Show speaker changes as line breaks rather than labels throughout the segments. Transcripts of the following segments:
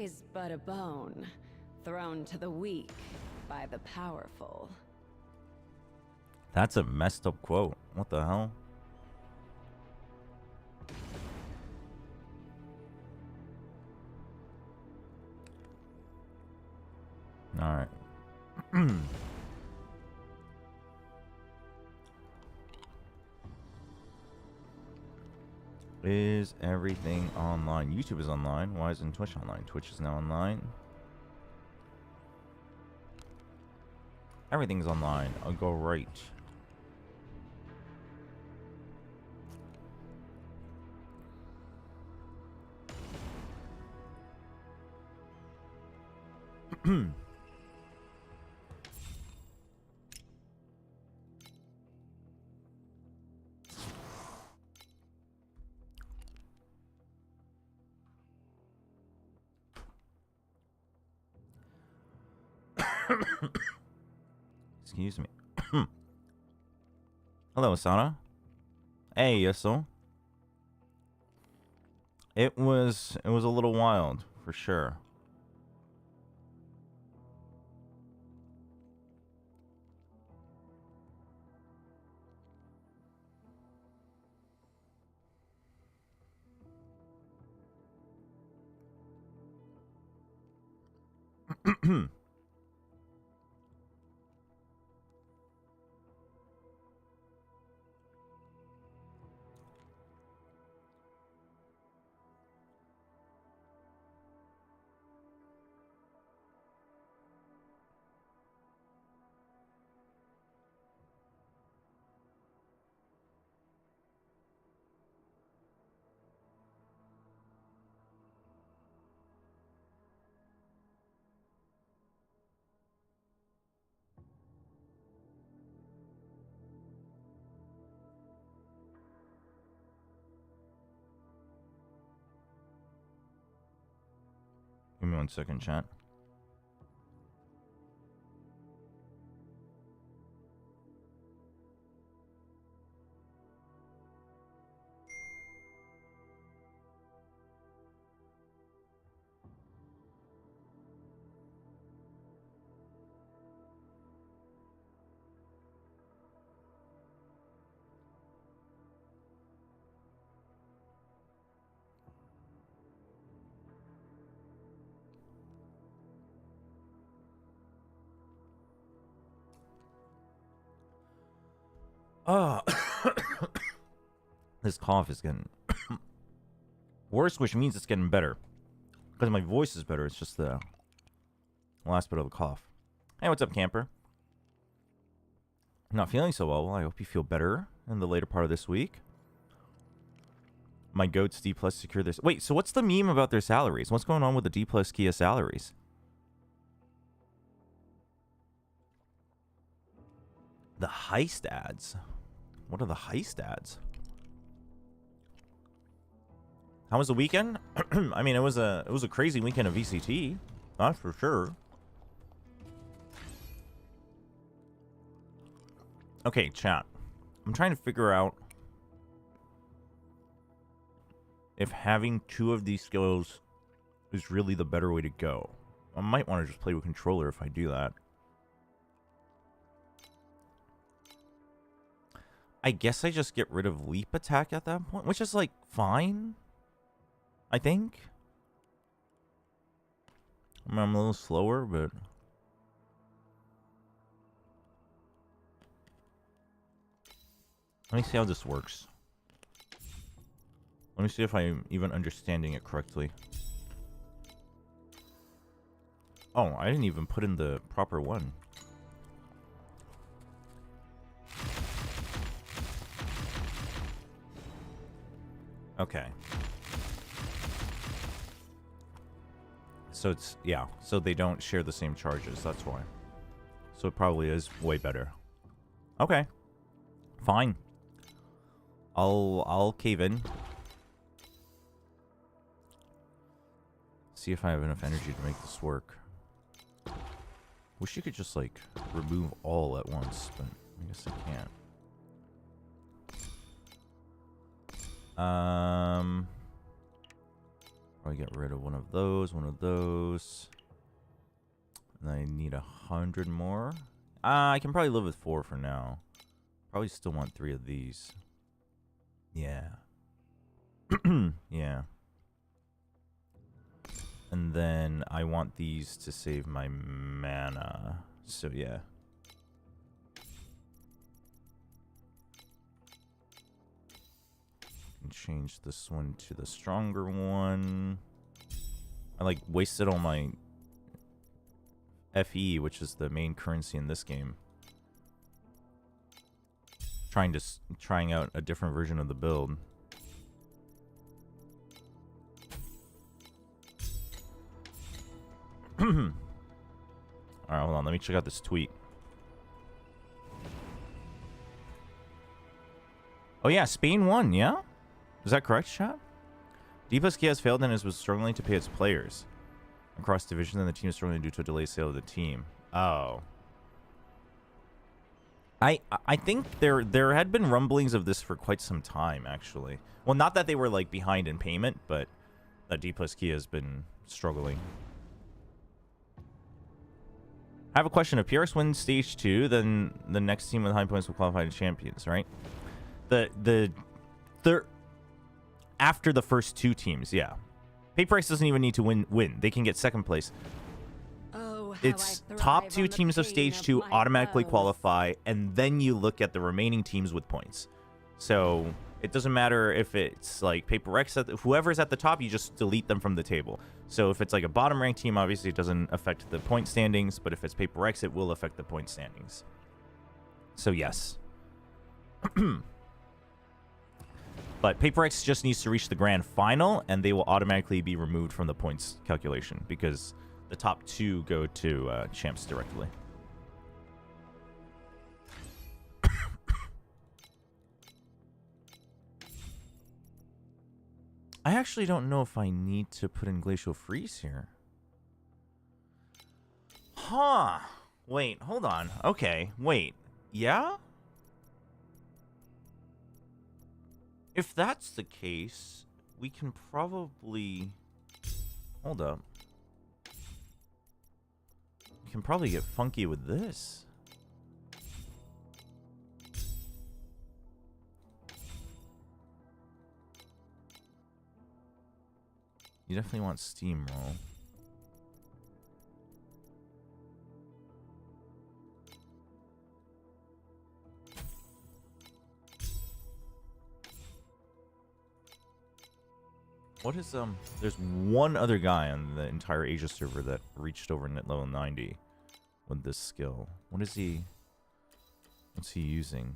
is but a bone, thrown to the weak by the powerful.
That's a messed up quote. What the hell? Alright. Is everything online? YouTube is online. Why isn't Twitch online? Twitch is now online. Everything's online. I'll go right. Excuse me. Hello, Asana. Hey, Yusel. It was a little wild, for sure. Give me 1 second, chat. Oh, this cough is getting worse, which means it's getting better. Because my voice is better, it's just the last bit of the cough. Hey, what's up, camper? Not feeling so well. Well, I hope you feel better in the later part of this week. My goats D plus secure this. Wait, so what's the meme about their salaries? What's going on with the D plus Kia salaries? The heist ads. What are the heist ads? How was the weekend? I mean, it was a crazy weekend of VCT, that's for sure. Okay, chat. I'm trying to figure out if having 2 of these skills is really the better way to go. I might want to just play with controller if I do that. I guess I just get rid of leap attack at that point, which is, like, fine. I think. I mean, I'm a little slower, but... Let me see how this works. Let me see if I'm even understanding it correctly. Oh, I didn't even put in the proper one. Okay. So it's, yeah, so they don't share the same charges, that's why. So it probably is way better. Okay. Fine. I'll cave in. See if I have enough energy to make this work. Wish you could just, like, remove all at once, but I guess I can't. Probably get rid of one of those, And I need 100 more. I can probably live with 4 for now. Probably still want 3 of these. Yeah. Yeah. And then I want these to save my mana. So yeah. And change this one to the stronger one. I like wasted all my FE, which is the main currency in this game. Trying out a different version of the build. Alright, hold on. Let me check out this tweet. Oh yeah, Spain won, yeah? Is that correct, chat? D+K has failed and was struggling to pay its players across divisions, and the team is struggling due to a delayed sale of the team. Oh. I think there had been rumblings of this for quite some time, actually. Well, not that they were, like, behind in payment, but that D+K has been struggling. I have a question. If PRX wins stage 2, then the next team with high points will qualify to champions, right? After the first 2 teams, yeah. PaperX doesn't even need to win. They can get second place.
Oh,
It's top 2 teams of stage 2 automatically qualify, and then you look at the remaining teams with points. So it doesn't matter if it's like PaperX, whoever's at the top, you just delete them from the table. So if it's like a bottom ranked team, obviously it doesn't affect the point standings, but if it's PaperX, it will affect the point standings. So yes. But PaperX just needs to reach the grand final, and they will automatically be removed from the points calculation because the top 2 go to champs directly. I actually don't know if I need to put in Glacial Freeze here. Huh. Wait, hold on. Okay, wait. Yeah? If that's the case, we can probably... Hold up. We can probably get funky with this. You definitely want Steamroll. What is, there's one other guy on the entire Asia server that reached over net level 90 with this skill. What is he, what's he using?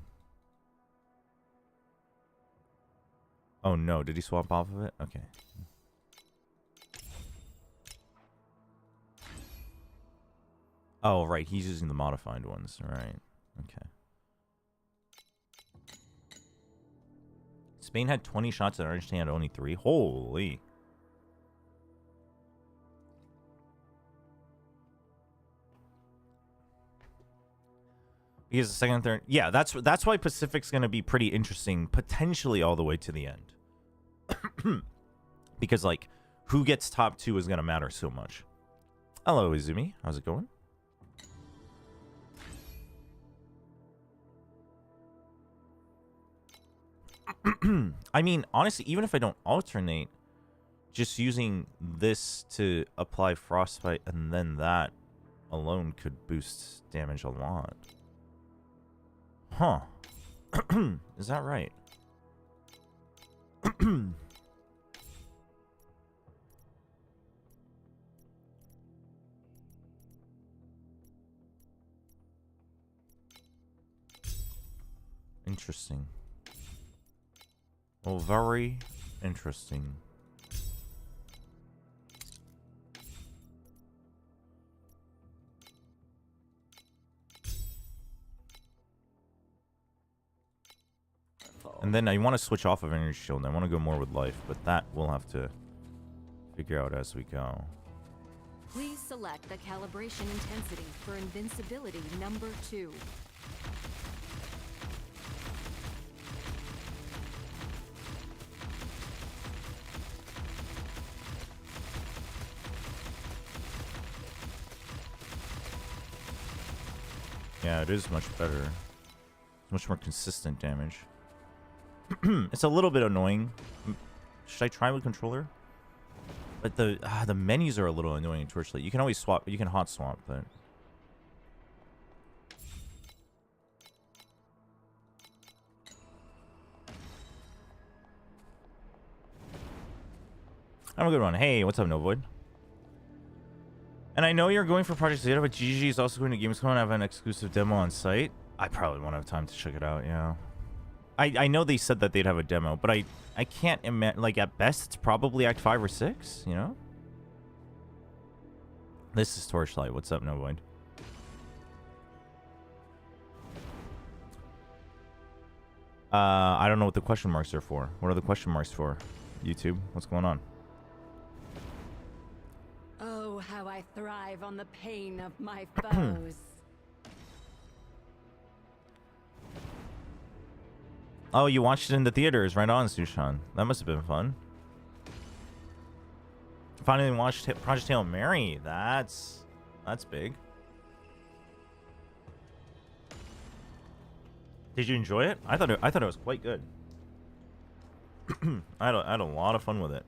Oh no, did he swap off of it? Okay. Oh, right, he's using the modified ones, right. Okay. Spain had 20 shots and Argentina had only 3. Holy. Because the second and third... Yeah, that's why Pacific's going to be pretty interesting, potentially all the way to the end. Because, like, who gets top 2 is going to matter so much. Hello, Izumi. How's it going? I mean, honestly, even if I don't alternate, just using this to apply Frostbite and then that alone could boost damage a lot. Huh. Is that right? Interesting. Well, very interesting. And then I want to switch off of Energy Shield. I want to go more with Life, but that we'll have to figure out as we go.
Please select the calibration intensity for invincibility number 2.
Yeah, it is much better. It's much more consistent damage. It's a little bit annoying. Should I try with controller? But the menus are a little annoying in Torchlight. You can always swap. You can hot swap, but have a good one. Hey, what's up, No Void? And I know you're going for Project Zeta, but GG is also going to Gamescom and have an exclusive demo on site. I probably won't have time to check it out, yeah. I know they said that they'd have a demo, but I can't imagine, like, at best, it's probably Act 5 or 6, you know? This is Torchlight. What's up, No Void? I don't know what the question marks are for. What are the question marks for? YouTube, what's going on?
Oh, how I thrive on the pain of my foes.
Oh, you watched it in the theaters. Right on, Sushan. That must have been fun. Finally watched Project Hail Mary. That's big. Did you enjoy it? I thought it was quite good. I had a lot of fun with it.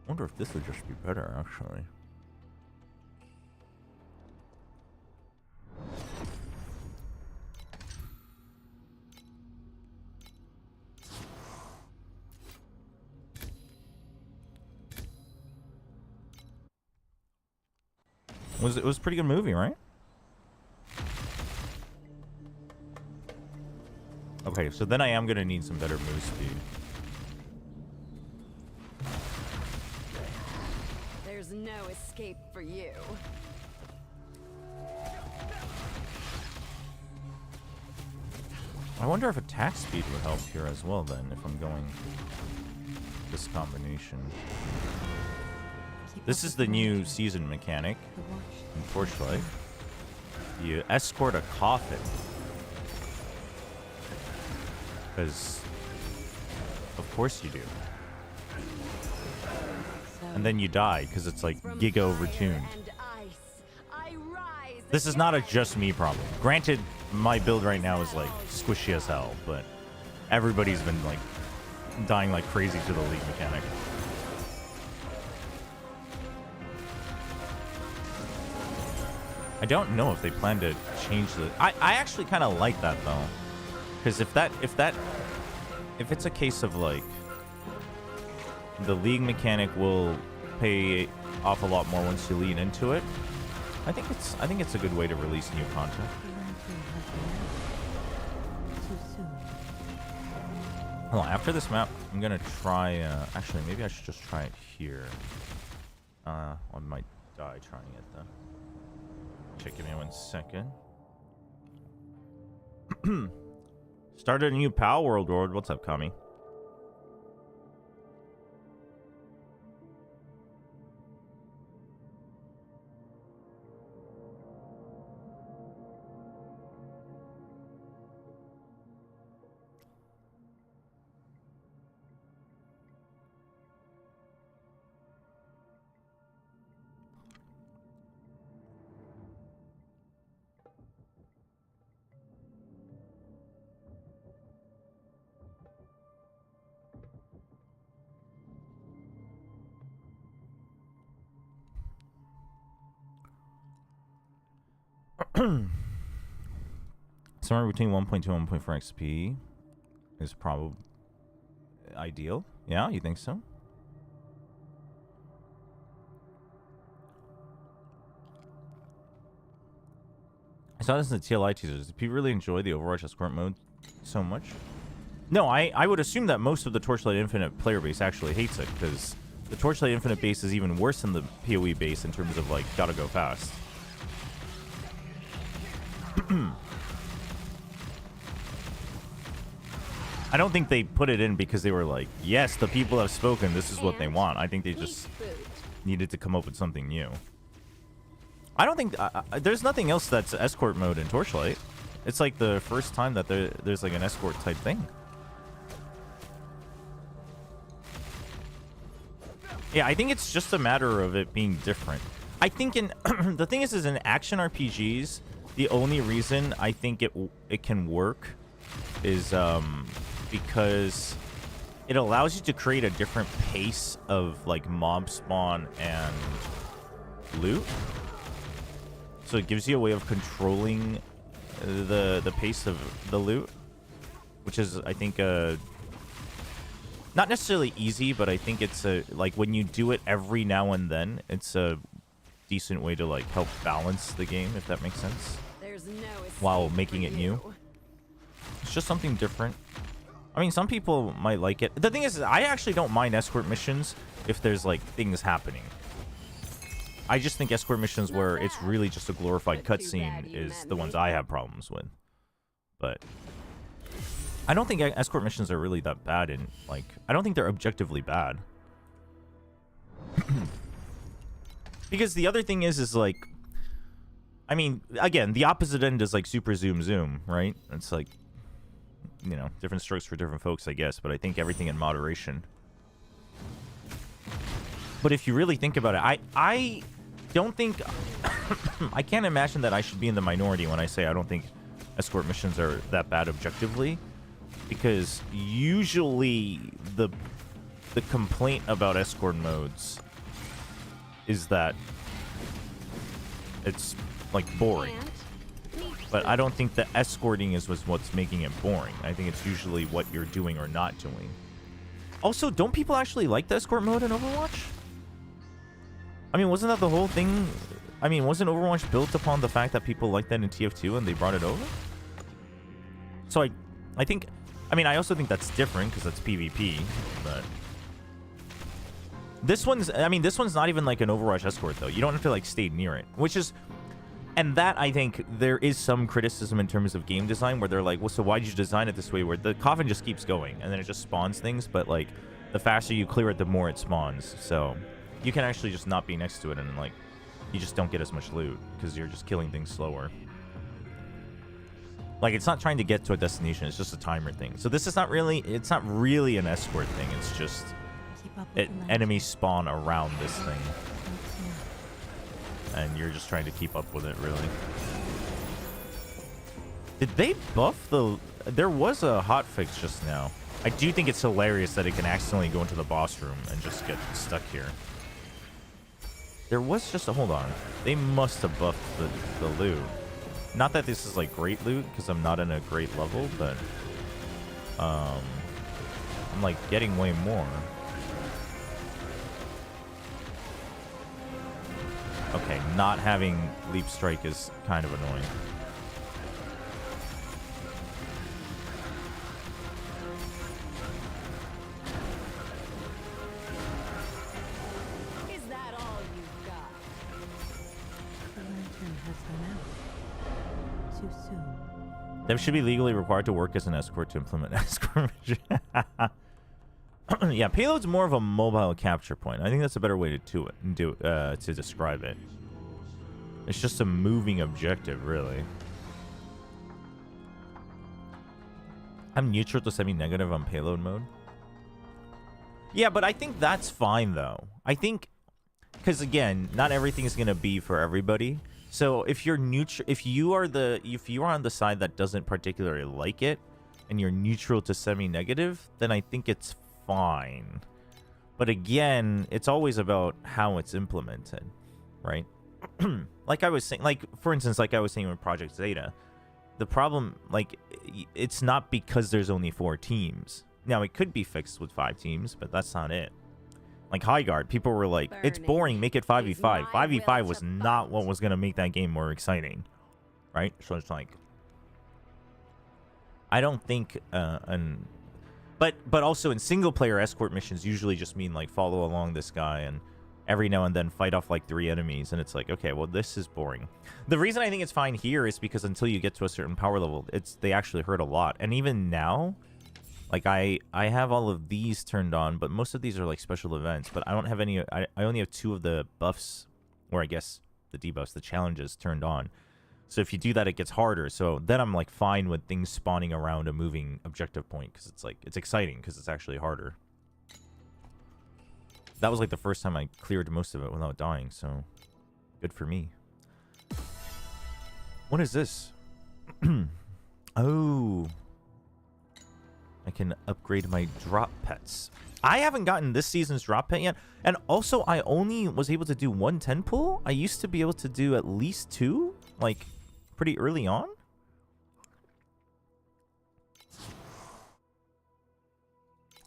Wonder if this would just be better, actually. It was a pretty good movie, right? Okay, so then I am gonna need some better move speed.
There's no escape for you.
I wonder if attack speed would help here as well then, if I'm going this combination. This is the new season mechanic in Torchlight. You escort a coffin. Because of course you do. And then you die because it's like giga overtuned. This is not a just me problem. Granted, my build right now is like squishy as hell, but everybody's been like dying like crazy to the league mechanic. I don't know if they plan to change the... I actually kind of like that though, because if it's a case of like the league mechanic will pay off a lot more once you lean into it, I think it's a good way to release new content. Hold on, after this map, I'm gonna try. Actually, maybe I should just try it here. I might die trying it though. Check, give me 1 second. Started a new PAL world. What's up, Kami? Somewhere between 1.2 and 1.4 XP is probably ideal. Yeah, you think so? I saw this in the TLI teasers. Did people really enjoy the Overwatch escort mode so much? No, I would assume that most of the Torchlight Infinite player base actually hates it, because the Torchlight Infinite base is even worse than the PoE base in terms of, like, gotta go fast. I don't think they put it in because they were like, yes, the people have spoken, this is what they want. I think they just needed to come up with something new. I don't think... there's nothing else that's escort mode in Torchlight. It's like the first time that there's like an escort type thing. Yeah, I think it's just a matter of it being different. I think in the thing is in action RPGs, the only reason I think it can work is because it allows you to create a different pace of like mob spawn and loot. So it gives you a way of controlling the pace of the loot, which is, I think, not necessarily easy, but I think it's like when you do it every now and then, it's a decent way to like help balance the game, if that makes sense.
There's no
while making it new. It's just something different. I mean, some people might like it. The thing is, I actually don't mind escort missions if there's like things happening. I just think escort missions where it's really just a glorified cutscene is the ones I have problems with. But I don't think escort missions are really that bad in, like, I don't think they're objectively bad. Because the other thing is like, I mean, again, the opposite end is like super zoom zoom, right? It's like, you know, different strokes for different folks, I guess, but I think everything in moderation. But if you really think about it, I don't think I can't imagine that I should be in the minority when I say I don't think escort missions are that bad objectively, because usually the complaint about escort modes is that it's like boring. But I don't think that escorting is what's making it boring. I think it's usually what you're doing or not doing. Also, don't people actually like the escort mode in Overwatch? I mean, wasn't that the whole thing? I mean, wasn't Overwatch built upon the fact that people liked that in TF2 and they brought it over? So I think, I mean, I also think that's different because that's PvP, but this one's, I mean, this one's not even like an Overwatch escort though. You don't have to like stay near it, which is, and that I think there is some criticism in terms of game design where they're like, well, so why did you design it this way where the coffin just keeps going and then it just spawns things, but like the faster you clear it, the more it spawns. So you can actually just not be next to it and like you just don't get as much loot because you're just killing things slower. Like, it's not trying to get to a destination, it's just a timer thing. So this is not really, it's not really an escort thing, it's just enemies spawn around this thing. And you're just trying to keep up with it, really. Did they buff the... There was a hotfix just now. I do think it's hilarious that it can accidentally go into the boss room and just get stuck here. There was just a... Hold on. They must have buffed the loot. Not that this is, like, great loot, because I'm not in a great level, but... I'm, like, getting way more. Okay, not having Leap Strike is kind of annoying.
Is that all you've got?
The lantern has run out. Too soon.
They should be legally required to work as an escort to implement escort mission. Yeah, payload's more of a mobile capture point. I think that's a better way to describe it. It's just a moving objective, really. I'm neutral to semi-negative on payload mode. Yeah, but I think that's fine, though. I think, because again, not everything is gonna be for everybody. So if you're neutral, if you are on the side that doesn't particularly like it, and you're neutral to semi-negative, then I think it's fine. But again, it's always about how it's implemented, right? Like I was saying, like, for instance, like I was saying with Project Zeta, the problem, like, it's not because there's only 4 teams. Now, it could be fixed with 5 teams, but that's not it. Like Highguard, people were like, it's boring, make it 5v5. 5v5 was not what was going to make that game more exciting, right? So it's like, I don't think, but also in single player escort missions usually just mean like follow along this guy and every now and then fight off like 3 enemies, and it's like, okay, well, this is boring. The reason I think it's fine here is because until you get to a certain power level, they actually hurt a lot. And even now, like I have all of these turned on, but most of these are like special events, but I don't have any, I only have 2 of the buffs, or I guess the debuffs, the challenges turned on. So if you do that, it gets harder. So then I'm like fine with things spawning around a moving objective point, because it's like, it's exciting because it's actually harder. that was like the first time I cleared most of it without dying, so good for me. What is this? Oh. I can upgrade my drop pets. I haven't gotten this season's drop pet yet. And also, I only was able to do 1 10 pull. I used to be able to do at least 2, like, pretty early on.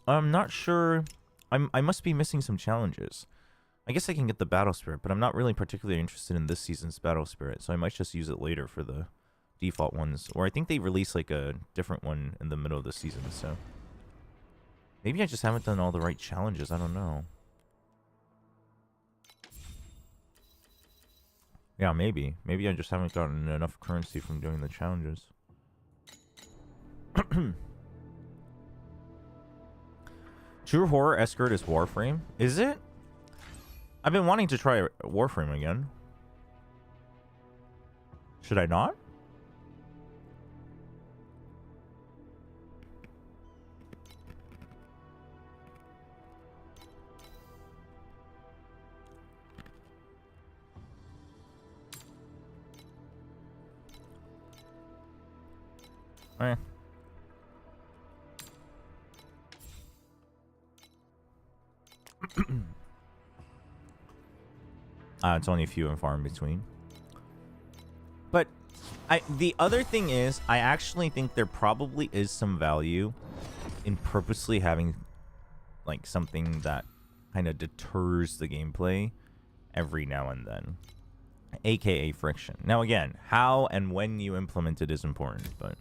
I'm not sure. I must be missing some challenges. I guess I can get the battle spirit, but I'm not really particularly interested in this season's battle spirit, so I might just use it later for the default ones. Or I think they release like a different one in the middle of the season, so maybe I just haven't done all the right challenges. I don't know. Yeah, maybe. Maybe I just haven't gotten enough currency from doing the challenges. True Horror Escort is Warframe. Is it? I've been wanting to try Warframe again. Should I not? Eh. It's only a few and far in between. But the other thing is, I actually think there probably is some value in purposely having like something that kind of deters the gameplay every now and then, aka friction. Now again, how and when you implement it is important, but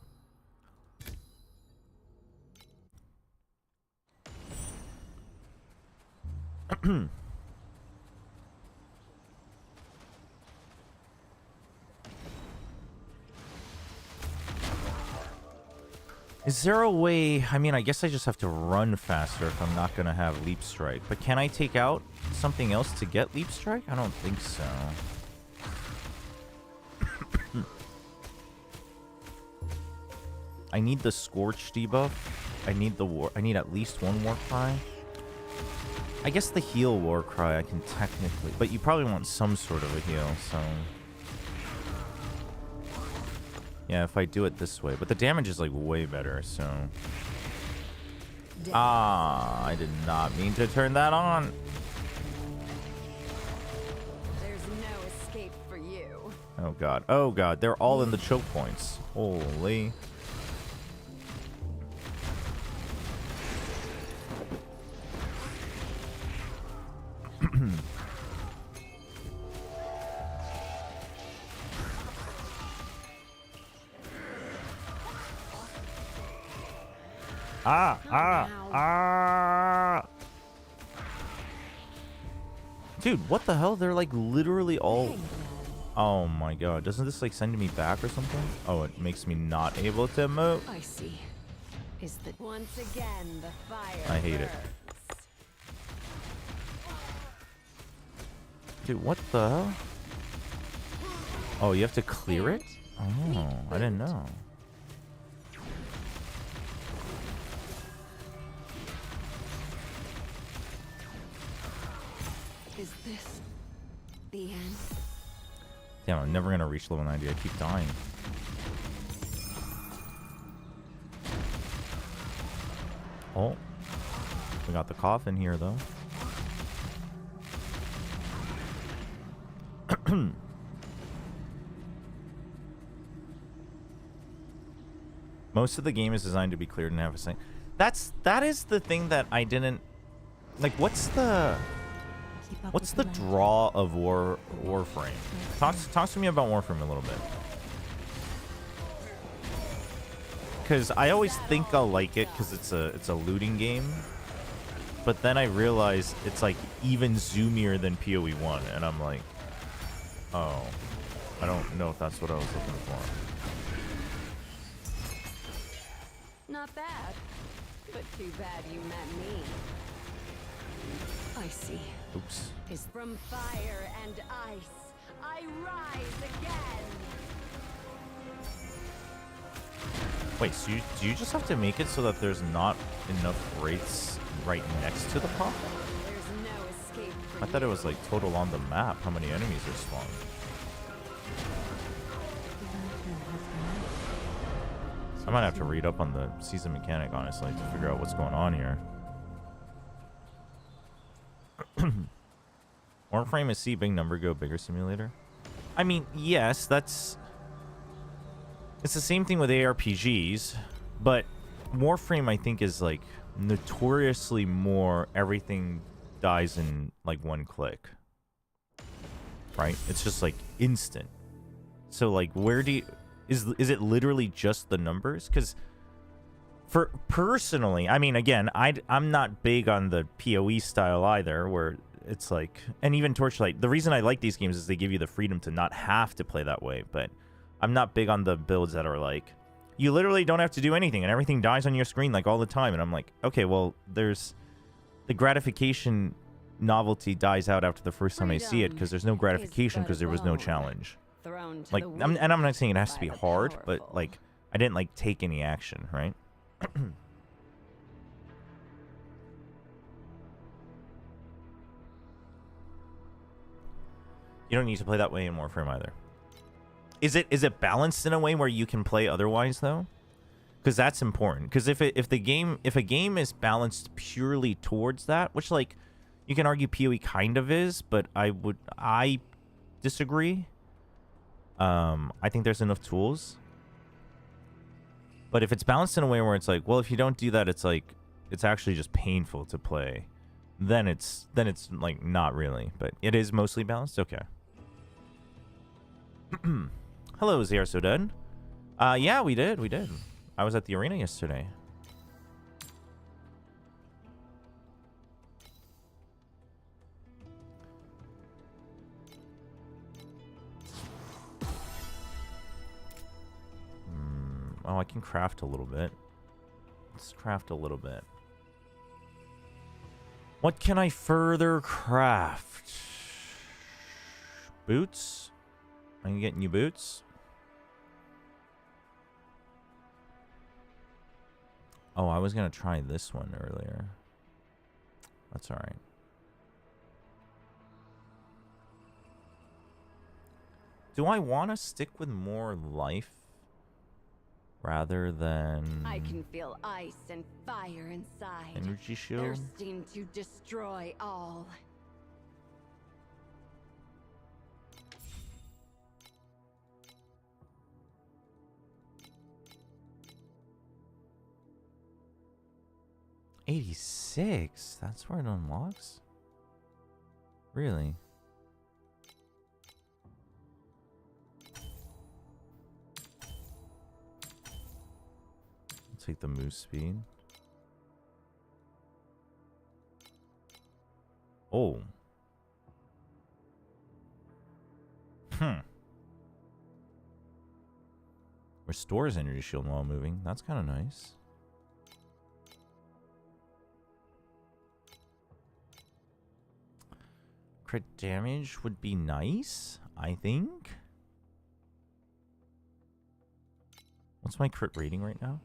is there a way? I mean, I guess I just have to run faster if I'm not going to have Leap Strike. But can I take out something else to get Leap Strike? I don't think so. I need the Scorch debuff. I need at least 1 War Cry. I guess the heal War Cry I can technically, but you probably want some sort of a heal, so yeah, if I do it this way. But the damage is like way better, so I did not mean to turn that on.
There's no escape for you.
Oh god. Oh god, they're all in the choke points. Holy. Dude, what the hell? They're like literally all... Oh my god. Doesn't this like send me back or something? Oh, it makes me not able to move.
I see. Is that once again the fire?
I hate it. Dude, what the hell? Oh, you have to clear it? Oh, I didn't know.
Is this the end?
Damn, I'm never gonna reach level 90. I keep dying. Oh. We got the coffin here, though. Most of the game is designed to be cleared and have a thing. That is the thing that I didn't like. What's the draw of Warframe? Talk to me about Warframe a little bit. Because I always think I'll like it because it's a looting game, but then I realize it's like even zoomier than PoE 1, and I'm like, oh, I don't know if that's what I was looking for.
Not bad, but too bad you met me. I see.
Oops.
Is from fire and ice, I rise again.
Wait, so do you just have to make it so that there's not enough wraiths right next to the pop?
There's no
I thought it was like total on the map, how many enemies are spawned. I might have to read up on the season mechanic, honestly, to figure out what's going on here. Warframe is see big number go bigger simulator. I mean, yes, it's the same thing with ARPGs, but Warframe I think is like notoriously more everything dies in like one click. Right? It's just like instant. So like where do you is it literally just the numbers? Because for personally, I mean, again, I'm not big on the PoE style either, where it's like, and even Torchlight, the reason I like these games is they give you the freedom to not have to play that way, but I'm not big on the builds that are like, you literally don't have to do anything and everything dies on your screen like all the time, and I'm like, okay, well, there's the gratification novelty dies out after the first time I see it, because there's no gratification because there was no challenge. Like, and I'm not saying it has to be hard, but like, I didn't like take any action, right? You don't need to play that way in Warframe either. Is it balanced in a way where you can play otherwise though? Because that's important. Because if a game is balanced purely towards that, which like you can argue PoE kind of is, but I disagree. I think there's enough tools. But if it's balanced in a way where it's like, well, if you don't do that, it's like it's actually just painful to play. Then it's like not really, but it is mostly balanced. Okay. Hello, Zero So Dead. Yeah, we did. I was at the arena yesterday. Oh, I can craft a little bit. Let's craft a little bit. What can I further craft? Boots? I can get new boots. Oh, I was going to try this one earlier. That's all right. Do I want to stick with more life rather than...
I can feel ice and fire inside.
Energy shield?
Thirsting to destroy all.
$86? That's where it unlocks? Really? I'll take the moose speed. Oh. Restores energy shield while moving. That's kind of nice. Crit damage would be nice, I think. What's my crit rating right now?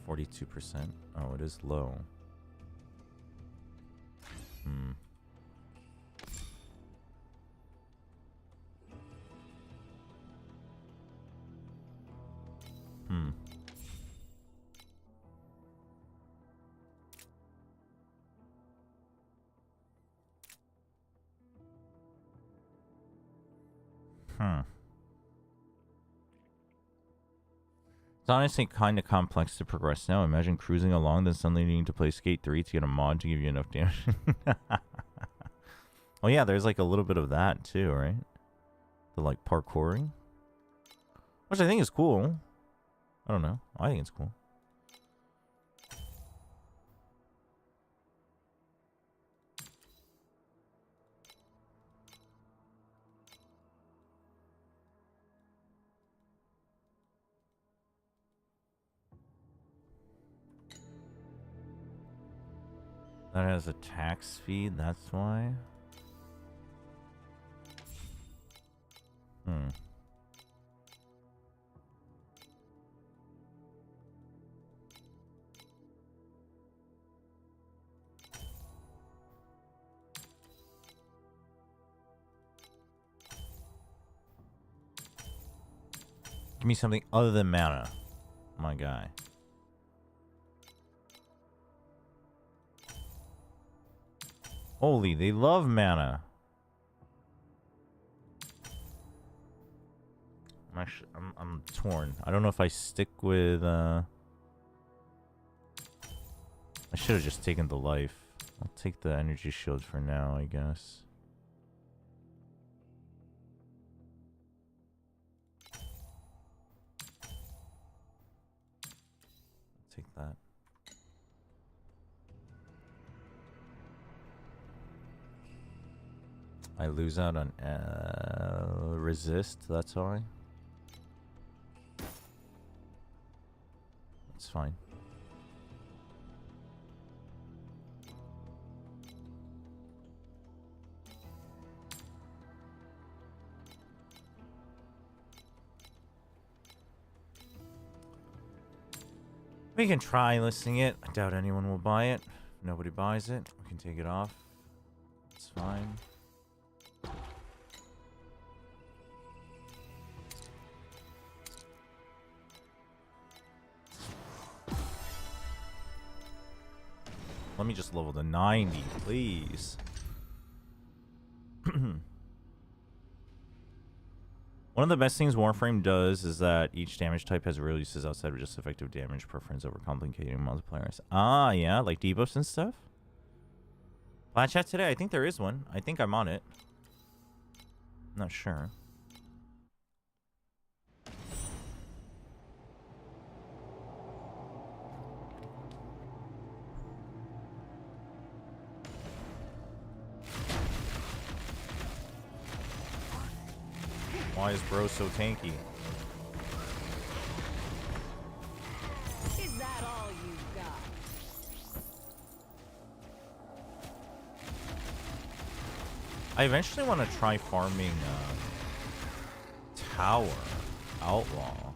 42%. Oh, it is low. It's honestly kind of complex to progress now. Imagine cruising along, then suddenly needing to play Skate 3 to get a mod to give you enough damage. Oh yeah, there's like a little bit of that too, right? The like parkouring. Which I think is cool. I don't know. I think it's cool. That has attack speed, that's why. Give me something other than mana. My guy. Holy, they love mana. I'm torn. I don't know if I stick with I should have just taken the life. I'll take the energy shield for now, I guess. Take that. I lose out on resist, that's why. That's fine. We can try listing it. I doubt anyone will buy it. If nobody buys it, we can take it off. It's fine. Let me just level to 90, please. One of the best things Warframe does is that each damage type has real uses outside of just effective damage preference over complicating multipliers. Ah, yeah, like debuffs and stuff? Plat chat today? I think there is one. I think I'm on it. Not sure. Why is bro so tanky?
Is that all you got?
I eventually want to try farming Tower Outlaw,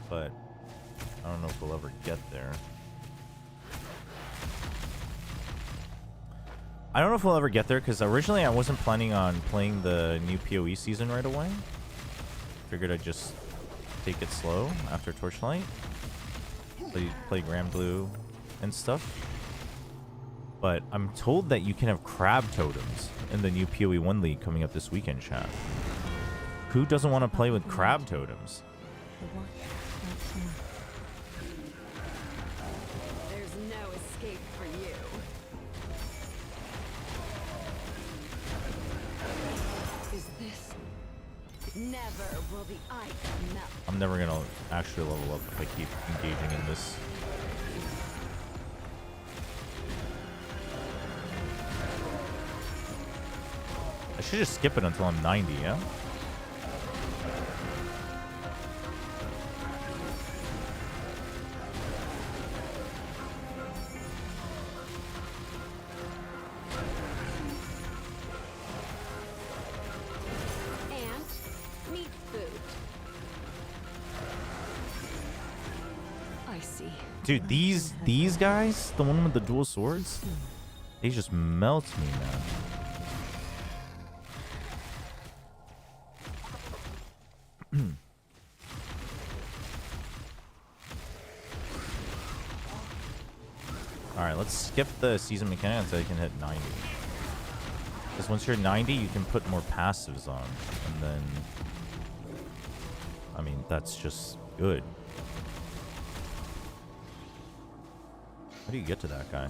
but I don't know if we'll ever get there. I don't know if we'll ever get there, because originally I wasn't planning on playing the new PoE season right away. Figured I'd just take it slow after Torchlight. Play Grand Blue and stuff. But I'm told that you can have crab totems in the new PoE 1 League coming up this weekend, chat. Who doesn't want to play with crab totems?
There's no escape for you. Is this? Never will the ice melt.
I'm never going to actually level up if I keep engaging in this. I should just skip it until I'm 90, yeah? Dude, these guys, the one with the dual swords, they just melt me, man. Alright, let's skip the season mechanic until you can hit 90. Because once you're 90, you can put more passives on. And then, I mean, that's just good. How do you get to that guy?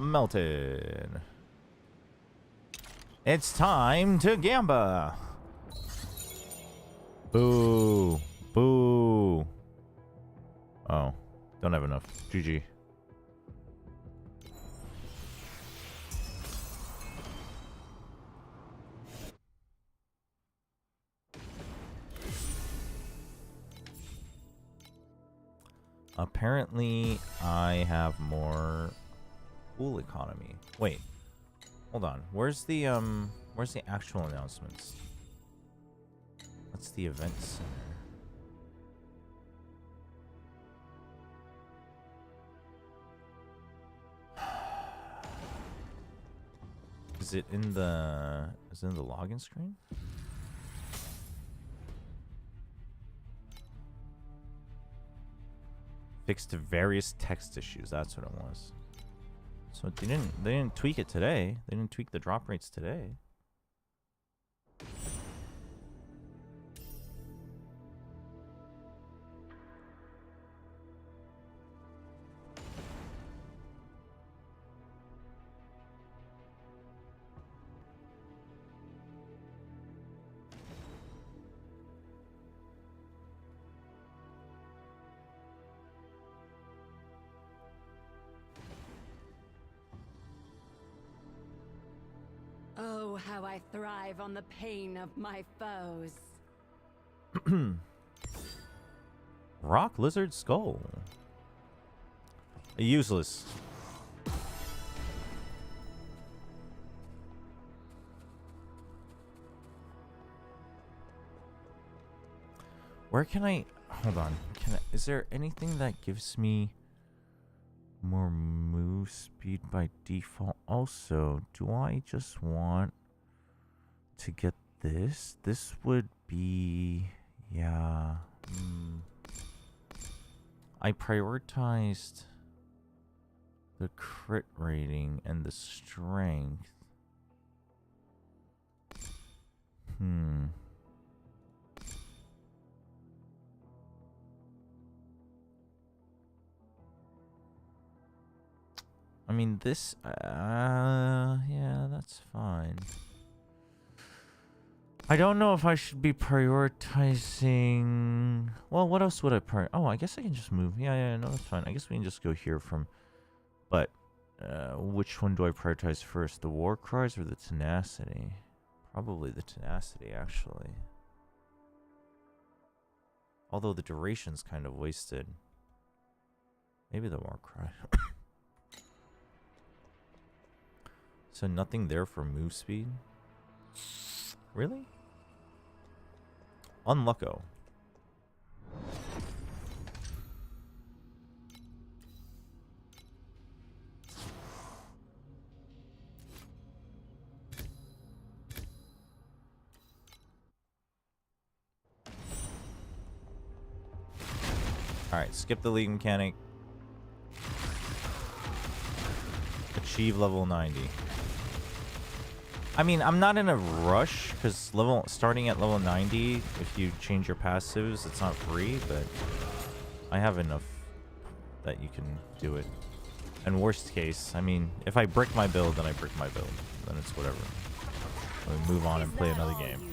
Melted. It's time to gamba. Boo. Boo. Oh, don't have enough. GG. Apparently, I have more pool economy. Wait, hold on. Where's the actual announcements? That's the event center. Is it in the login screen? Fixed various text issues. That's what it was. So they didn't tweak it today. They didn't tweak the drop rates today.
Oh, how I thrive on the pain of my foes.
Rock lizard skull. Useless. Where can I hold on? Is there anything that gives me more move speed by default? Also, do I just want to get this? This would be, yeah. I prioritized the crit rating and the strength. I mean, this, yeah, that's fine. I don't know if I should be prioritizing... Well, what else would I Oh, I guess I can just move. Yeah, no, that's fine. I guess we can just go here from... But, which one do I prioritize first? The war cries or the tenacity? Probably the tenacity, actually. Although the duration's kind of wasted. Maybe the war cry. So nothing there for move speed? Really? Unlucko. Alright, skip the league mechanic. Achieve level 90. I mean, I'm not in a rush because starting at level 90, if you change your passives, it's not free, but I have enough that you can do it. And worst case, I mean, if I brick my build, then I brick my build. Then it's whatever. We move on and play another game.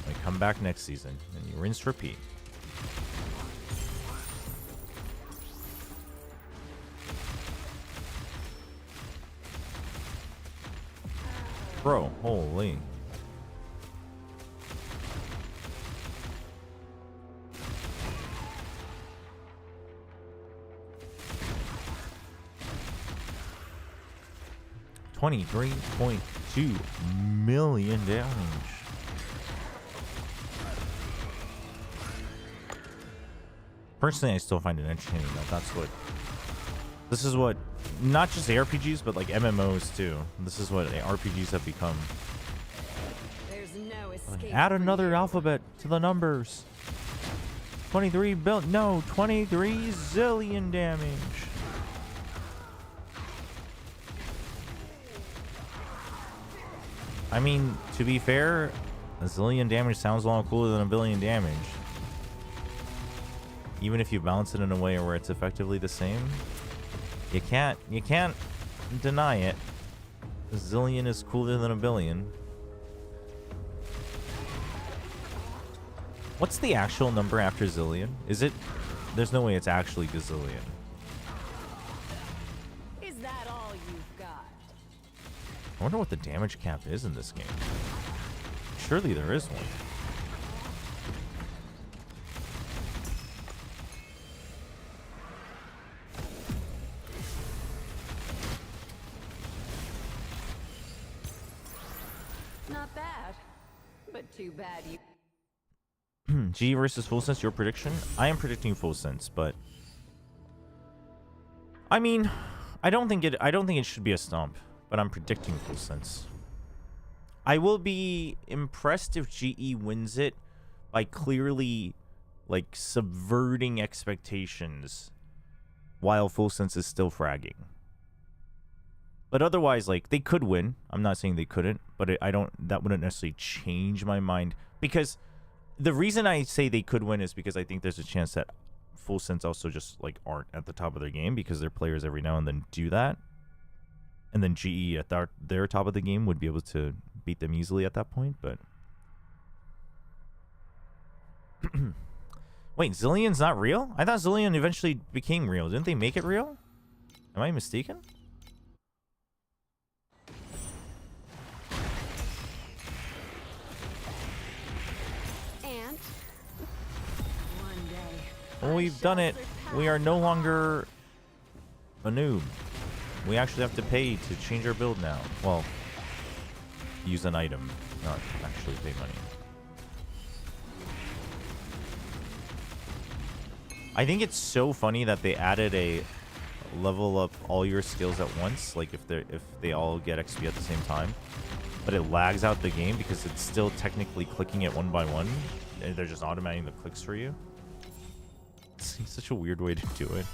We come back next season and you rinse repeat. Bro, holy. $23.2 million damage. Personally, I still find it entertaining that this is what not just RPGs, but like MMOs too. This is what RPGs have become.
There's no escape.
Add another alphabet to the numbers. 23 zillion damage. I mean, to be fair, a zillion damage sounds a lot cooler than a billion damage. Even if you balance it in a way where it's effectively the same. You can't deny it. A zillion is cooler than a billion. What's the actual number after zillion? Is it? There's no way it's actually gazillion.
Is that all you've got?
I wonder what the damage cap is in this game. Surely there is one. .
Too bad you.
G versus Full Sense, your prediction? I am predicting Full Sense, but I mean, I don't think it should be a stomp, but I'm predicting Full Sense. I will be impressed if GE wins it by clearly like subverting expectations while Full Sense is still fragging. But otherwise, like, they could win. I'm not saying they couldn't, but that wouldn't necessarily change my mind, because the reason I say they could win is because I think there's a chance that Full Sense also just like aren't at the top of their game, because their players every now and then do that, and then GE at their top of the game would be able to beat them easily at that point. But wait, Zillion's not real? I thought Zillion eventually became real. Didn't they make it real? Am I mistaken? Well, we've done it. We are no longer a noob. We actually have to pay to change our build now. Well, use an item, not actually pay money. I think it's so funny that they added a level up all your skills at once, like if they all get XP at the same time, but it lags out the game because it's still technically clicking it one by one, and they're just automating the clicks for you. It's such a weird way to do it.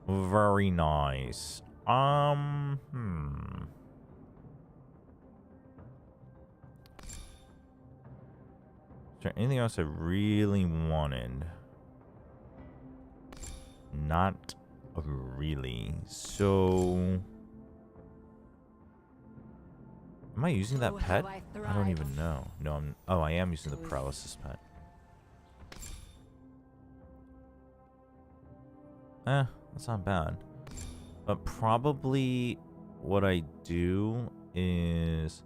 Very nice. Is there anything else I really wanted? Not really. So am I using that pet? I don't even know. No, oh, I am using the paralysis pet. That's not bad. But probably what I do is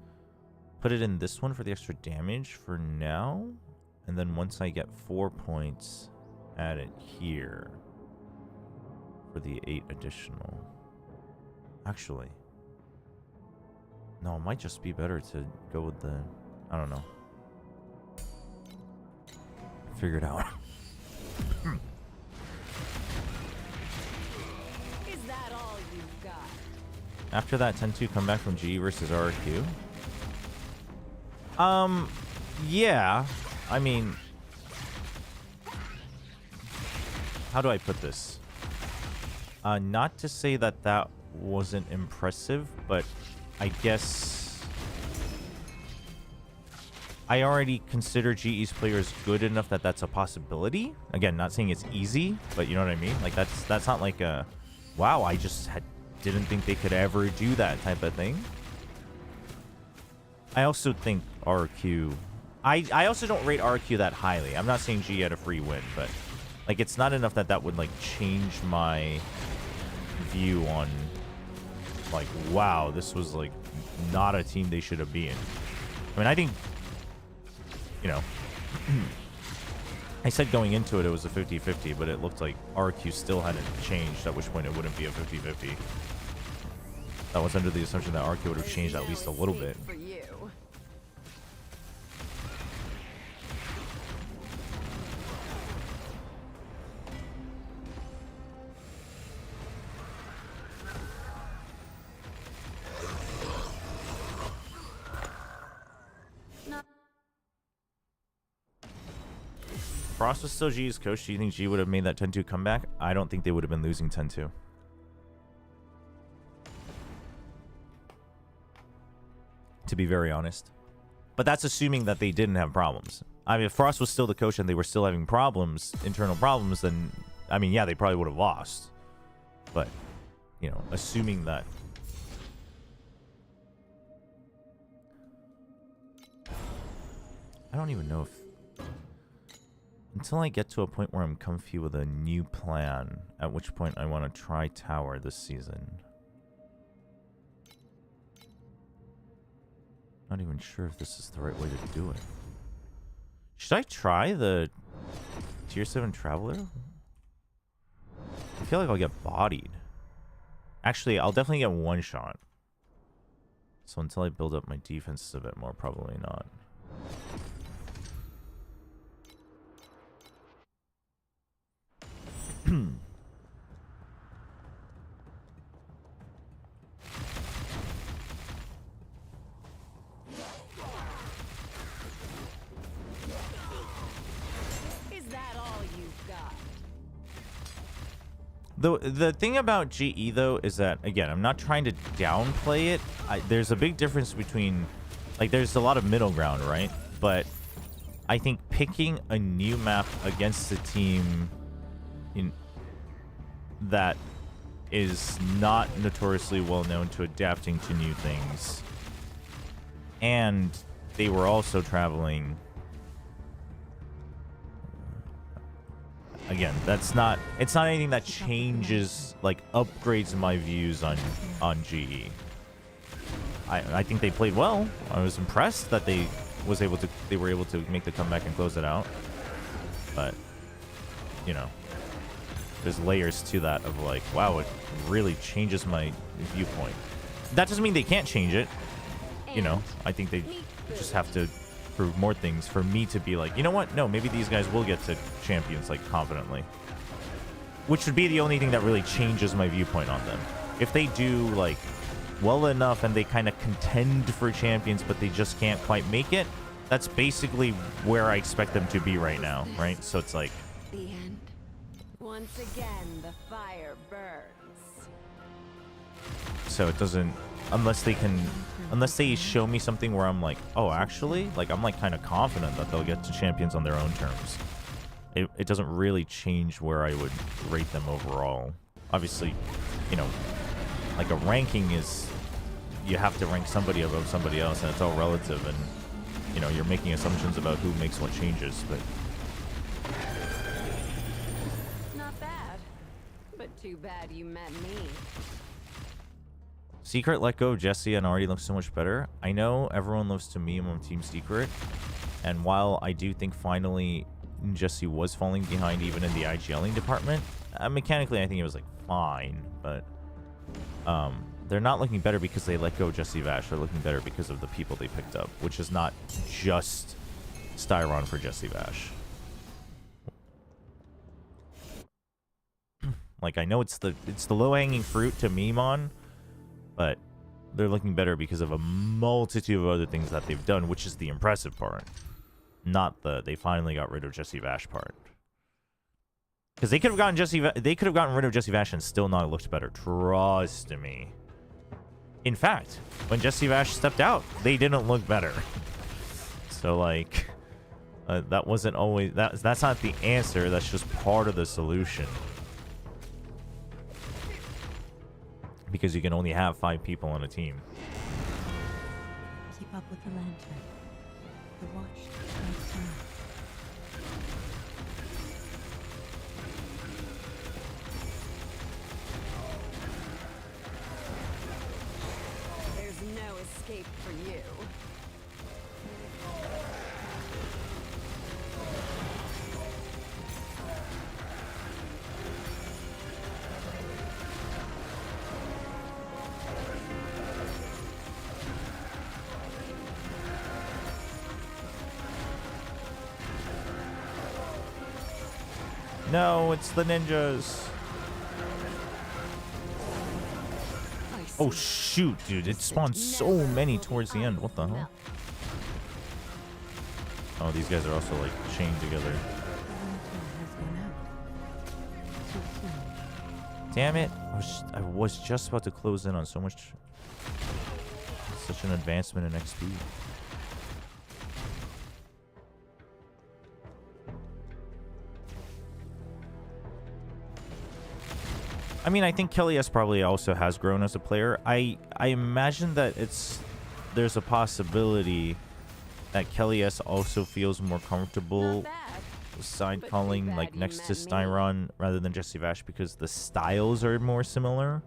put it in this one for the extra damage for now, and then once I get 4 points, add it here for the 8 additional. Actually, no, it might just be better to go with the, I don't know. Figure it out.
Is that all you've got?
After that 10-2 comeback from G versus RQ. Yeah. I mean, how do I put this? Not to say that that wasn't impressive, but I guess I already consider GE's players good enough that that's a possibility. Again, not saying it's easy, but you know what I mean? Like, that's not like a, wow, I just didn't think they could ever do that type of thing. I also think RQ... I also don't rate RQ that highly. I'm not saying G had a free win, but like, it's not enough that that would like change my view on like, wow, this was like not a team they should have been. I mean, I think, you know, I said going into it, it was a 50-50, but it looked like RQ still hadn't changed, at which point it wouldn't be a 50-50. That was under the assumption that RQ would have changed at least a little bit.
For you.
Frost was still G's coach. Do you think G would have made that 10-2 comeback? I don't think they would have been losing 10-2. To be very honest. But that's assuming that they didn't have problems. I mean, if Frost was still the coach and they were still having problems, internal problems, then, I mean, yeah, they probably would have lost. But, you know, assuming that... I don't even know if... Until I get to a point where I'm comfy with a new plan, at which point I want to try tower this season. Not even sure if this is the right way to do it. Should I try the tier 7 traveler? I feel like I'll get bodied. Actually, I'll definitely get one shot. So until I build up my defenses a bit more, probably not.
Is that all you've got?
The thing about GE though is that, again, I'm not trying to downplay it. There's a big difference between, like, there's a lot of middle ground, right? But I think picking a new map against a team that is not notoriously well known to adapting to new things, and they were also traveling. Again, it's not anything that changes, like, upgrades my views on GE. I think they played well. I was impressed that they were able to make the comeback and close it out. But, you know, there's layers to that of, like, wow, it really changes my viewpoint. That doesn't mean they can't change it. You know, I think they just have to prove more things for me to be like, you know what? No, maybe these guys will get to champions, like, confidently. Which would be the only thing that really changes my viewpoint on them. If they do, like, well enough and they kind of contend for champions, but they just can't quite make it, that's basically where I expect them to be right now, right? So it's like...
The end. Once again, the fire burns.
So it doesn't... Unless they show me something where I'm like, oh, actually, like, I'm, like, kind of confident that they'll get to champions on their own terms. It doesn't really change where I would rate them overall. Obviously, you know, like, a ranking is, you have to rank somebody above somebody else, and it's all relative, and, you know, you're making assumptions about who makes what changes, but...
Not bad. But too bad you met me.
Secret let go of Jessie and already looks so much better. I know everyone loves to meme on Team Secret, and while I do think finally Jessie was falling behind even in the IGLing department, mechanically I think it was, like, fine, but they're not looking better because they let go of Jessie Vash. They're looking better because of the people they picked up, which is not just Styron for Jessie Vash. Like, I know it's the low-hanging fruit to meme on, but they're looking better because of a multitude of other things that they've done, which is the impressive part, not the they finally got rid of Jessie Vash part. Because they could have gotten rid of Jessie Vash and still not looked better. Trust me. In fact, when Jessie Vash stepped out, they didn't look better. So, like, that wasn't always that's not the answer. That's just part of the solution. Because you can only have 5 people on a team.
Keep up with the lantern. The watch strikes now.
There's no escape for you.
No, it's the ninjas. Oh, shoot, dude. It spawned so many towards the end. What the hell? Oh, these guys are also, like, chained together. Damn it. I was just about to close in on so much... Such an advancement in XP. I mean, I think Kelly S probably also has grown as a player. I imagine that there's a possibility that Kelly S also feels more comfortable side calling, like, next to Styron rather than Jessie Vash because the styles are more similar.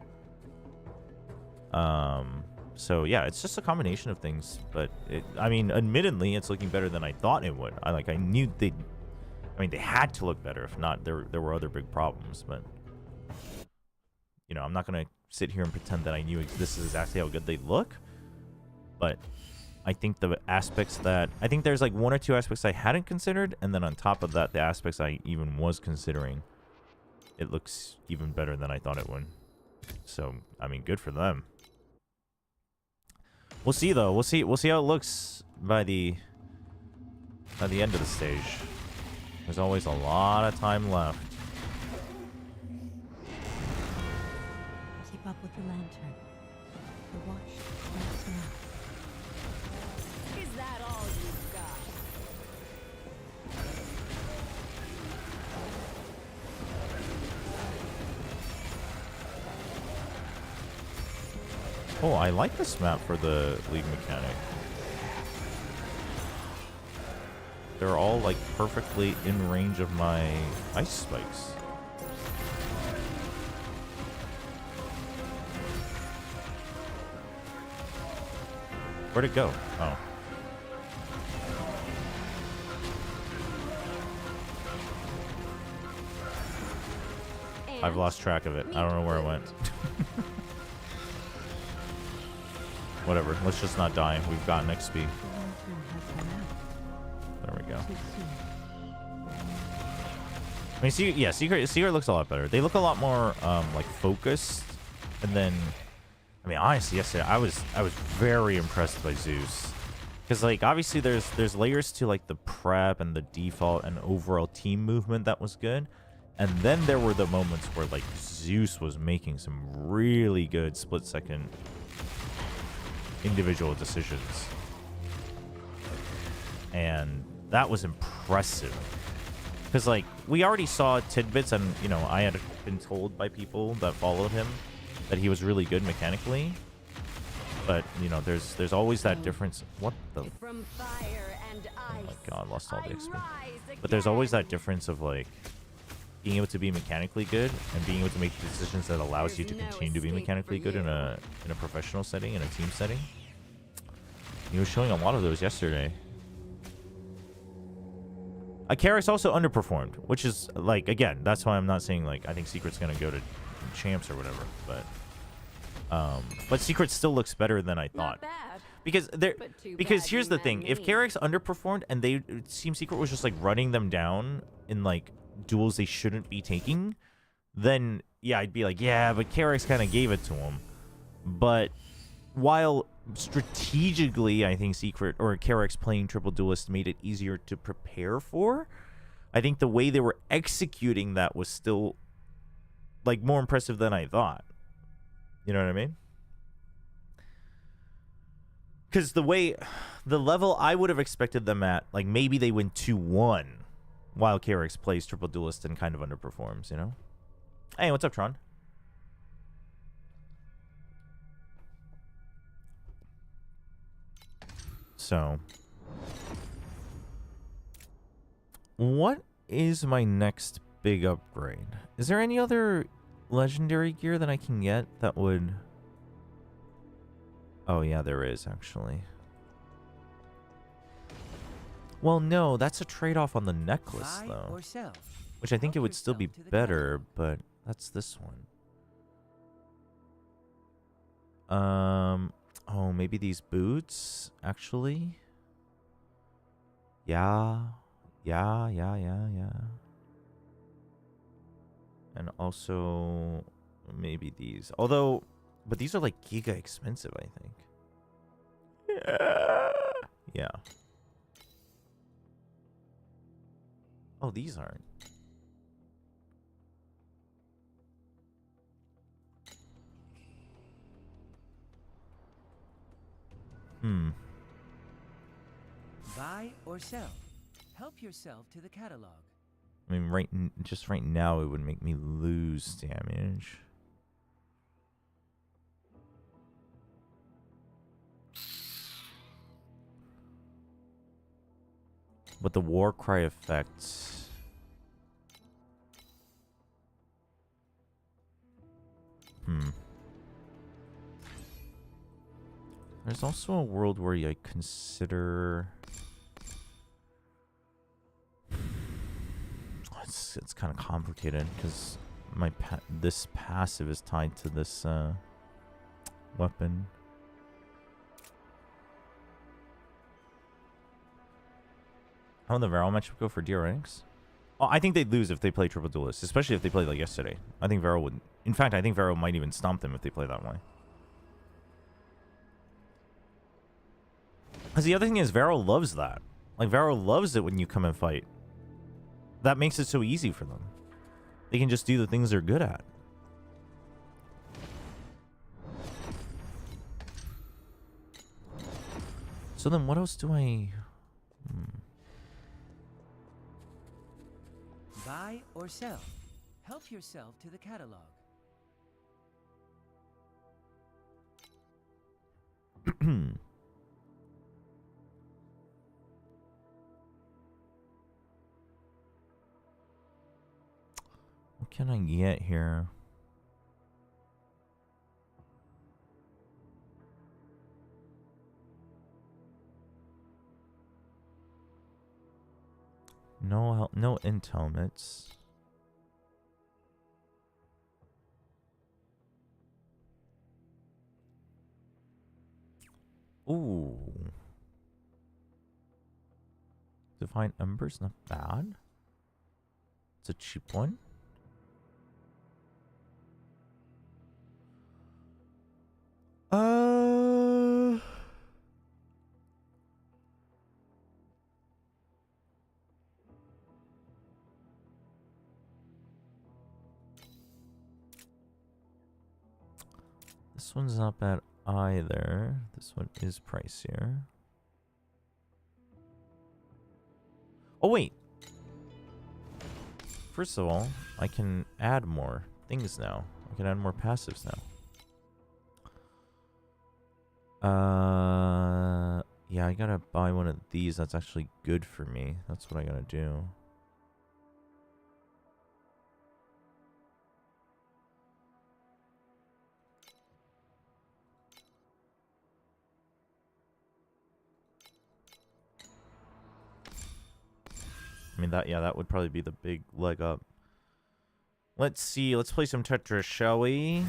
So yeah, it's just a combination of things. But I mean, admittedly, it's looking better than I thought it would. I knew they had to look better. If not, there were other big problems. But you know, I'm not gonna sit here and pretend that I knew this is exactly how good they look. But I think the aspects that... I think there's like 1 or 2 aspects I hadn't considered. And then on top of that, the aspects I even was considering, it looks even better than I thought it would. So, I mean, good for them. We'll see, though. We'll see how it looks by the end of the stage. There's always a lot of time left.
Keep up with the lantern. The watch strikes now.
Is that all you've got?
Oh, I like this map for the league mechanic. They're all like perfectly in range of my ice spikes. Where'd it go? Oh. I've lost track of it. I don't know where it went. Whatever. Let's just not die. We've gotten XP.
The lantern has run out.
There we go.
Too soon.
I mean, Secret looks a lot better. They look a lot more like focused. And then, I mean, honestly, yesterday I was very impressed by Zeus, because like obviously there's layers to like the prep and the default and overall team movement that was good, and then there were the moments where like Zeus was making some really good split-second individual decisions, and that was impressive. Because like we already saw tidbits, and you know I had been told by people that followed him that he was really good mechanically, but you know there's always that difference. What the?
From fire and
Oh
ice,
my god, lost all the XP.
rise
But there's always
again.
that difference of like being able to be mechanically good and being able to make decisions that allows you to
There's no
continue to be
escape
mechanically
for
good in
you.
a professional setting, in a team setting. He was showing a lot of those yesterday. Karis also underperformed, which is like, again, that's why I'm not saying like I think Secret's gonna go to champs or whatever, but Secret still looks better than I thought.
Not bad.
Because there,
But too
because
bad
here's
you
the
met
thing: if
me.
Carrick's underperformed and Team Secret was just like running them down in like duels they shouldn't be taking, then yeah, I'd be like, yeah, but Carrick's kind of gave it to him. But while strategically, I think Secret or Carrick's playing Triple Duelist made it easier to prepare for, I think the way they were executing that was still like more impressive than I thought. You know what I mean? Because the level I would have expected them at, like maybe they win 2-1 while Carrick's plays Triple Duelist and kind of underperforms, you know? Hey, what's up, Tron? So, what is my next big upgrade? Is there any other legendary gear that I can get that would... Oh, yeah, there is, actually. Well, no, that's a trade-off on the necklace,
Buy
though.
or sell.
Which I think it
Help
would still be
yourself to the
better, but that's this one. Oh, maybe these boots, actually? Yeah. And also, maybe these. Although, but these are like giga expensive, I think. Yeah. Oh, these aren't.
Buy or sell. Help yourself to the catalog.
I mean, just right now, it would make me lose damage. But the war cry effect... There's also a world where I consider... It's kind of complicated, because this passive is tied to this weapon. How would the Varel matchup go for DRX? Oh, I think they'd lose if they play triple duelist, especially if they played like yesterday. I think Varel would. In fact, I think Varel might even stomp them if they play that way. Because the other thing is, Varel loves that. Like, Varel loves it when you come and fight. That makes it so easy for them. They can just do the things they're good at. So then what else do I...
Buy or sell. Help yourself to the catalog.
What can I get here? No intelments. Ooh. Divine Ember's not bad. It's a cheap one. This one's not bad either. This one is pricier. Oh, wait. First of all, I can add more things now. I can add more passives now. Yeah, I gotta buy one of these that's actually good for me. That's what I gotta do. I mean, that would probably be the big leg up. Let's see. Let's play some Tetris, shall we?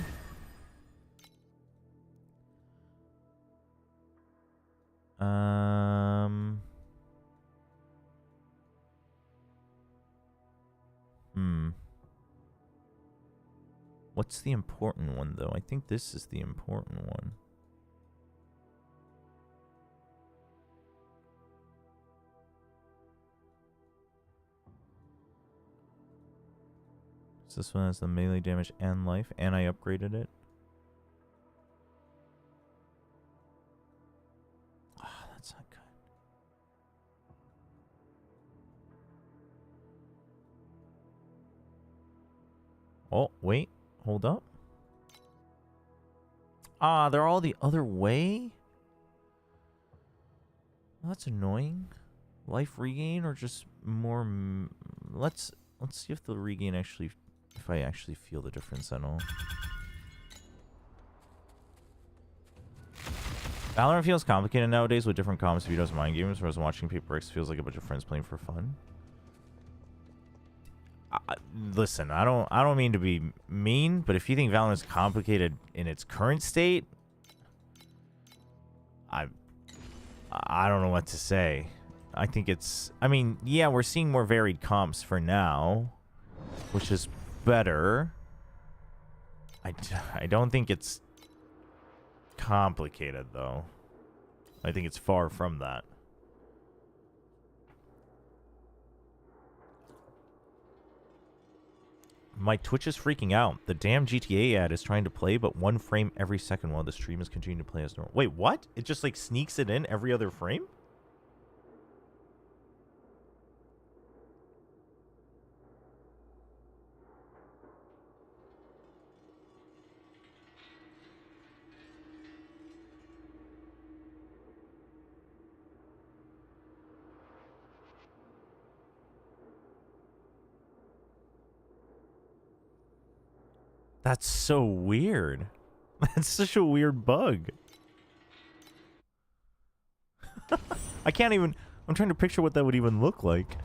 What's the important one, though? I think this is the important one. So this one has the melee damage and life, and I upgraded it. Ah, that's not good. Oh, wait. Hold up. Ah, they're all the other way? Well, that's annoying. Life regain or just more... Let's see if the regain actually... If I actually feel the difference at all. Valorant feels complicated nowadays with different comments, videos, mind games, whereas watching Paper X feels like a bunch of friends playing for fun. Listen, I don't mean to be mean, but if you think Valorant is complicated in its current state, I don't know what to say. I think it's... I mean, yeah, we're seeing more varied comps for now, which is better. I don't think it's complicated, though. I think it's far from that. My Twitch is freaking out. The damn GTA ad is trying to play, but 1 frame every second while the stream is continuing to play as normal. Wait, what? It just, like, sneaks it in every other frame? That's so weird. That's such a weird bug. I can't even... I'm trying to picture what that would even look like.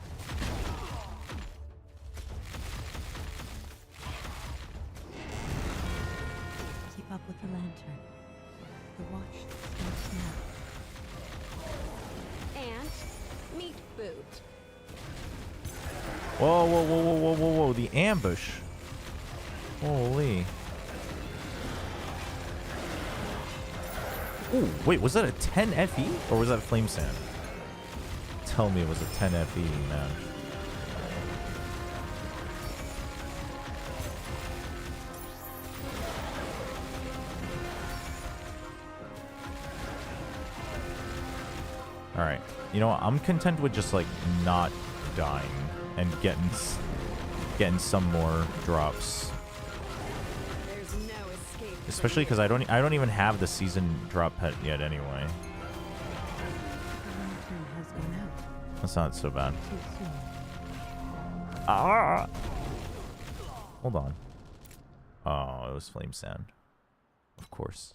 Whoa, whoa, whoa, whoa, whoa, whoa, whoa. The ambush. Holy. Ooh, wait, was that a 10 FE? Or was that Flame Sand? Tell me it was a 10 FE, man. Alright. You know what? I'm content with just, like, not dying and getting some more drops.
There's no escape.
Especially because I don't even have the season drop pet yet anyway.
The lantern has gone out
That's not so bad.
too soon.
Ah! Hold on. Oh, it was Flame Sand. Of course.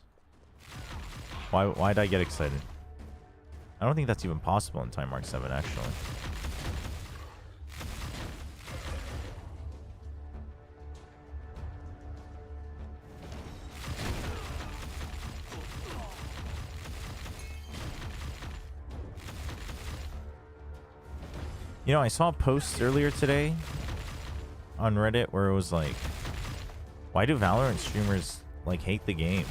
Why'd I get excited? I don't think that's even possible in Time Mark 7, actually. You know, I saw a post earlier today on Reddit where it was like, why do Valorant streamers like hate the game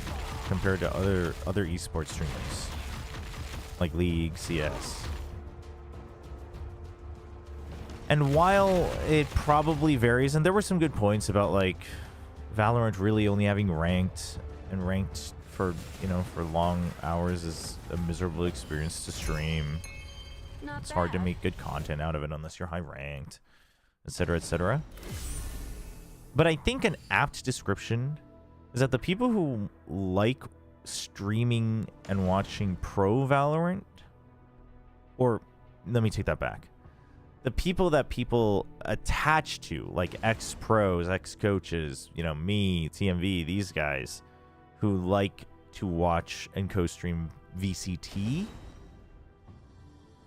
compared to other esports streamers like League, CS? And while it probably varies, and there were some good points about like Valorant really only having ranked, and ranked for, you know, for long hours is a miserable experience to stream.
Not
It's hard to
bad.
make good content out of it unless you're high ranked, etc., etc. But I think an apt description is that the people who like streaming and watching pro Valorant, or let me take that back. The people that people attach to, like ex-pros, ex-coaches, you know, me, TMV, these guys who like to watch and co-stream VCT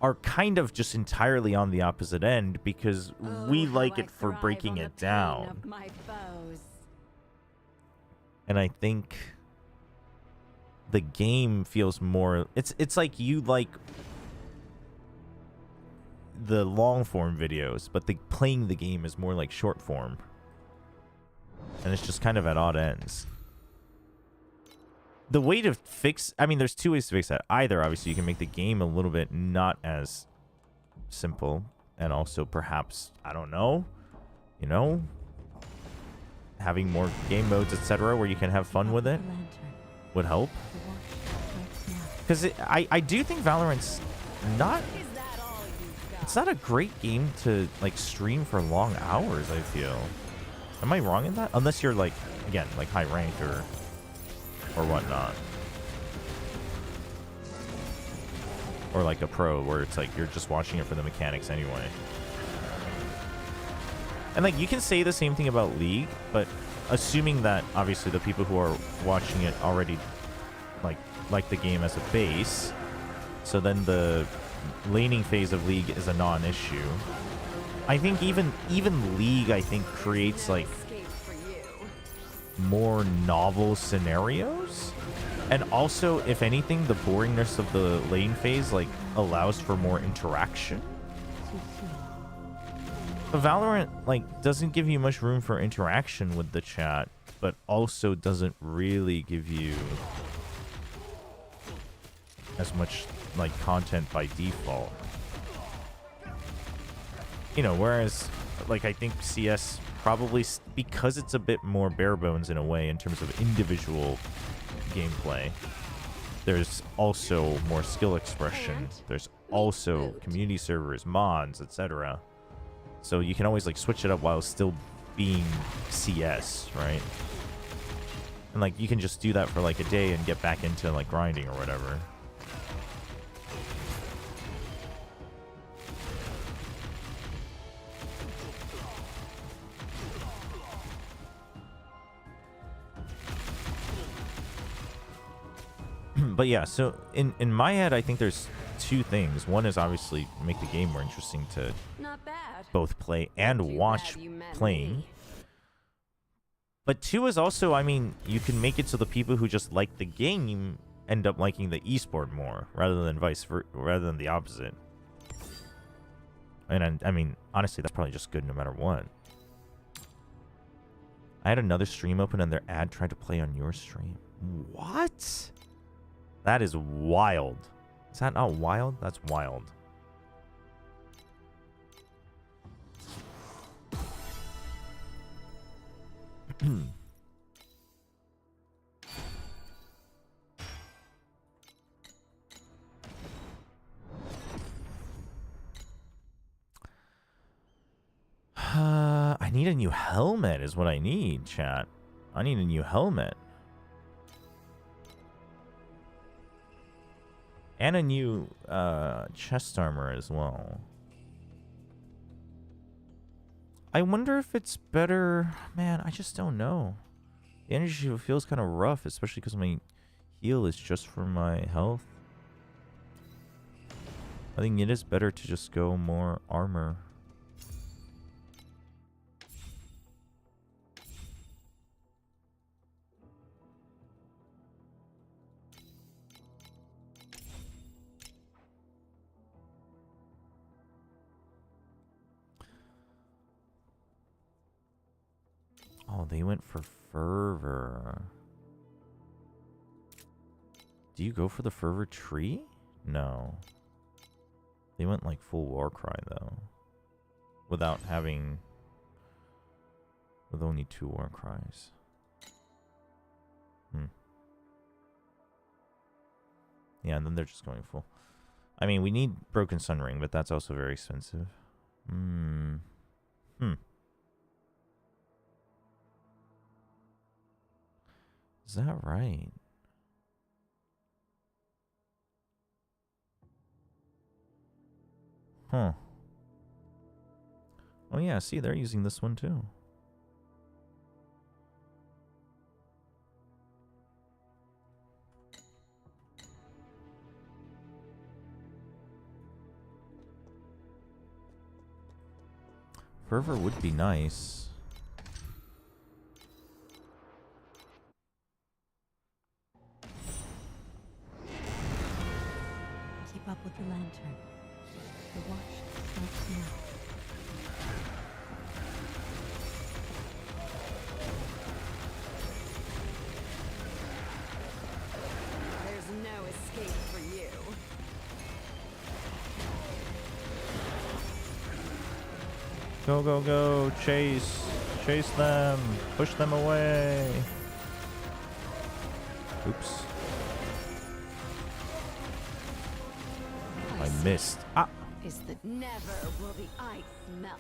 are kind of just entirely on the opposite end because we
Oh,
like
how I
it for
thrive
breaking
on the
it
pain
down.
of my foes.
And I think the game feels more, it's like you like the long form videos, but the playing the game is more like short form. And it's just kind of at odd ends. The way to fix, I mean, there's two ways to fix that. Either, obviously, you can make the game a little bit not as simple, and also perhaps, I don't know, you know, having more game modes, etc., where you can have fun with it
The lantern.
would help.
The watch strikes now.
Because I do think Valorant's not,
Is that all you've got?
it's not a great game to, like, stream for long hours, I feel. Am I wrong in that? Unless you're, like, again, like, high ranked or whatnot. Or like a pro where it's like you're just watching it for the mechanics anyway. And like you can say the same thing about League, but assuming that obviously the people who are watching it already like the game as a base, so then the laning phase of League is a non-issue. I think even League, I think, creates like
Escape for you.
more novel scenarios, and also, if anything, the boringness of the lane phase like allows for more interaction.
Too soon.
But Valorant like doesn't give you much room for interaction with the chat, but also doesn't really give you as much like content by default. You know, whereas like I think CS probably, because it's a bit more bare bones in a way in terms of individual gameplay, there's also more skill expression. There's also community servers, mods, etc. So you can always like switch it up while still being CS, right? And like you can just do that for like a day and get back into like grinding or whatever. But yeah, so in my head, I think there's two things. One is obviously make the game more interesting to
Not bad.
both play and
Too
watch
bad you met
playing.
me.
But two is also, I mean, you can make it so the people who just like the game end up liking the esport more, rather than the opposite. And I mean, honestly, that's probably just good no matter what. I had another stream open and their ad tried to play on your stream. What? That is wild. Is that not wild? That's wild. I need a new helmet is what I need, chat. I need a new helmet. And a new chest armor as well. I wonder if it's better. Man, I just don't know. The energy feels kind of rough, especially because my heal is just for my health. I think it is better to just go more armor. Oh, they went for fervor. Do you go for the fervor tree? No. They went like full Warcry though. Without having... With only 2 Warcries. Yeah, and then they're just going full. I mean, we need Broken Sun Ring, but that's also very expensive. Is that right? Huh. Oh yeah, see, they're using this one too. Fervor would be nice.
Keep up with the lantern. The watch starts now.
There's no escape for you.
Go, go, go. Chase. Chase them. Push them away. Oops. I missed. Ah.
Is that never will the ice melt.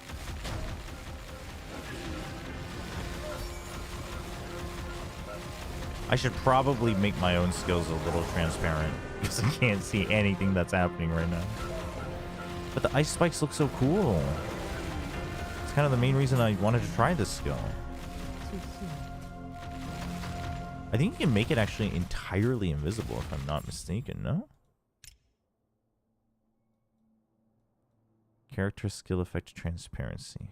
I should probably make my own skills a little transparent because I can't see anything that's happening right now. But the ice spikes look so cool. It's kind of the main reason I wanted to try this skill.
Too soon.
I think you can make it actually entirely invisible if I'm not mistaken, no? Character skill effect transparency.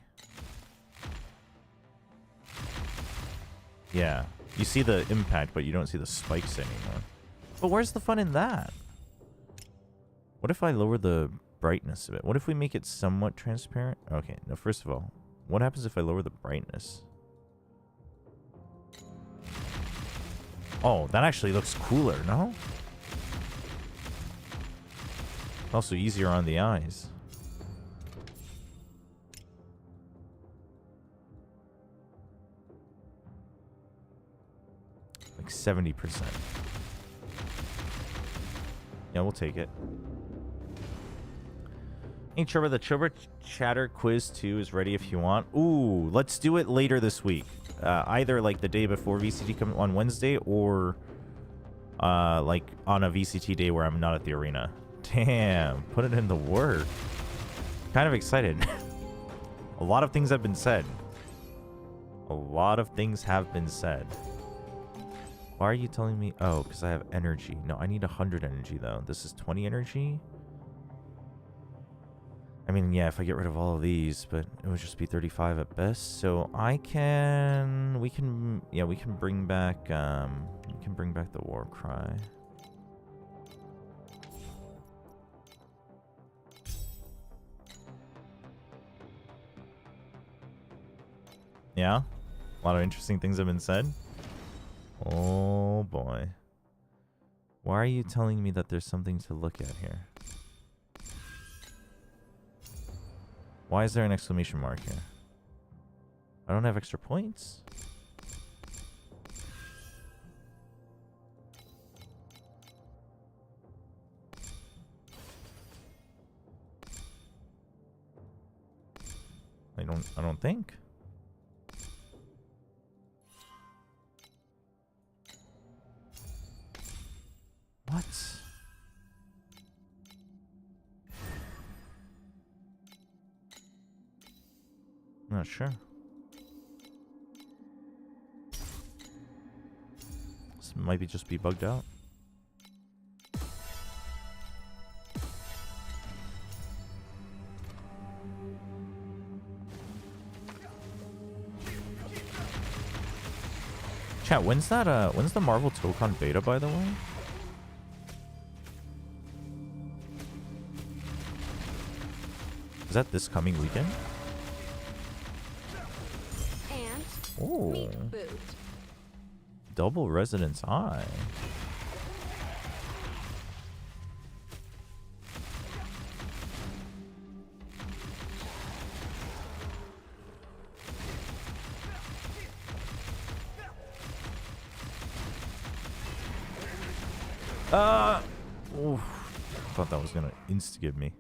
Yeah. You see the impact, but you don't see the spikes anymore. But where's the fun in that? What if I lower the brightness of it? What if we make it somewhat transparent? Okay, now first of all, what happens if I lower the brightness? Oh, that actually looks cooler, no? Also easier on the eyes. Like 70%. Yeah, we'll take it. Hey, Chobra, the Chobra Chatter Quiz 2 is ready if you want. Ooh, let's do it later this week. Either like the day before VCT come on Wednesday or like on a VCT day where I'm not at the arena. Damn, put it in the work. Kind of excited. A lot of things have been said. A lot of things have been said. Why are you telling me? Oh, because I have energy. No, I need 100 energy, though. This is 20 energy. I mean, yeah, if I get rid of all of these, but it would just be 35 at best. So I can... We can bring back... we can bring back the war cry. Yeah? A lot of interesting things have been said. Oh boy. Why are you telling me that there's something to look at here? Why is there an exclamation mark here? I don't have extra points? I don't think. What? I'm not sure. This might just be bugged out. Chat, when's the Marvel Tokon beta, by the way? Is that this coming weekend?
And
Oh,
meat boot.
double Residence Eye. Oof. I thought that was gonna insta-give me.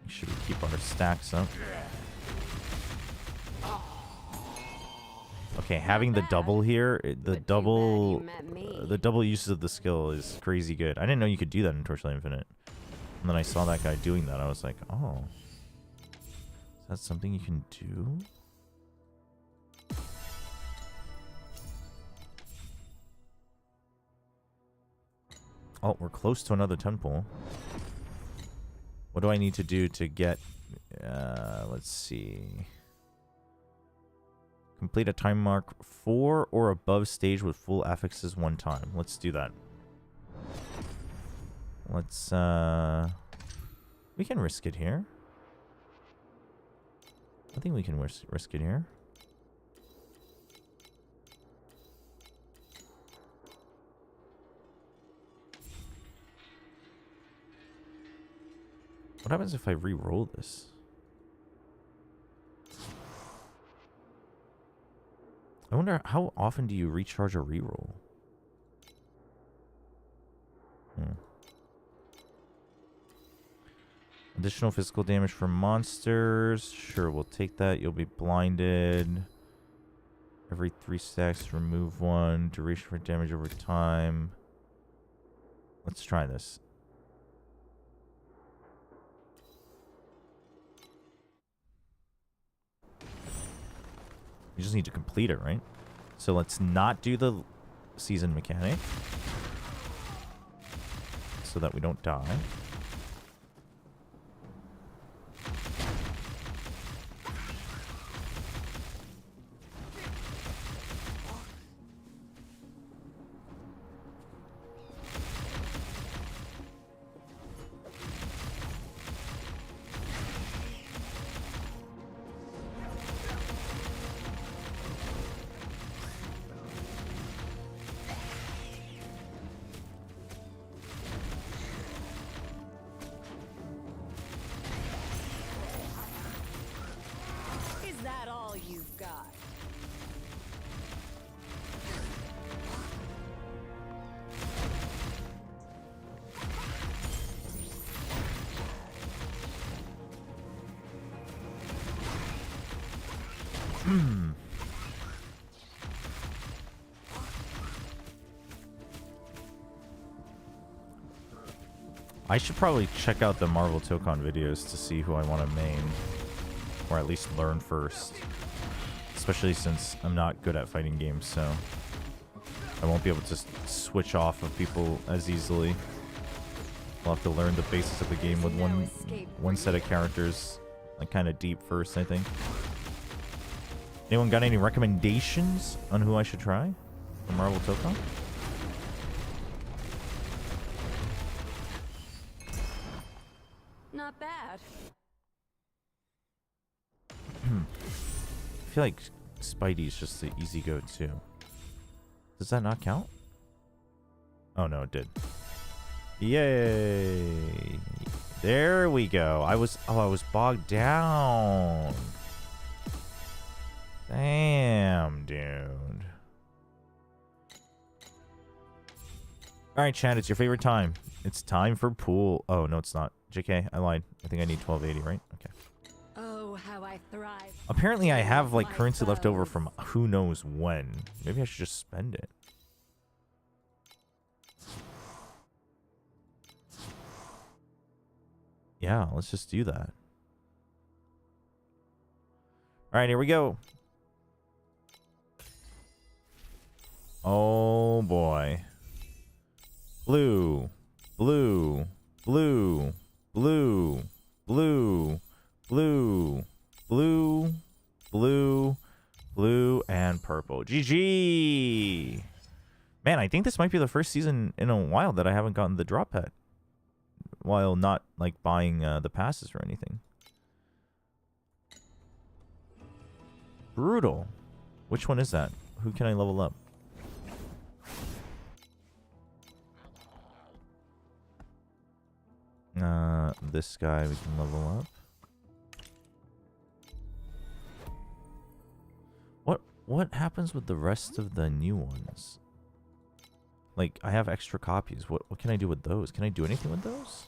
Make sure we keep our stacks up. Okay, having the double here, the double uses of the skill is crazy good. I didn't know you could do that in Torchlight Infinite. And then I saw that guy doing that. I was like, oh. Is that something you can do? Oh, we're close to another temple. What do I need to do to get... let's see. Complete a time mark 4 or above stage with full affixes 1 time. Let's do that. Let's... we can risk it here. I think we can risk it here. What happens if I re-roll this? I wonder how often do you recharge a re-roll? Additional physical damage from monsters. Sure, we'll take that. You'll be blinded. Every 3 stacks, remove 1. Duration for damage over time. Let's try this. We just need to complete it, right? So let's not do the season mechanic so that we don't die. I should probably check out the Marvel Tokon videos to see who I want to main. Or at least learn first. Especially since I'm not good at fighting games, so I won't be able to switch off of people as easily. I'll have to learn the basics of the game with one set of characters, like kind of deep first, I think. Anyone got any recommendations on who I should try for Marvel Tokon?
not bad.
I feel like Spidey's just the easy go-to. Does that not count? Oh no, it did. Yay! There we go. I was bogged down. Damn, dude. All right, Chad, it's your favorite time. It's time for pool. Oh no, it's not. JK, I lied. I think I need 1280, right? Okay.
Oh, how I thrive.
Apparently, I have like
My
currency left over
foes.
from who knows when. Maybe I should just spend it. Yeah, let's just do that. All right, here we go. Oh boy. Blue, blue, blue, blue, blue, blue, blue, blue, blue, and purple. GG. Man, I think this might be the first season in a while that I haven't gotten the drop pet, while not like buying the passes or anything. Brutal. Which one is that? Who can I level up? This guy we can level up. What happens with the rest of the new ones? Like, I have extra copies. What can I do with those? Can I do anything with those?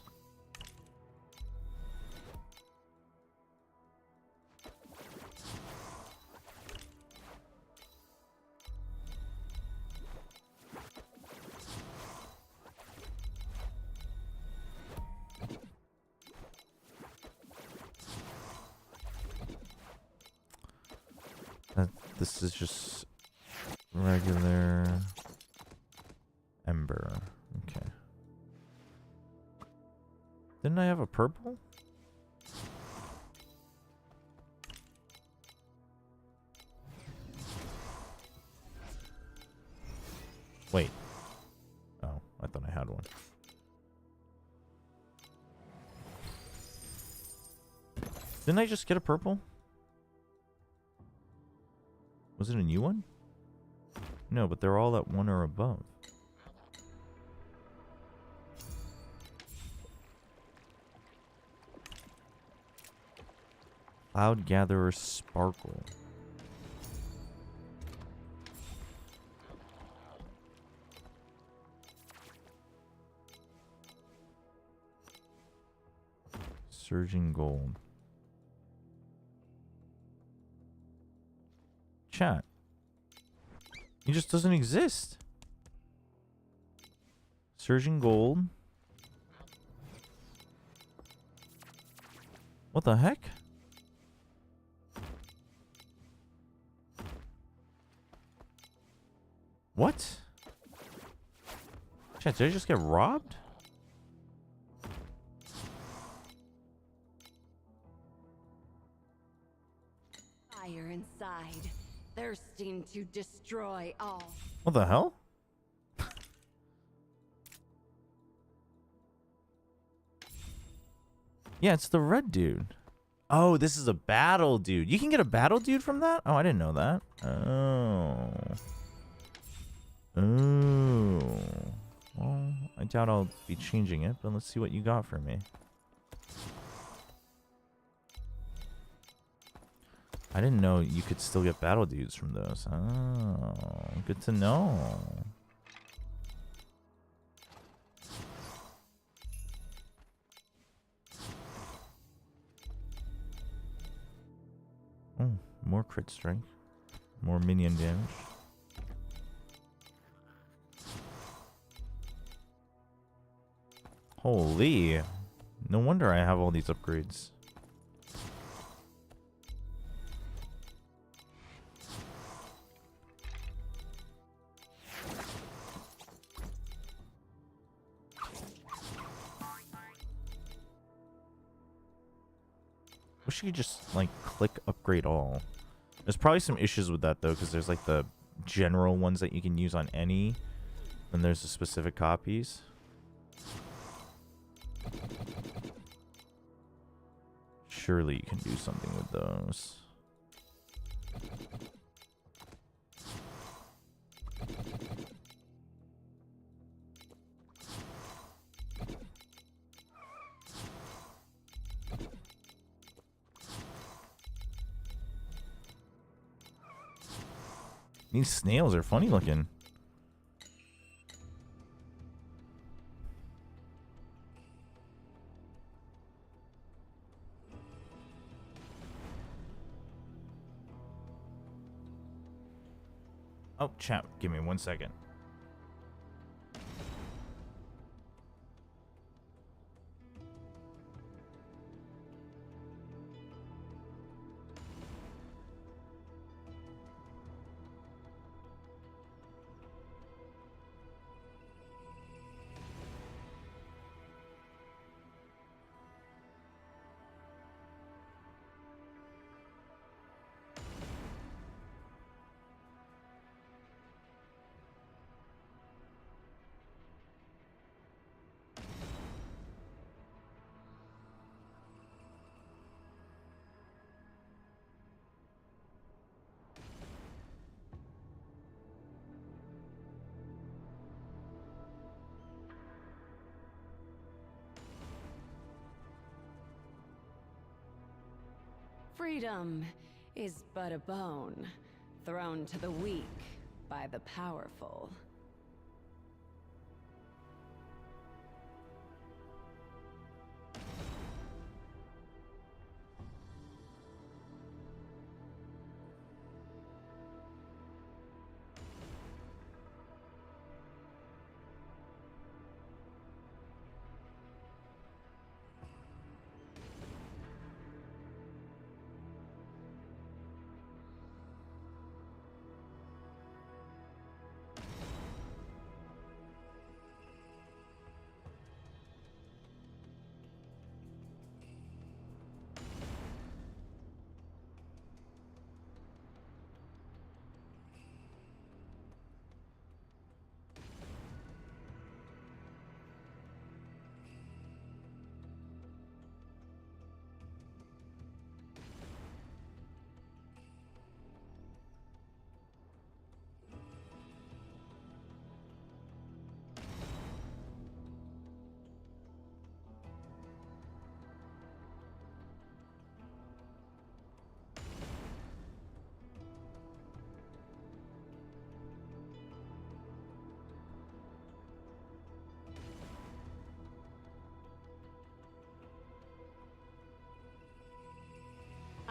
This is just regular Ember. Okay. Didn't I have a purple? Wait. Oh, I thought I had one. Didn't I just get a purple? Was it a new one? No, but they're all at 1 or above. Cloud Gatherer Sparkle. Surging Gold. Chat. He just doesn't exist. Surging Gold. What the heck? What? Chat, did I just get robbed?
Fire inside, thirsting to destroy all.
What the hell? Yeah, it's the red dude. Oh, this is a battle dude. You can get a battle dude from that? Oh, I didn't know that. Oh. Oh. Well, I doubt I'll be changing it, but let's see what you got for me. I didn't know you could still get battle dudes from those. Oh, good to know. Oh, more crit strength. More minion damage. Holy. No wonder I have all these upgrades. Wish you could just like click upgrade all. There's probably some issues with that though, because there's like the general ones that you can use on any, and there's the specific copies. Surely you can do something with those. These snails are funny looking. Oh, chat, give me 1 second.
Freedom is but a bone, thrown to the weak by the powerful.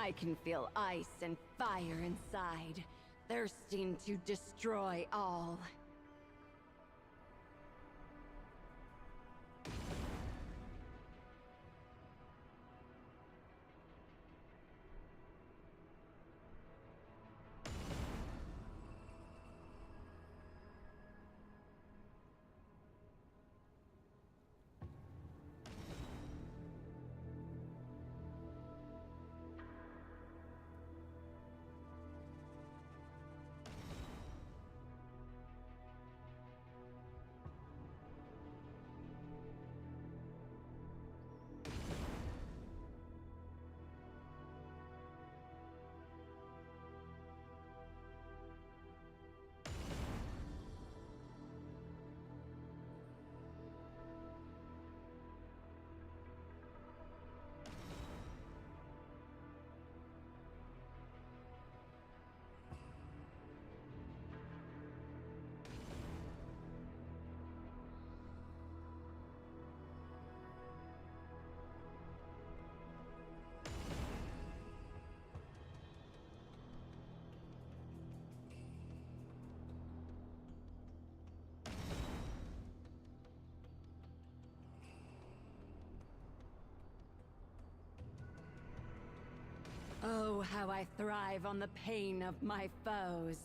I can feel ice and fire inside, thirsting to destroy all. Oh, how I thrive on the pain of my foes.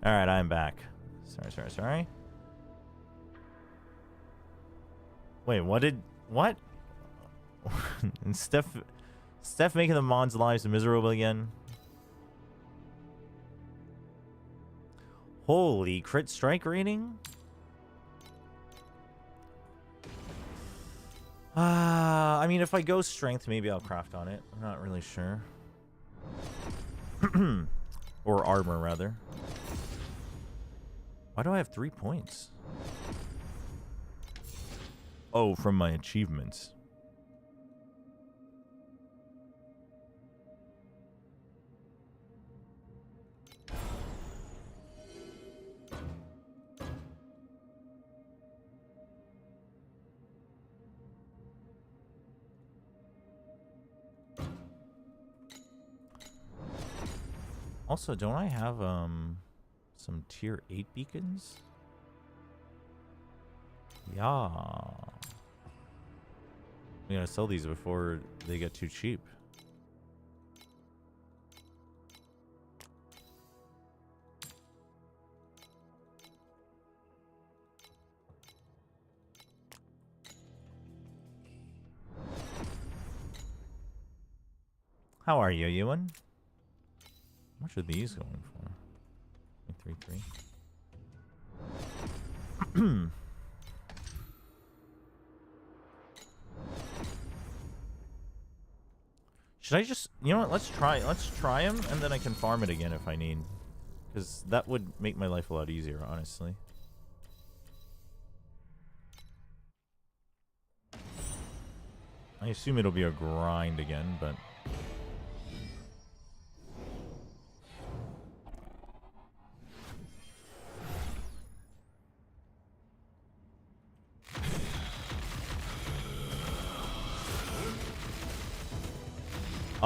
All right, I'm back. Sorry. Wait, what? And Steph making the Mons' lives miserable again. Holy crit strike rating? I mean, if I go strength, maybe I'll craft on it. I'm not really sure. Or armor, rather. Why do I have 3 points? Oh, from my achievements. Also, don't I have some tier 8 beacons? Yeah. We gotta sell these before they get too cheap. How are you, Ewan? How much are these going for? 3. Should I just, you know what, let's try him, and then I can farm it again if I need. Because that would make my life a lot easier, honestly. I assume it'll be a grind again, but...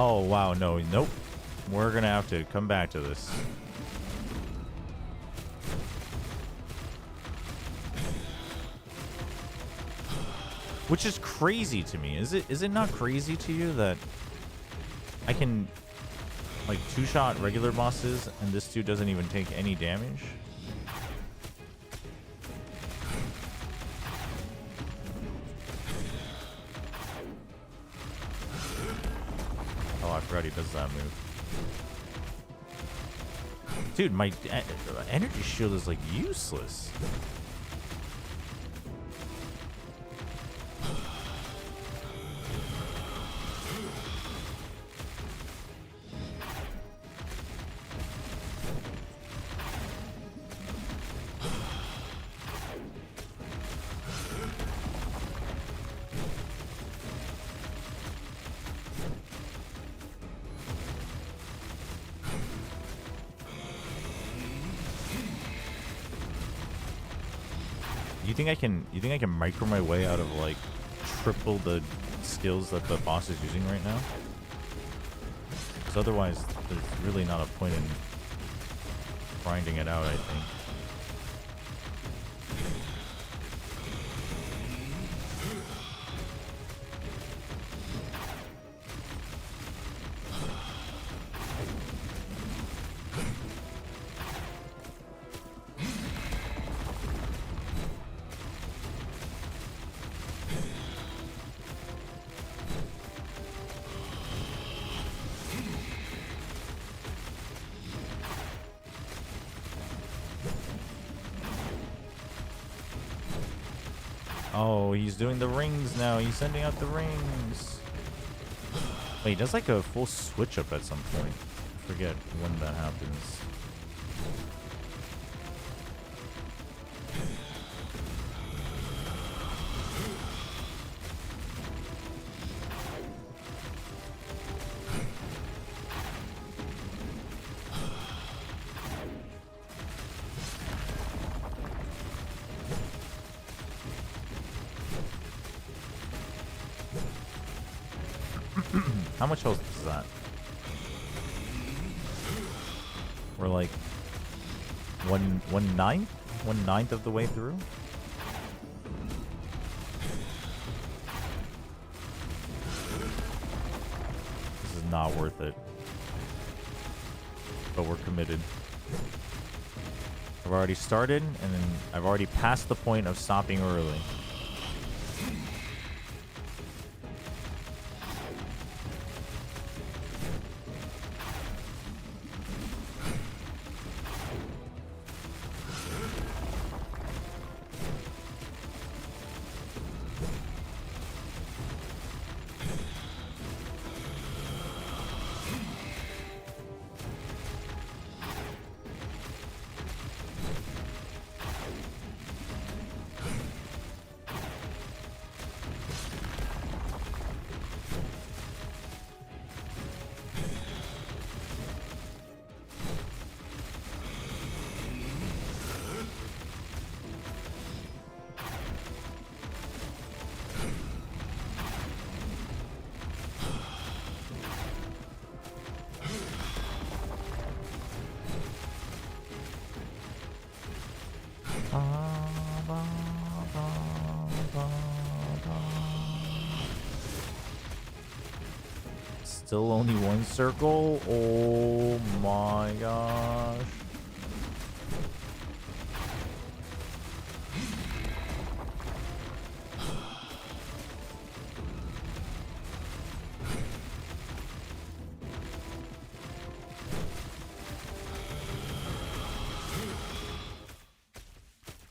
Oh, wow, nope. We're gonna have to come back to this. Which is crazy to me. Is it not crazy to you that I can like 2-shot regular bosses and this dude doesn't even take any damage? Oh, I forgot he does that move. Dude, my energy shield is like useless. You think I can micro my way out of like triple the skills that the boss is using right now? Because otherwise there's really not a point in grinding it out, I think. Oh, he's doing the rings now. He's sending out the rings. Wait, he does like a full switch up at some point. I forget when that happens. How much health is that? We're like one ninth of the way through. This is not worth it, but we're committed. I've already started, and then I've already passed the point of stopping early. Still only one circle? Oh my gosh.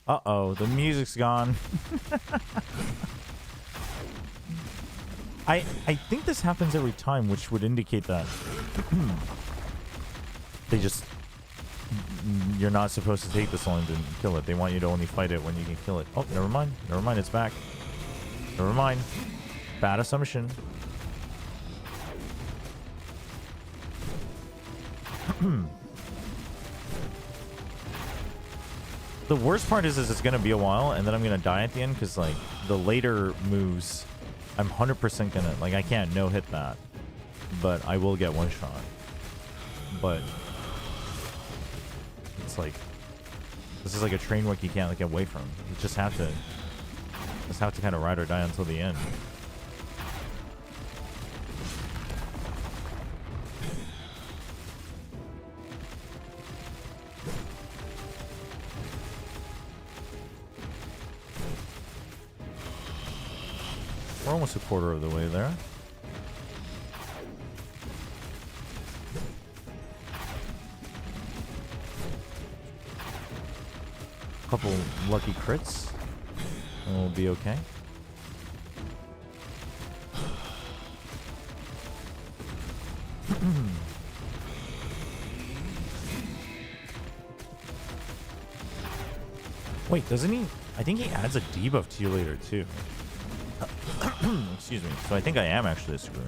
Uh-oh, the music's gone. I think this happens every time, which would indicate that they just... You're not supposed to take this long to kill it. They want you to only fight it when you can kill it. Oh, never mind. Never mind, it's back. Never mind. Bad assumption. The worst part is it's going to be a while, and then I'm going to die at the end, because, like, the later moves... I'm 100% gonna, like, I can't no-hit that, but I will get one shot. But it's like, this is like a train wreck you can't, like, get away from. You just have to kind of ride or die until the end. We're almost a quarter of the way there. Couple lucky crits, and we'll be okay. Wait, doesn't he? I think he adds a debuff to you later too. Excuse me. So I think I am actually screwed.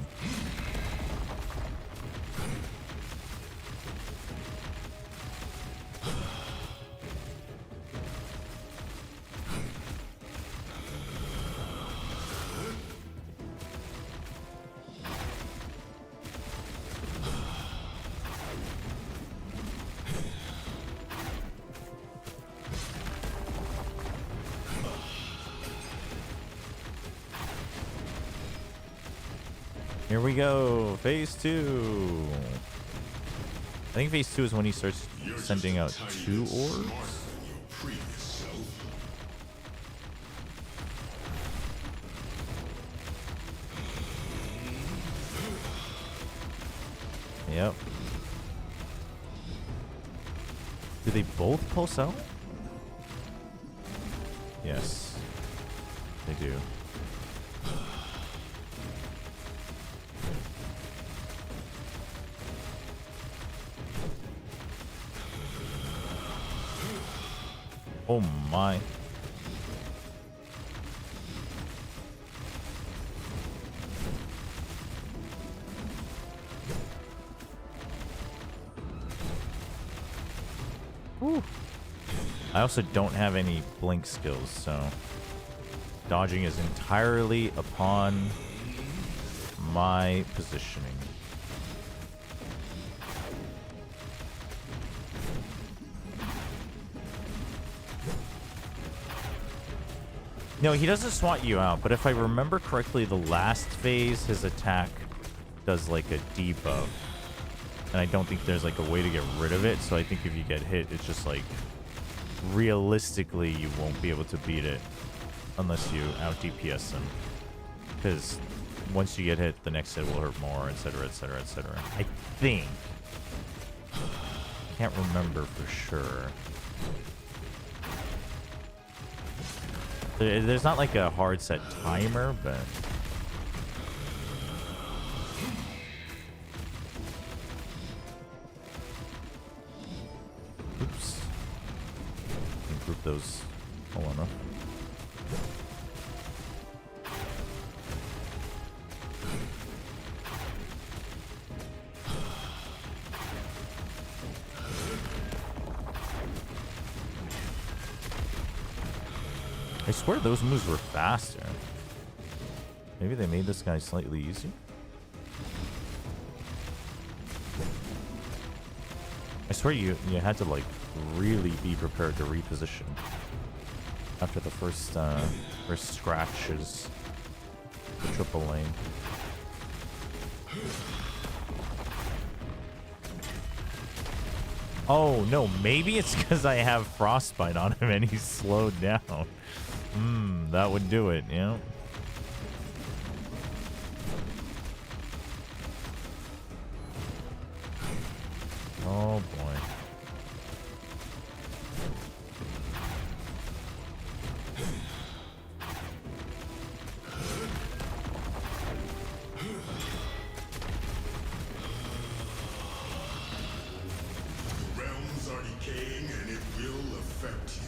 Here we go, phase 2. I think phase 2 is when he starts sending out 2 orbs. Yep. Do they both pulse out? Yes, they do. Oh my. Whew. I also don't have any blink skills, so dodging is entirely upon my positioning. No, he doesn't swat you out, but if I remember correctly, the last phase, his attack does like a debuff. And I don't think there's like a way to get rid of it, so I think if you get hit, it's just like realistically, you won't be able to beat it unless you out DPS them. Because once you get hit, the next hit will hurt more, etc., etc., etc. I think. Can't remember for sure. There's not like a hard set timer, but oops. Group those all enough. I swear those moves were faster. Maybe they made this guy slightly easier. I swear you had to like really be prepared to reposition after the first scratches the triple lane. Oh no, maybe it's because I have frostbite on him and he's slowed down. That would do it, yeah. Oh boy.
Realms are decaying and it will affect you.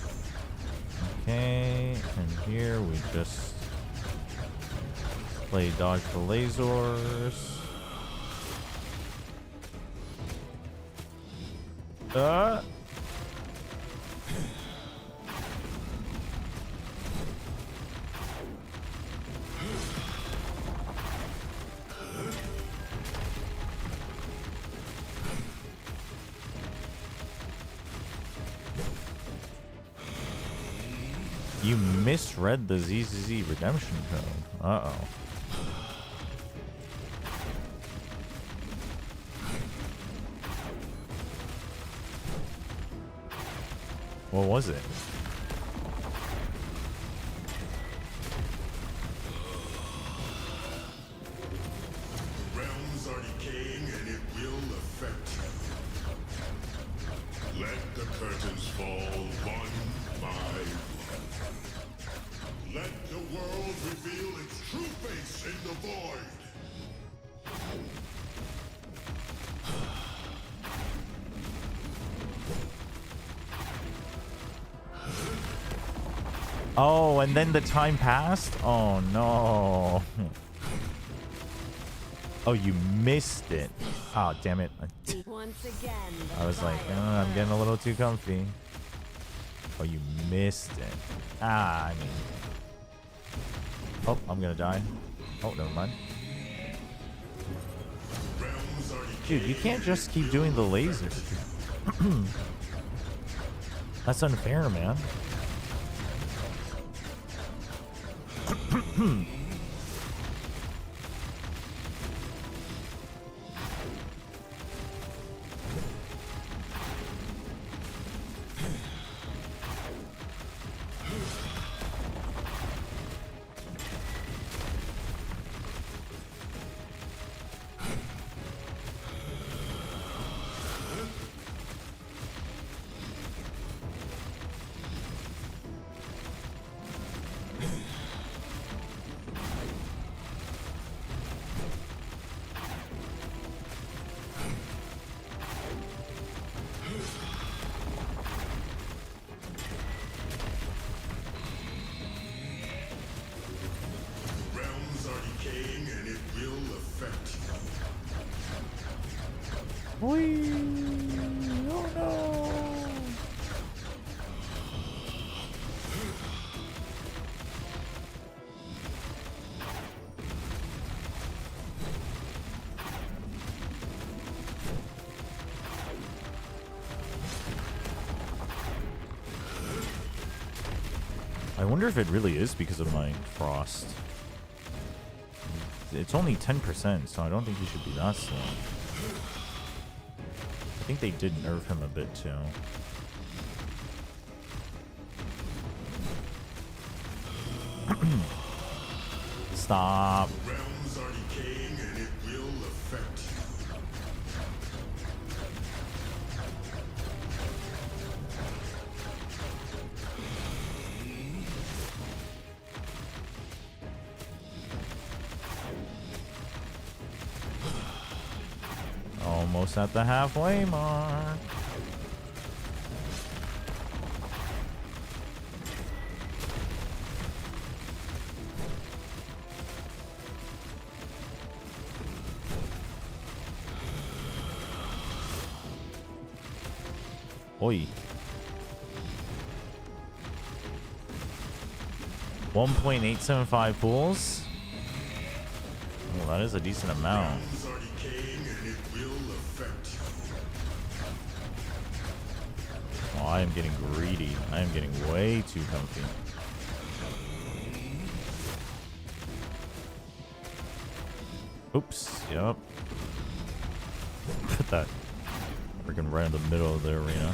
Okay, and here we just play dodge the lasers. You misread the ZZZ redemption code. Uh-oh. What was it?
Realms are decaying and it will affect you. Let the curtains fall one by one. Let the world reveal its true face in the void.
Oh, and then the time passed? Oh, no. Oh, you missed it. Oh, damn it.
Once again,
I was like, oh, I'm getting a little too comfy. Oh, you missed it. Ah, I mean. Oh, I'm gonna die. Oh, never mind. Dude, you can't just keep doing the lasers. That's unfair, man. Whee! Oh no! I wonder if it really is because of my frost. It's only 10%, so I don't think he should be that slow. I think they did nerf him a bit too. Stop.
Realms are decaying and it will affect you.
Almost at the halfway mark. Oi. 1.875 pools. Oh, that is a decent amount.
Realms are decaying and it will affect you.
Oh, I am getting greedy. I am getting way too comfy. Oops. Yep. Put that freaking right in the middle of the arena.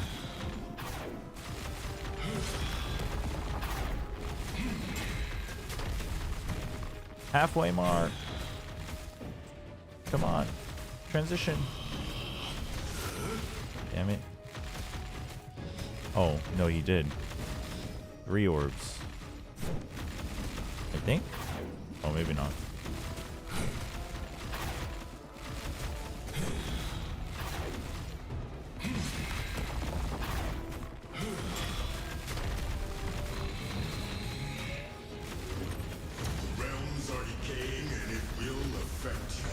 Halfway mark. Come on. Transition. Damn it. Oh, no, he did. 3 orbs. I think. Oh, maybe not.
Realms are decaying and it will affect you.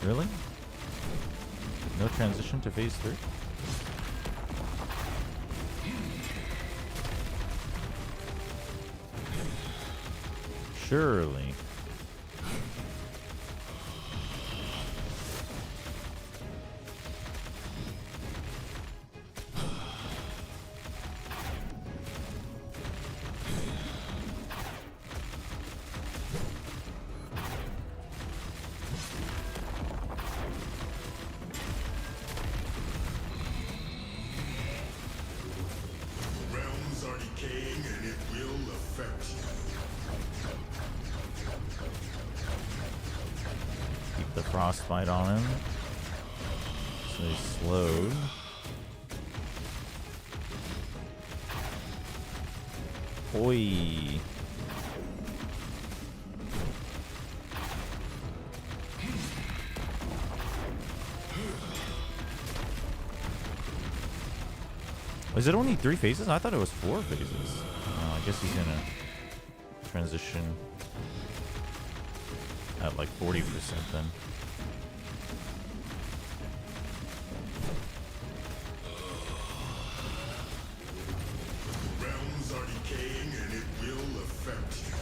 Really? No transition to phase 3? Surely.
Realms are decaying and it will affect you.
Keep the frostbite on him. So he's slowed. Oi. Is it only 3 phases? I thought it was 4 phases. Oh, I guess he's gonna transition at like 40% then.
Realms are decaying and it will affect you.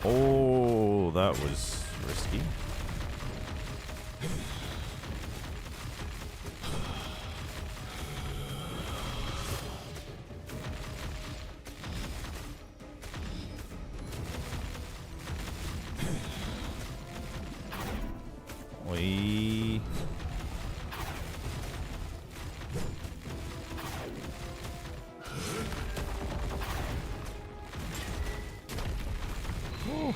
Oh, that was risky. Oi. Woo.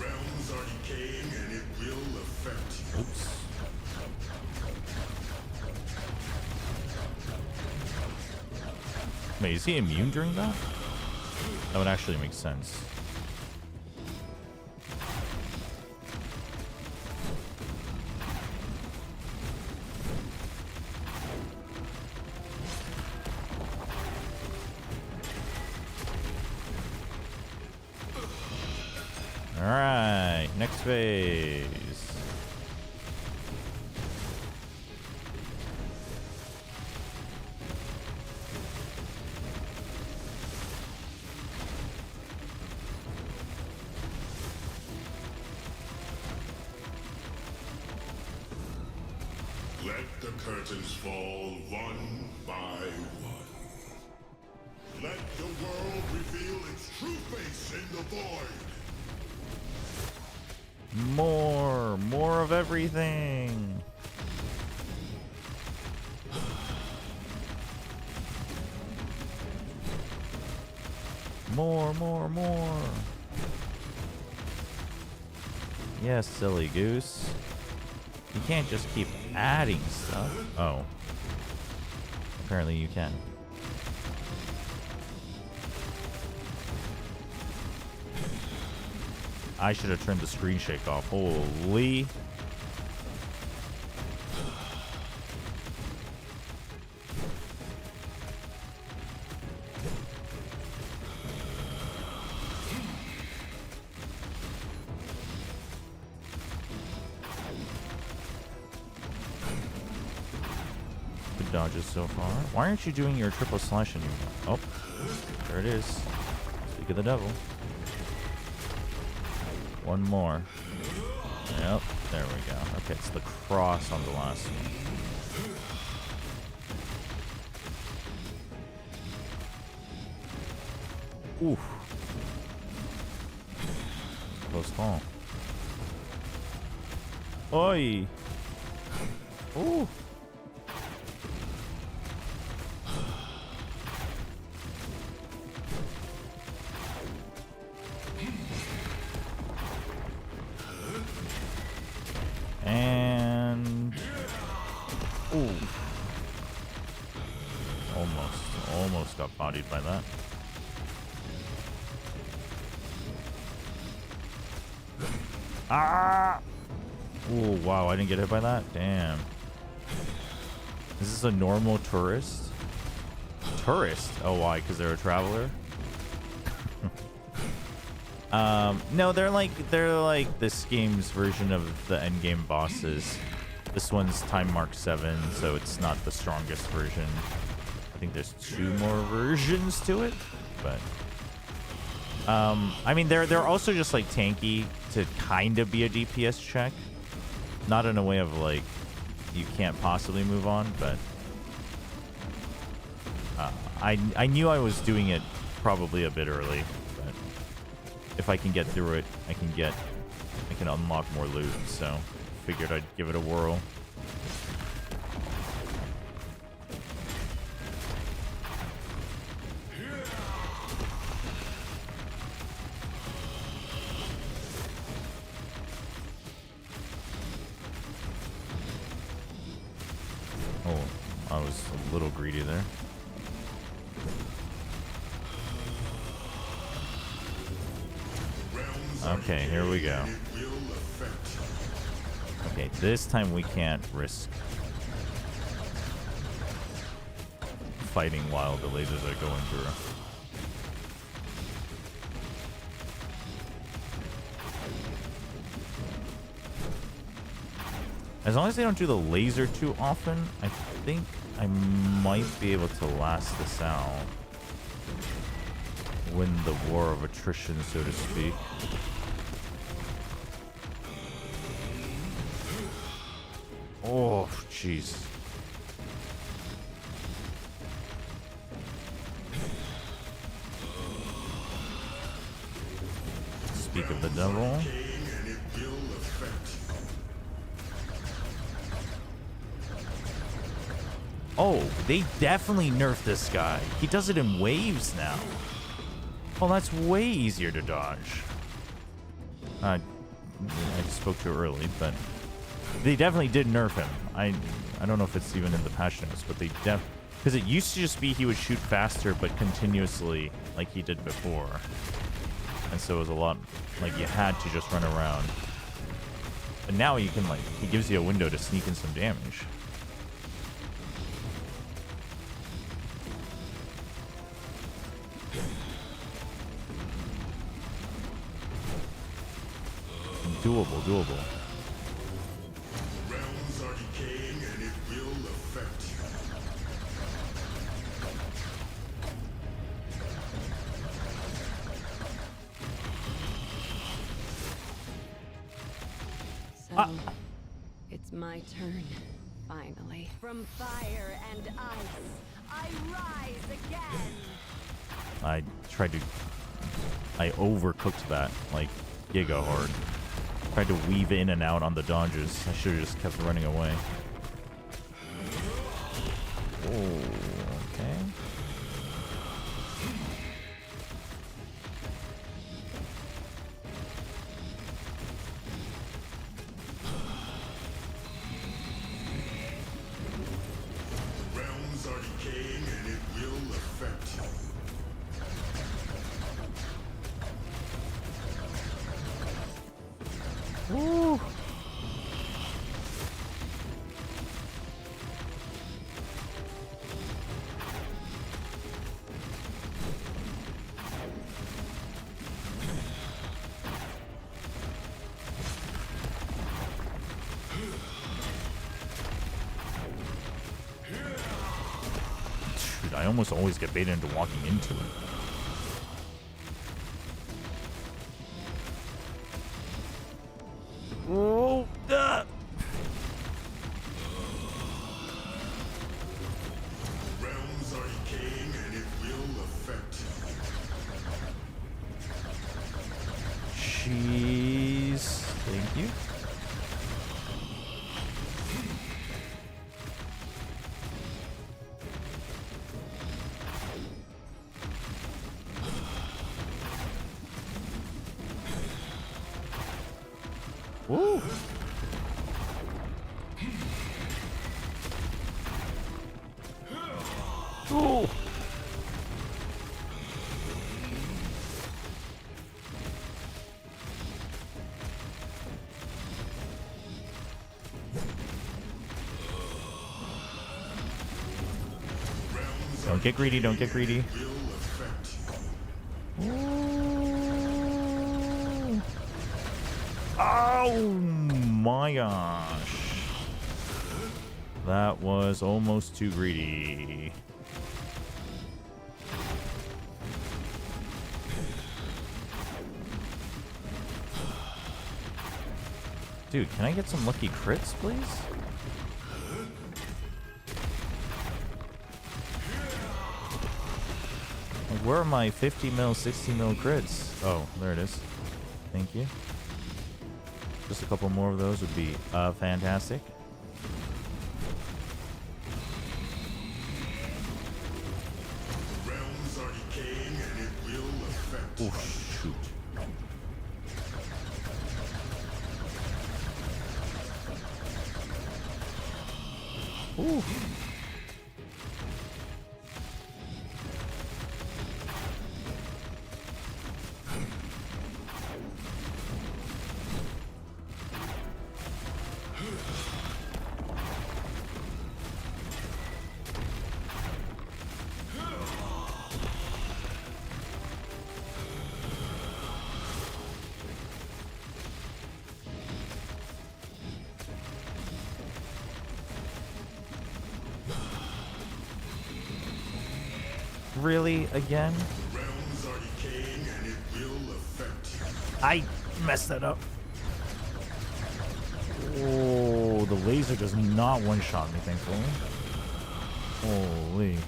Realms are decaying and it will affect you.
Oops. Wait, is he immune during that? That would actually make sense. Alright, next phase.
curtains fall one by one. Let the world reveal its true face in the void.
More of everything. More. Yes, silly goose. You can't just keep adding stuff. Oh. Apparently you can. I should have turned the screen shake off. Holy. Good dodges so far. Why aren't you doing your triple slash anymore? Oh, there it is. Speak of the devil. One more. Yep, there we go. Okay, it's the cross on the last one. Oof. Close call. Oi! Ooh! And ooh, almost got bodied by that. Ah! Oh wow, I didn't get hit by that. Damn. Is this a normal tourist? Tourist? Oh, why? Because they're a traveler? No, they're like this game's version of the endgame bosses. This one's time mark 7, so it's not the strongest version. I think there's 2 more versions to it, but I mean they're also just like tanky to kind of be a DPS check, not in a way of like you can't possibly move on, but I knew I was doing it probably a bit early. If I can get through it, I can unlock more loot, so figured I'd give it a whirl. Oh, I was a little greedy there. Okay, here we go. Okay, this time we can't risk fighting while the lasers are going through. As long as they don't do the laser too often, I think I might be able to last this out. Win the war of attrition, so to speak. Oh, jeez. Speak of the devil. Oh, they definitely nerfed this guy. He does it in waves now. Oh, that's way easier to dodge. I spoke too early, but they definitely did nerf him. I don't know if it's even in the patch notes, but they because it used to just be he would shoot faster but continuously like he did before. And so it was a lot like you had to just run around. But now you can he gives you a window to sneak in some damage. Doable.
Realms are decaying and it will affect you.
So, it's my turn. Finally. From fire and ice, I rise again!
I overcooked that, like, giga hard. Tried to weave in and out on the dodges. I should have just kept running away. Oh, okay.
Realms are decaying and it will affect you.
Woo. Dude, I almost always get baited into walking into it. Oh,
Realms are decaying and it will affect you.
jeez. Thank you. Woo. Ooh. Don't get greedy, don't get greedy. Ooh. Oh my gosh. That was almost too greedy. Dude, can I get some lucky crits, please? Like, where are my 50 mil, 60 mil crits? Oh, there it is. Thank you. Just a couple more of those would be fantastic.
Realms are decaying and it will affect you.
Oh, shoot. Ooh. Really? Again?
Realms are decaying and it will affect you.
I messed that up. Oh, the laser does not one-shot me, thankfully. Holy.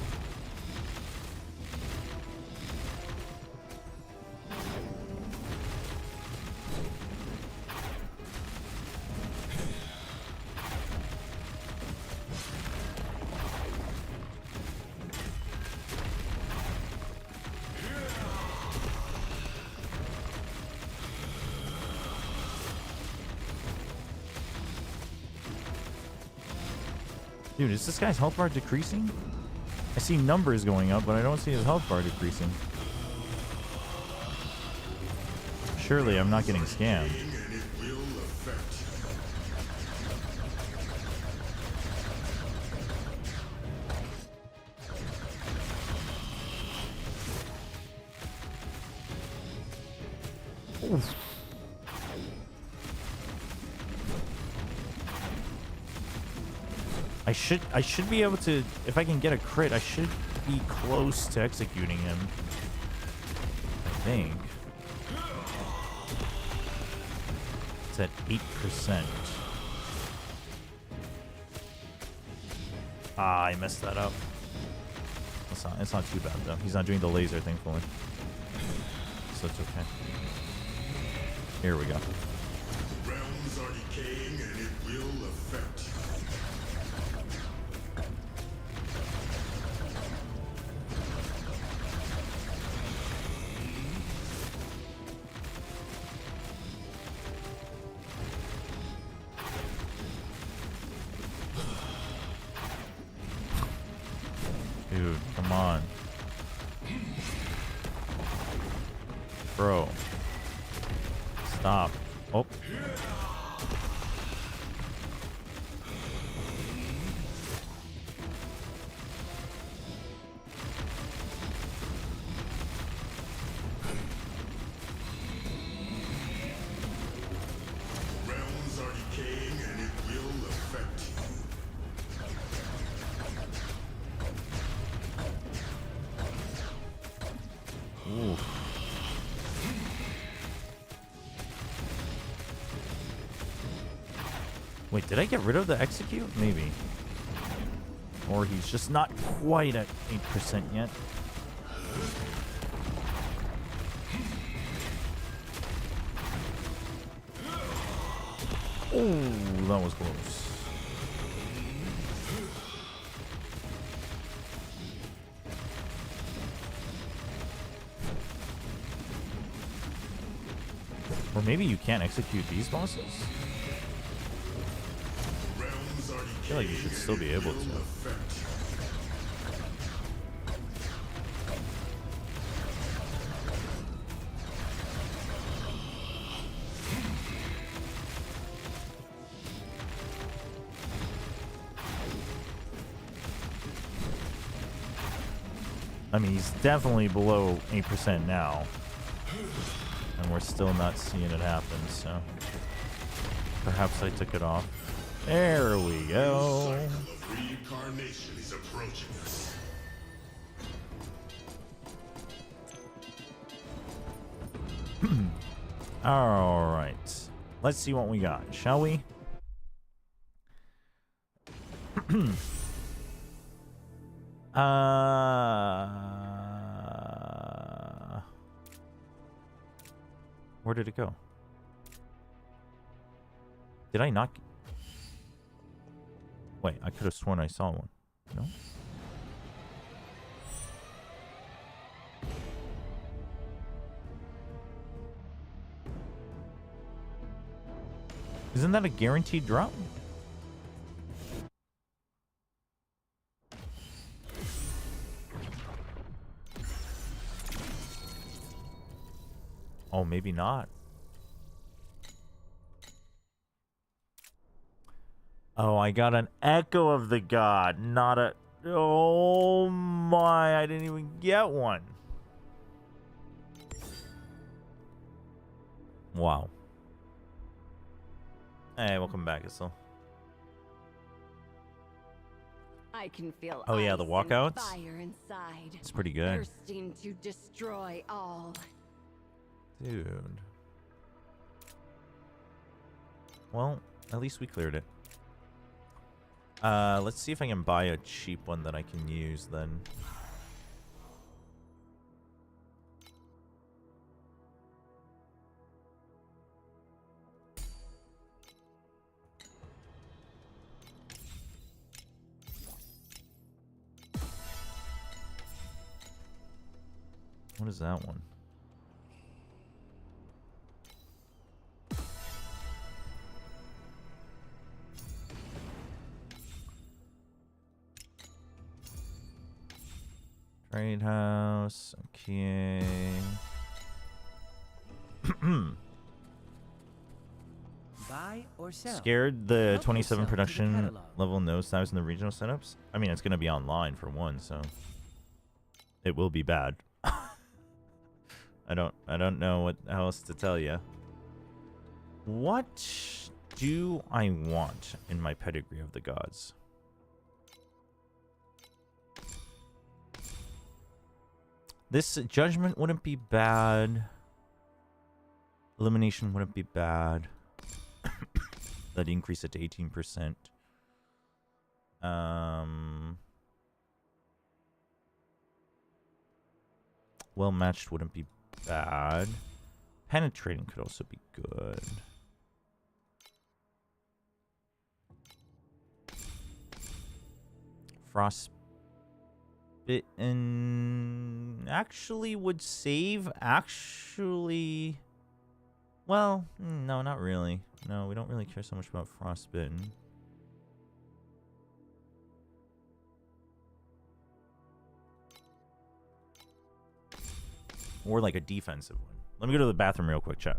Dude, is this guy's health bar decreasing? I see numbers going up, but I don't see his health bar decreasing. Surely I'm not getting scammed.
And it will affect you.
Oof. I should be able to, if I can get a crit, I should be close to executing him. I think. It's at 8%. Ah, I messed that up. It's not too bad though. He's not doing the laser, thankfully. So it's okay. Here we go.
Realms are decaying and it will affect.
Dude, come on. Bro. Stop. Oh.
Realms are decaying and it will affect.
Ooh. Wait, did I get rid of the execute? Maybe. Or he's just not quite at 8% yet. Oh, that was close. Or maybe you can't execute these bosses?
Realms are
I feel like you should still be able to.
affect.
I mean, he's definitely below 8% now. And we're still not seeing it happen, so... Perhaps I took it off. There we go.
The cycle of reincarnation is approaching us.
Alright. Let's see what we got, shall we? Where did it go? Did I not? Wait, I could have sworn I saw one. No? Isn't that a guaranteed drop? Oh, maybe not. Oh, I got an echo of the god, not a... Oh my, I didn't even get one. Wow. Hey, welcome back, Isel.
I can feel
Oh yeah, the
ice and
walkouts?
fire inside,
It's pretty good.
thirsting to destroy all.
Dude. Well, at least we cleared it. Let's see if I can buy a cheap one that I can use then. What is that one? Trade house, okay.
Buy or sell.
Scared the
Help
27
yourself to the
production
catalog.
level nosedives in the regional setups? I mean, it's going to be online for one, so it will be bad. I don't know what else to tell you. What do I want in my pedigree of the gods? This judgment wouldn't be bad. Elimination wouldn't be bad. That'd increase it to 18%. Well matched wouldn't be bad. Penetrating could also be good. Frostbitten actually would save. Actually, well, no, not really. No, we don't really care so much about Frostbitten. Or like a defensive one. Let me go to the bathroom real quick, chat.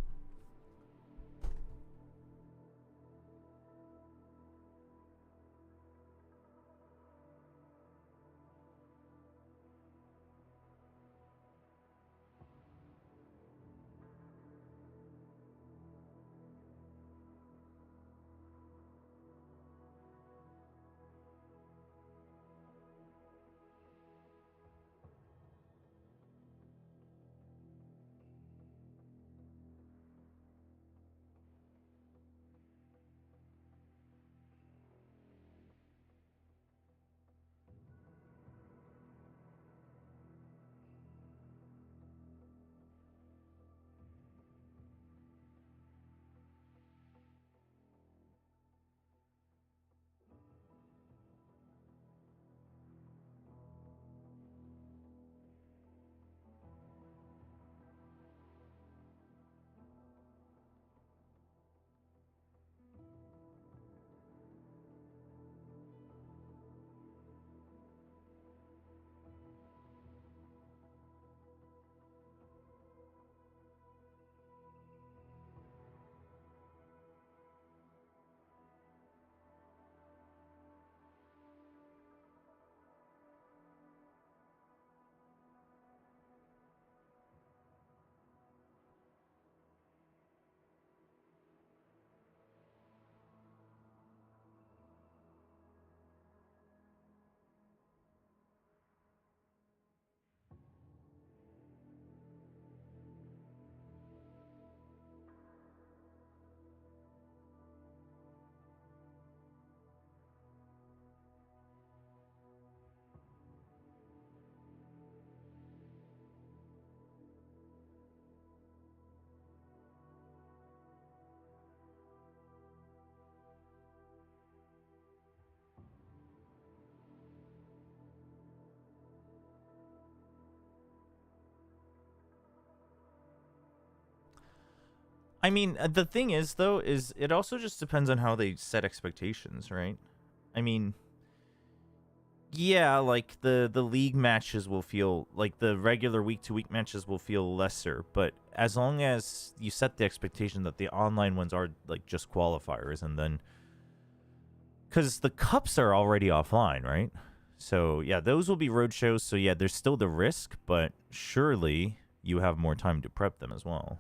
I mean, the thing is, though, is it also just depends on how they set expectations, right? I mean, yeah, like the league matches will feel like the regular week-to-week matches will feel lesser, but as long as you set the expectation that the online ones are like just qualifiers, and then because the cups are already offline, right? So yeah, those will be road shows. So yeah, there's still the risk, but surely you have more time to prep them as well.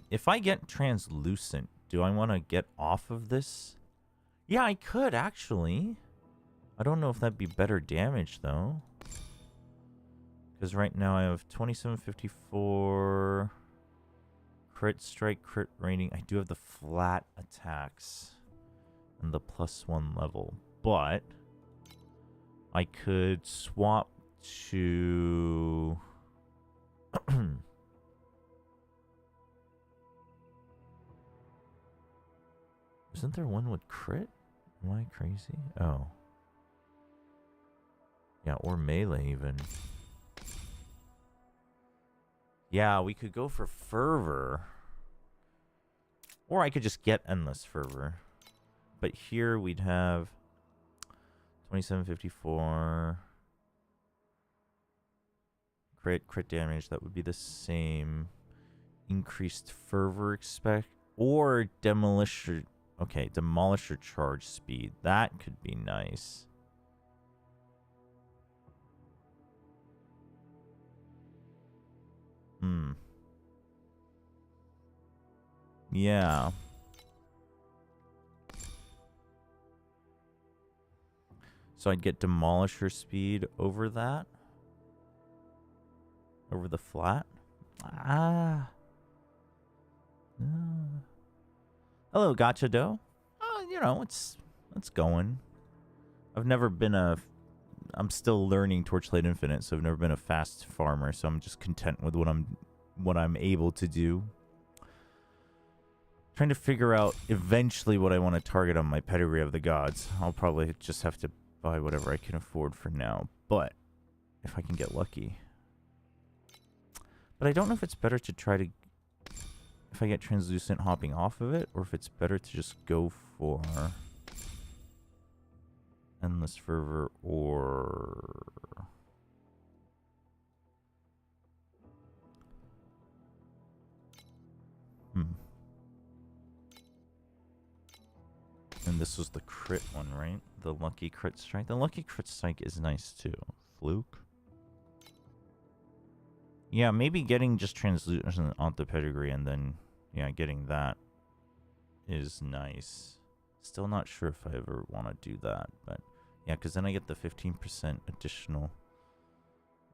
If I get translucent, do I want to get off of this? Yeah, I could, actually. I don't know if that'd be better damage, though. Because right now I have 2754... crit strike, crit rating. I do have the flat attacks and the +1 level. But I could swap to... Isn't there one with crit? Am I crazy? Oh. Yeah, or melee even. Yeah, we could go for fervor. Or I could just get endless fervor. But here we'd have 2754. Crit damage, that would be the same. Increased fervor expect. Or demolisher. Okay, demolisher charge speed. That could be nice. Yeah. So I'd get demolisher speed over that. Over the flat. Ah. No. Hello, Gotcha Doe. You know, it's going. I've never been I'm still learning Torchlight Infinite, so I've never been a fast farmer, so I'm just content with what I'm able to do. Trying to figure out eventually what I want to target on my Pedigree of the Gods. I'll probably just have to buy whatever I can afford for now, but if I can get lucky. But I don't know if it's better to try to, if I get translucent hopping off of it, or if it's better to just go for Endless Fervor or And this was the crit one, right? The lucky crit strike. The lucky crit strike is nice too. Fluke. Yeah, maybe getting just translucent on the Pedigree and then, yeah, getting that is nice. Still not sure if I ever want to do that, but yeah, because then I get the 15% additional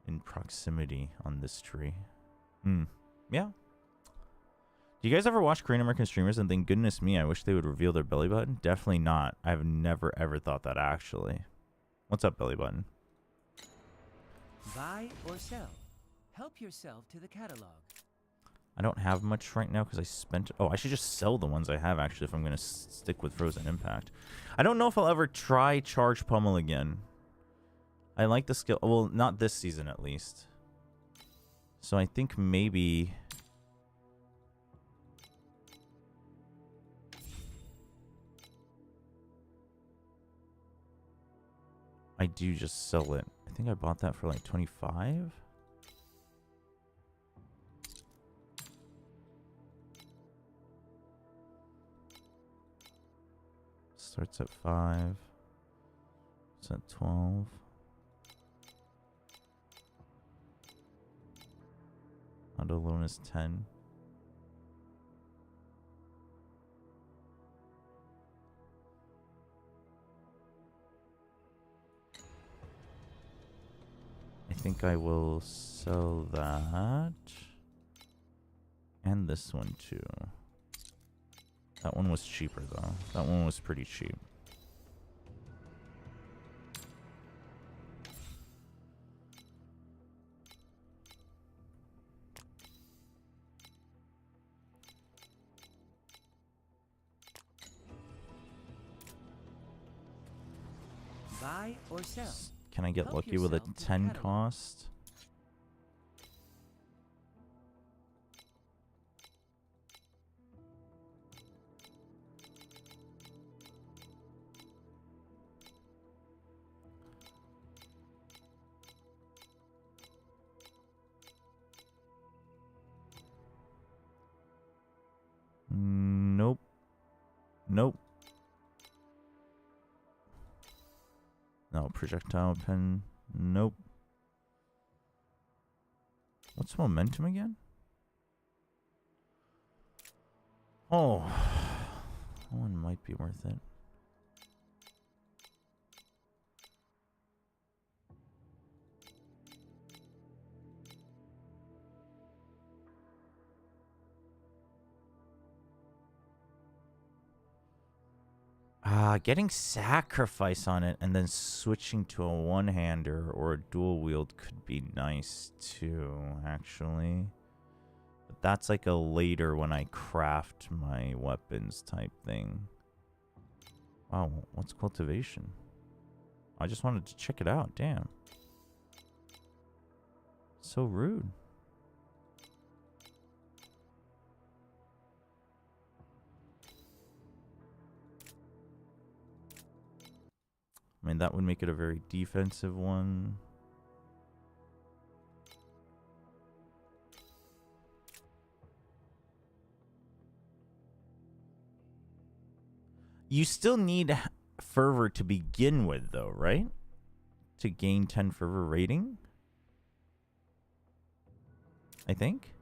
in proximity on this tree. Yeah. Do you guys ever watch Korean American streamers and think, goodness me, I wish they would reveal their belly button? Definitely not. I've never ever thought that, actually. What's up, belly button?
Buy or sell. Help yourself to the catalog.
I don't have much right now because I spent... Oh, I should just sell the ones I have, actually, if I'm going to stick with Frozen Impact. I don't know if I'll ever try Charge Pummel again. I like the skill... Well, not this season, at least. So I think maybe... I do just sell it. I think I bought that for like 25. Starts at 5. It's at 12. Auto loan is 10. I think I will sell that. And this one too. That one was cheaper though. That one was pretty cheap.
Buy or sell.
Can I get
Help
lucky with a
yourself to
10
catalog.
cost? Nope. Nope. No, projectile pen. Nope. What's momentum again? Oh, that one might be worth it. Getting sacrifice on it and then switching to a one-hander or a dual wield could be nice too, actually. But that's like a later when I craft my weapons type thing. Wow, what's cultivation? I just wanted to check it out, damn. So rude. I mean, that would make it a very defensive one. You still need fervor to begin with, though, right? To gain 10 fervor rating? I think?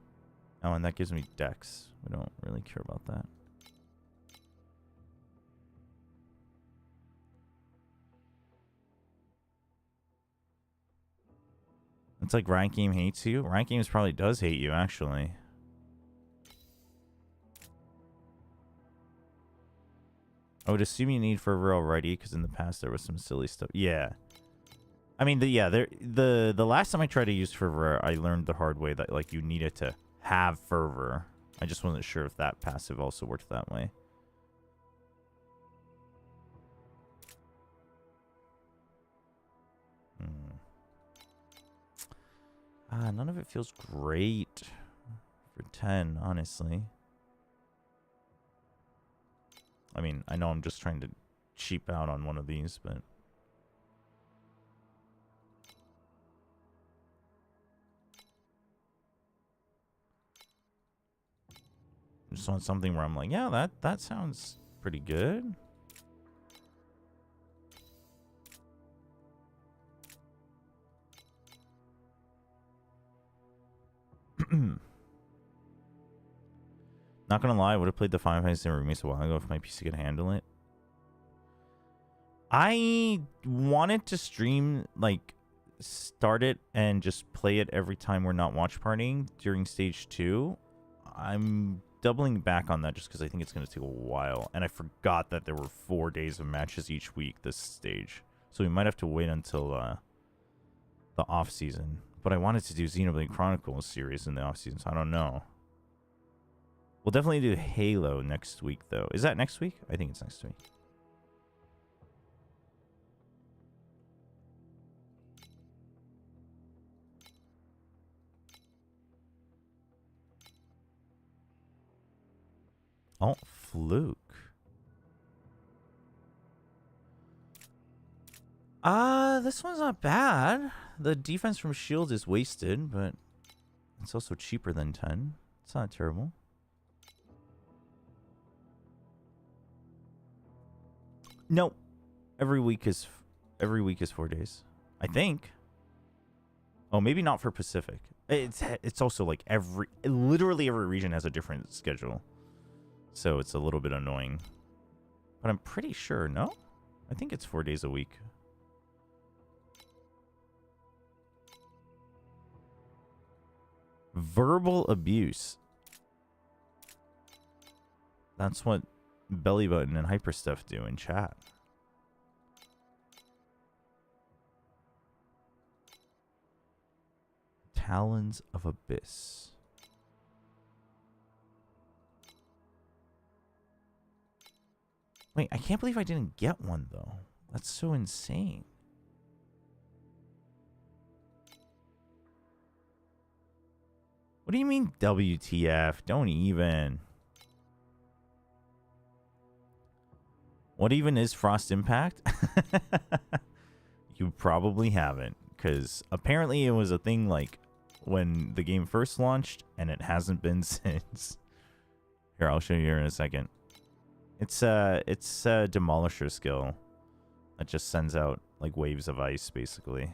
Oh, and that gives me dex. We don't really care about that. It's like rank game hates you. Rank games probably does hate you, actually. I would assume you need fervor already, because in the past there was some silly stuff. Yeah. I mean, the last time I tried to use fervor, I learned the hard way that like you needed to have fervor. I just wasn't sure if that passive also worked that way. None of it feels great for 10, honestly. I mean, I know I'm just trying to cheap out on one of these, but... I just want something where I'm like, yeah, that sounds pretty good. Not gonna lie, I would have played the Final Fantasy remakes a while ago if my PC could handle it. I wanted to stream, like, start it and just play it every time we're not watch partying during stage 2. I'm doubling back on that just because I think it's going to take a while. And I forgot that there were 4 days of matches each week this stage. So we might have to wait until the off-season. But I wanted to do Xenoblade Chronicles series in the off-season, so I don't know. We'll definitely do Halo next week, though. Is that next week? I think it's next week. Oh, Fluke. This one's not bad. The defense from shield is wasted, but it's also cheaper than 10. It's not terrible. No, every week is 4 days, I think. Oh, maybe not for Pacific. It's also like literally every region has a different schedule, so it's a little bit annoying. But I'm pretty sure. No, I think it's 4 days a week. Verbal abuse. That's what Belly Button and Hyper Stuff do in chat. Talons of Abyss. Wait, I can't believe I didn't get one, though. That's so insane. What do you mean WTF? Don't even. What even is Frost Impact? You probably haven't, because apparently it was a thing like when the game first launched, and it hasn't been since. Here, I'll show you here in a second. It's a Demolisher skill that just sends out like waves of ice, basically.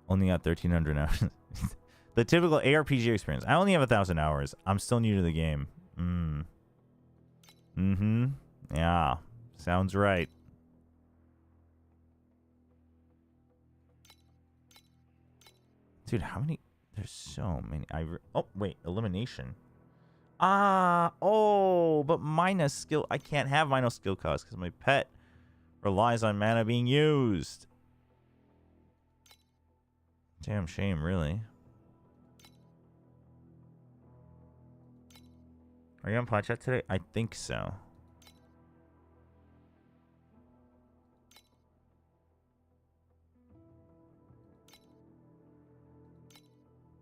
Only got 1,300 hours. The typical ARPG experience. I only have 1,000 hours. I'm still new to the game. Yeah. Sounds right. Dude, how many? There's so many. Oh, wait. Elimination. Oh, but minus skill. I can't have minus skill cost because my pet relies on mana being used. Damn shame, really. Are you on pod chat today? I think so.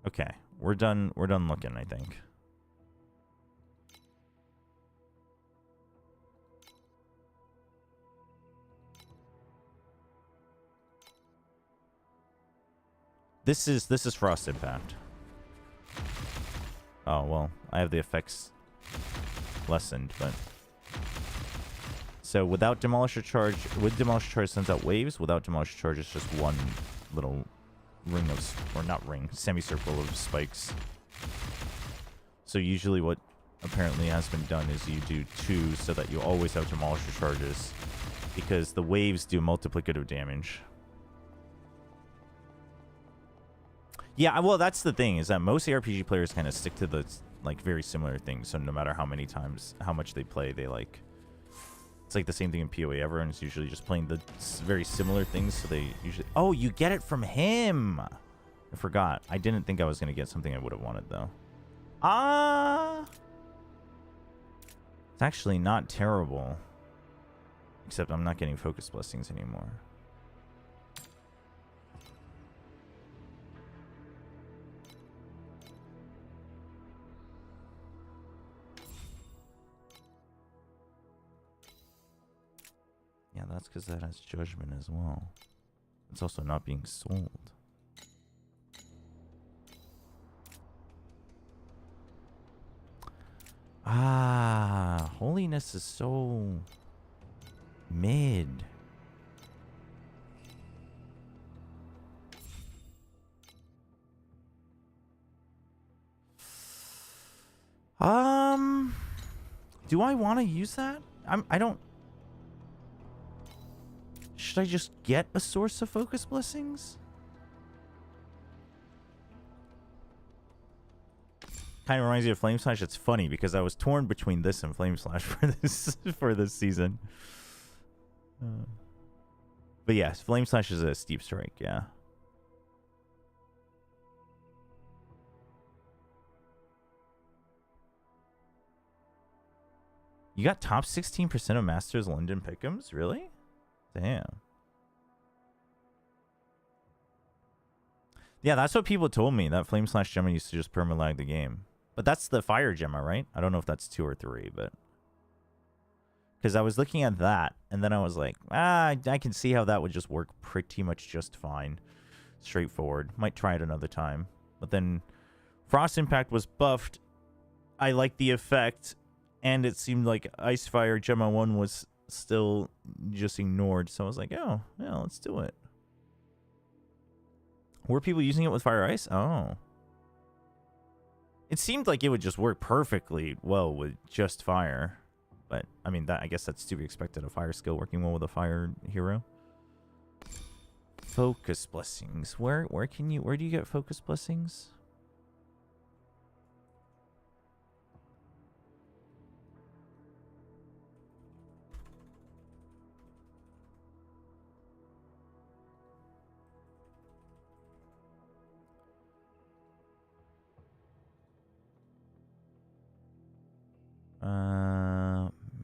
Okay, we're done looking, I think. This is Frost Impact. Oh, well, I have the effects lessened, but... So, without Demolisher Charge... With Demolisher Charge, sends out waves. Without Demolisher Charge, it's just one little ring of... Or not ring, semicircle of spikes. So, usually what apparently has been done is you do 2 so that you always have Demolisher Charges. Because the waves do multiplicative damage. Yeah, well, that's the thing, is that most ARPG players kind of stick to the, like, very similar things. So no matter how many times, how much they play, they, like... It's like the same thing in PoE. Everyone's usually just playing the very similar things, so they usually... Oh, you get it from him! I forgot. I didn't think I was going to get something I would have wanted, though. It's actually not terrible. Except I'm not getting focus blessings anymore. Yeah, that's because that has judgment as well. It's also not being sold. Holiness is so mid. Do I want to use that? I don't. Should I just get a source of focus blessings? Kind of reminds me of Flame Slash. It's funny because I was torn between this and Flame Slash for this season. But yes, Flame Slash is a steep strike, yeah. You got top 16% of Masters London Pick'ems? Really? Damn. Yeah, that's what people told me. That Flame Slash Gemma used to just permalag the game. But that's the Fire Gemma, right? I don't know if that's 2 or 3, but... Because I was looking at that, and then I was like, I can see how that would just work pretty much just fine. Straightforward. Might try it another time. But then Frost Impact was buffed. I liked the effect, and it seemed like Ice Fire Gemma 1 was still just ignored. So I was like, oh, yeah, let's do it. Were people using it with Fire Ice? Oh. It seemed like it would just work perfectly well with just Fire. But, I mean, I guess that's to be expected. A Fire skill working well with a Fire hero. Focus Blessings. Where do you get Focus Blessings?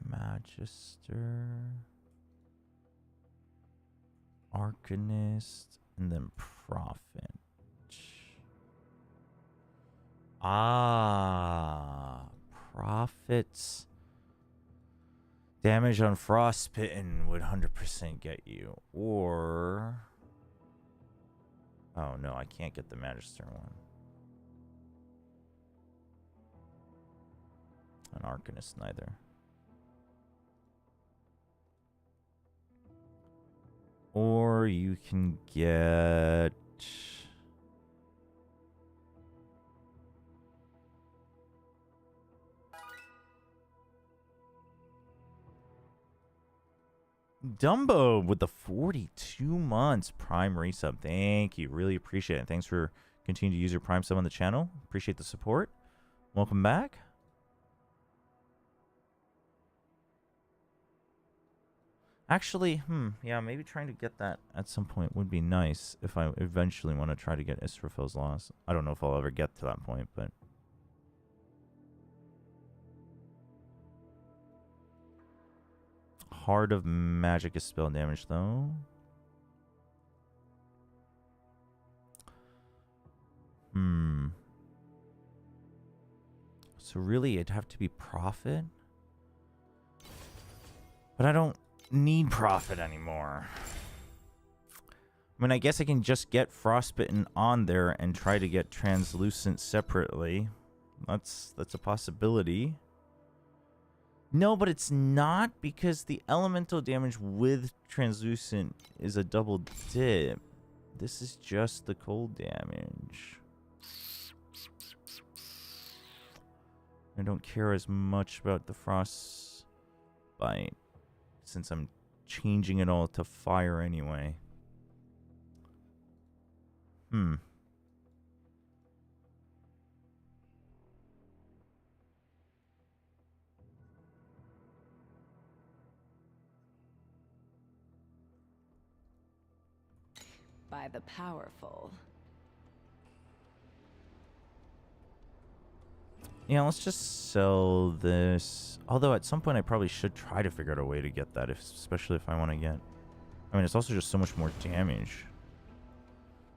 Magister, Arcanist, and then Prophet. Prophet's damage on Frostbitten would 100% get you. Or... Oh, no, I can't get the Magister one. An Arcanist neither. Or you can get... Dumbo with the 42 months Prime resub. Thank you. Really appreciate it. Thanks for continuing to use your Prime sub on the channel. Appreciate the support. Welcome back. Actually, yeah, maybe trying to get that at some point would be nice if I eventually want to try to get Israfel's Loss. I don't know if I'll ever get to that point, but... Heart of Magic is spell damage, though. So really, it'd have to be Prophet? But I don't need Prophet anymore. I mean, I guess I can just get Frostbitten on there and try to get Translucent separately. That's a possibility. No, but it's not, because the elemental damage with Translucent is a double dip. This is just the cold damage. I don't care as much about the Frostbite, since I'm changing it all to fire anyway.
by the powerful.
Yeah, let's just sell this. Although at some point I probably should try to figure out a way to get that, especially if I want to get... I mean, it's also just so much more damage.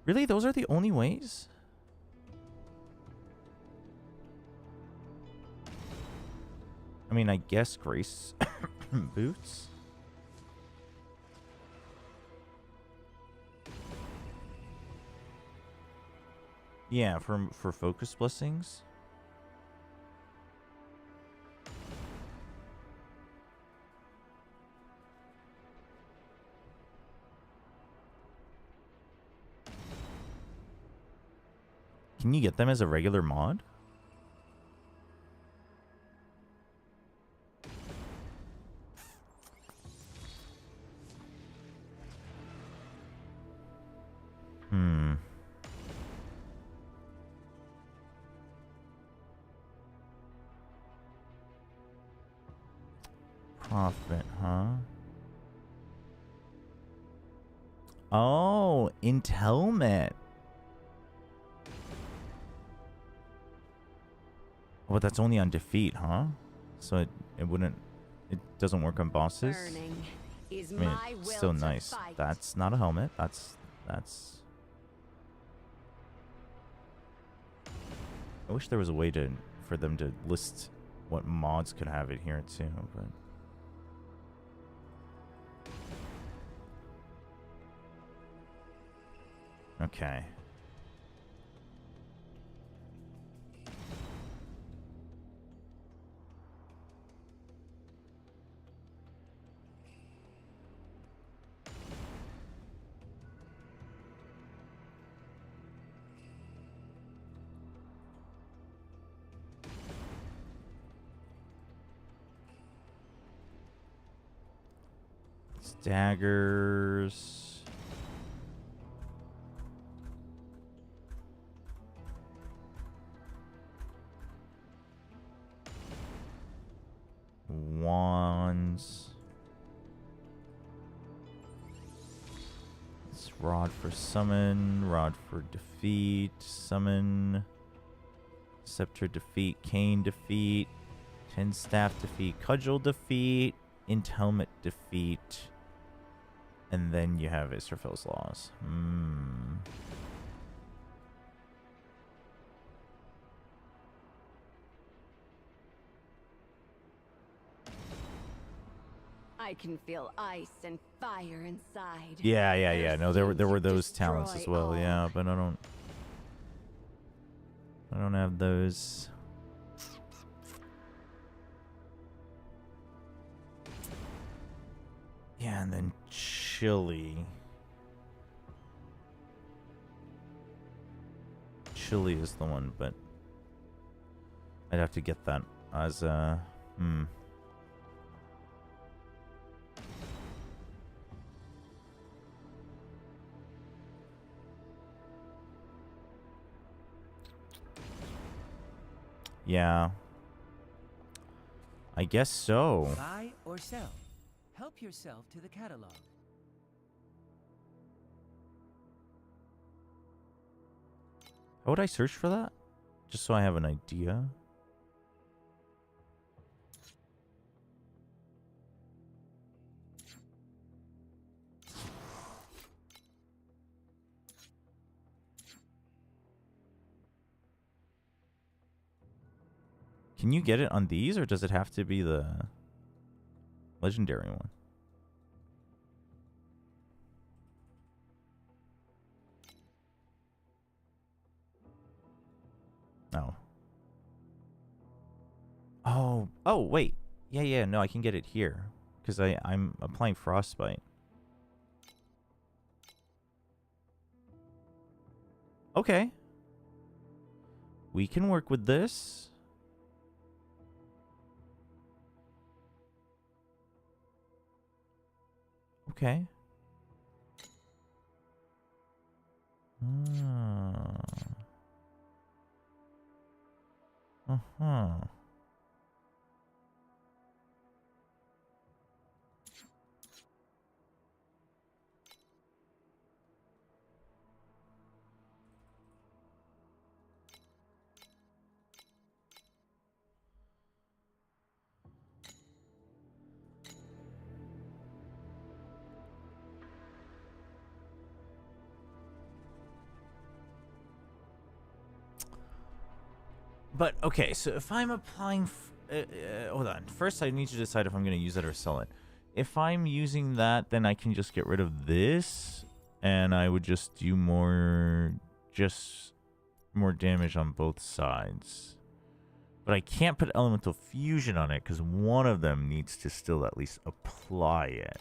Really? Those are the only ways? I mean, I guess Grace boots. Yeah, for focus blessings. Can you get them as a regular mod? Profit, huh? Oh, Intelmet. Oh, that's only on defeat, huh? So it wouldn't... It doesn't work on bosses?
Burning is
I mean,
my
it's
will
still
to
nice.
fight.
That's not a helmet. That's... I wish there was a way for them to list what mods could have it here too, but... Okay. Daggers. Wands. It's rod for summon, rod for defeat, summon, scepter defeat, cane defeat, 10 staff defeat, cudgel defeat, Intelmet defeat. And then you have Israfel's Laws.
I can feel ice and fire inside.
Yeah. No, there were those
Destroy
talents as well.
all.
Yeah, but I don't have those. Yeah, and then Chili. Chili is the one, but I'd have to get that as a... Yeah. I guess so.
Buy or sell. Help yourself to the catalog.
How would I search for that? Just so I have an idea. Can you get it on these, or does it have to be the legendary one? No. Oh, wait. Yeah, no, I can get it here. Because I'm applying Frostbite. Okay. We can work with this. Okay. Uh-huh. But, okay, so if I'm applying... hold on. First, I need to decide if I'm going to use it or sell it. If I'm using that, then I can just get rid of this. And I would just do more... Just more damage on both sides. But I can't put Elemental Fusion on it because one of them needs to still at least apply it.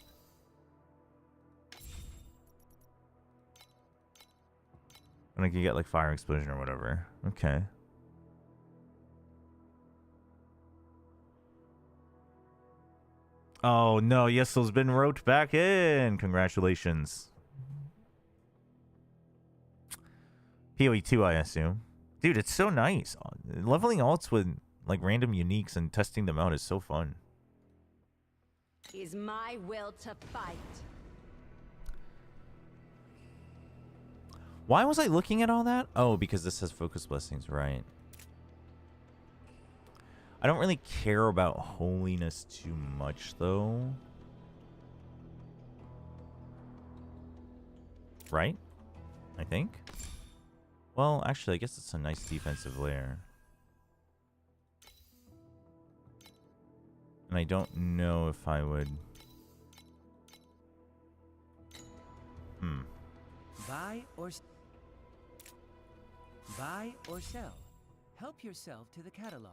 And I can get like Fire Explosion or whatever. Okay. Oh no, Yessel's been roped back in. Congratulations. PoE 2, I assume. Dude, it's so nice. Leveling alts with like random uniques and testing them out is so fun.
Is my will to fight.
Why was I looking at all that? Oh, because this has focus blessings, right? I don't really care about holiness too much, though. Right? I think. Well, actually, I guess it's a nice defensive layer. And I don't know if I would...
Buy or sell. Help yourself to the catalog.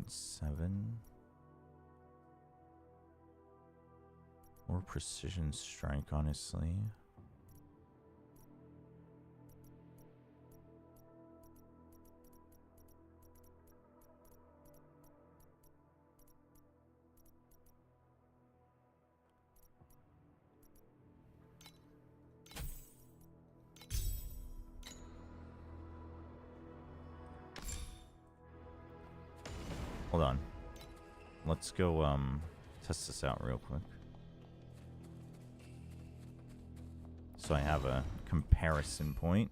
.7 or precision strike, honestly. Hold on. Let's go test this out real quick. So I have a comparison point.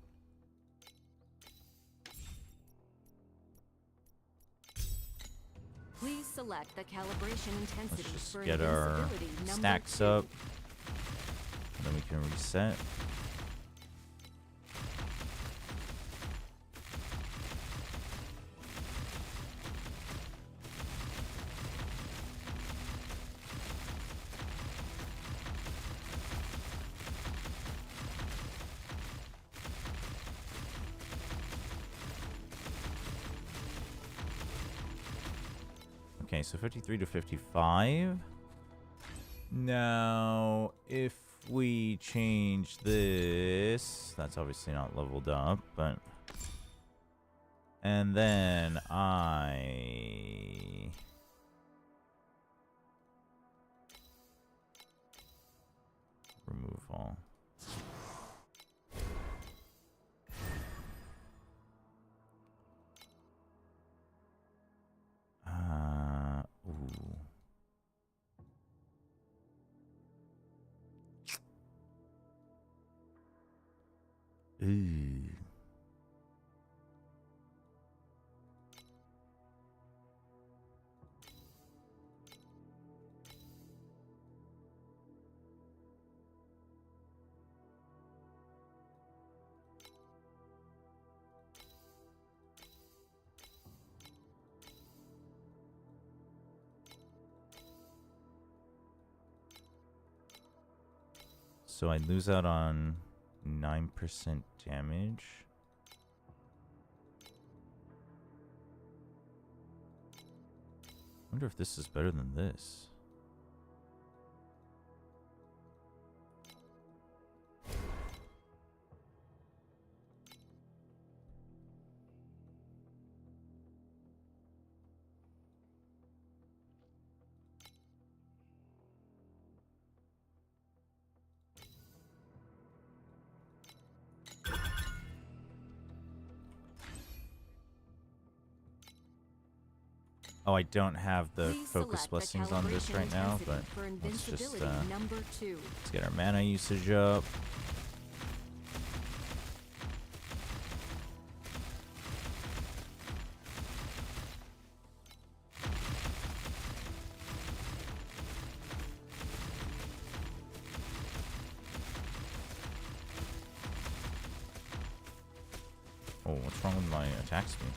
Please select the calibration intensity
Let's just
for
get our
invincibility number
stacks
2.
up. And then we can reset. Okay, so 53 to 55. Now, if we change this, that's obviously not leveled up, but... And then I... remove all. Ooh. Ooh. So I lose out on 9% damage. I wonder if this is better than this. Oh, I don't have the
Please
focus
select the
blessings on this
calibration
right now,
intensity
but
for
let's just
invincibility number 2.
let's get our mana usage up. Oh, what's wrong with my attack speed?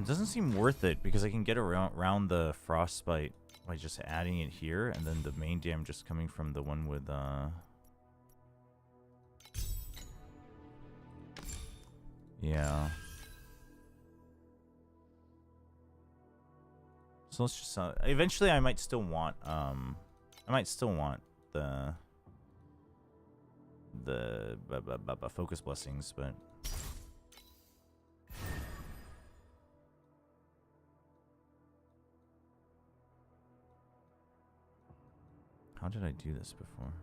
Doesn't seem worth it because I can get around the frostbite by just adding it here, and then the main damage just coming from the one with yeah. So let's just eventually I might still want the focus blessings, but how did I do this before?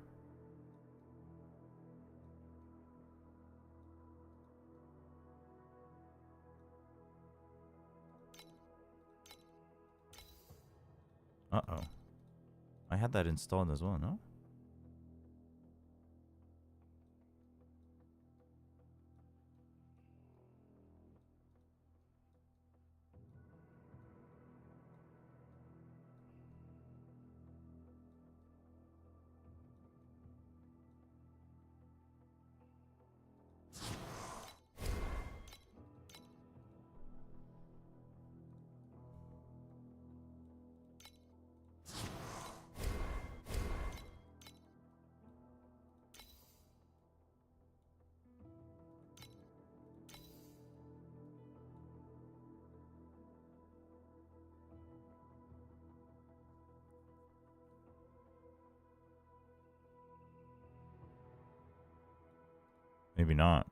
Uh-oh. I had that installed as well, no? Maybe not.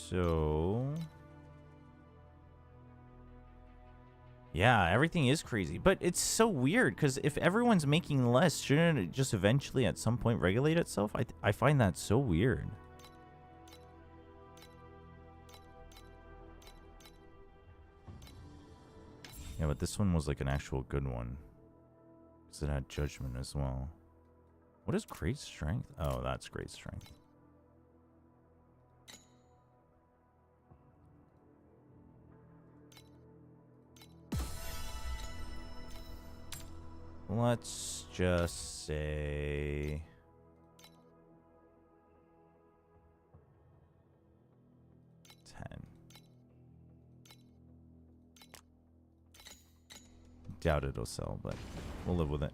So yeah, everything is crazy, but it's so weird because if everyone's making less, shouldn't it just eventually at some point regulate itself? I find that so weird. Yeah, but this one was like an actual good one because it had judgment as well. What is great strength? Oh, that's great strength. Let's just say 10. Doubt it'll sell, but we'll live with it.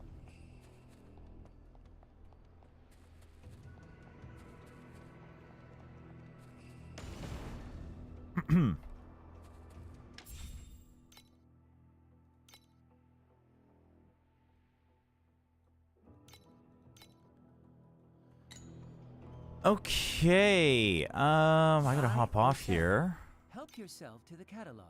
Okay, I gotta hop off here.
Help yourself to the catalog.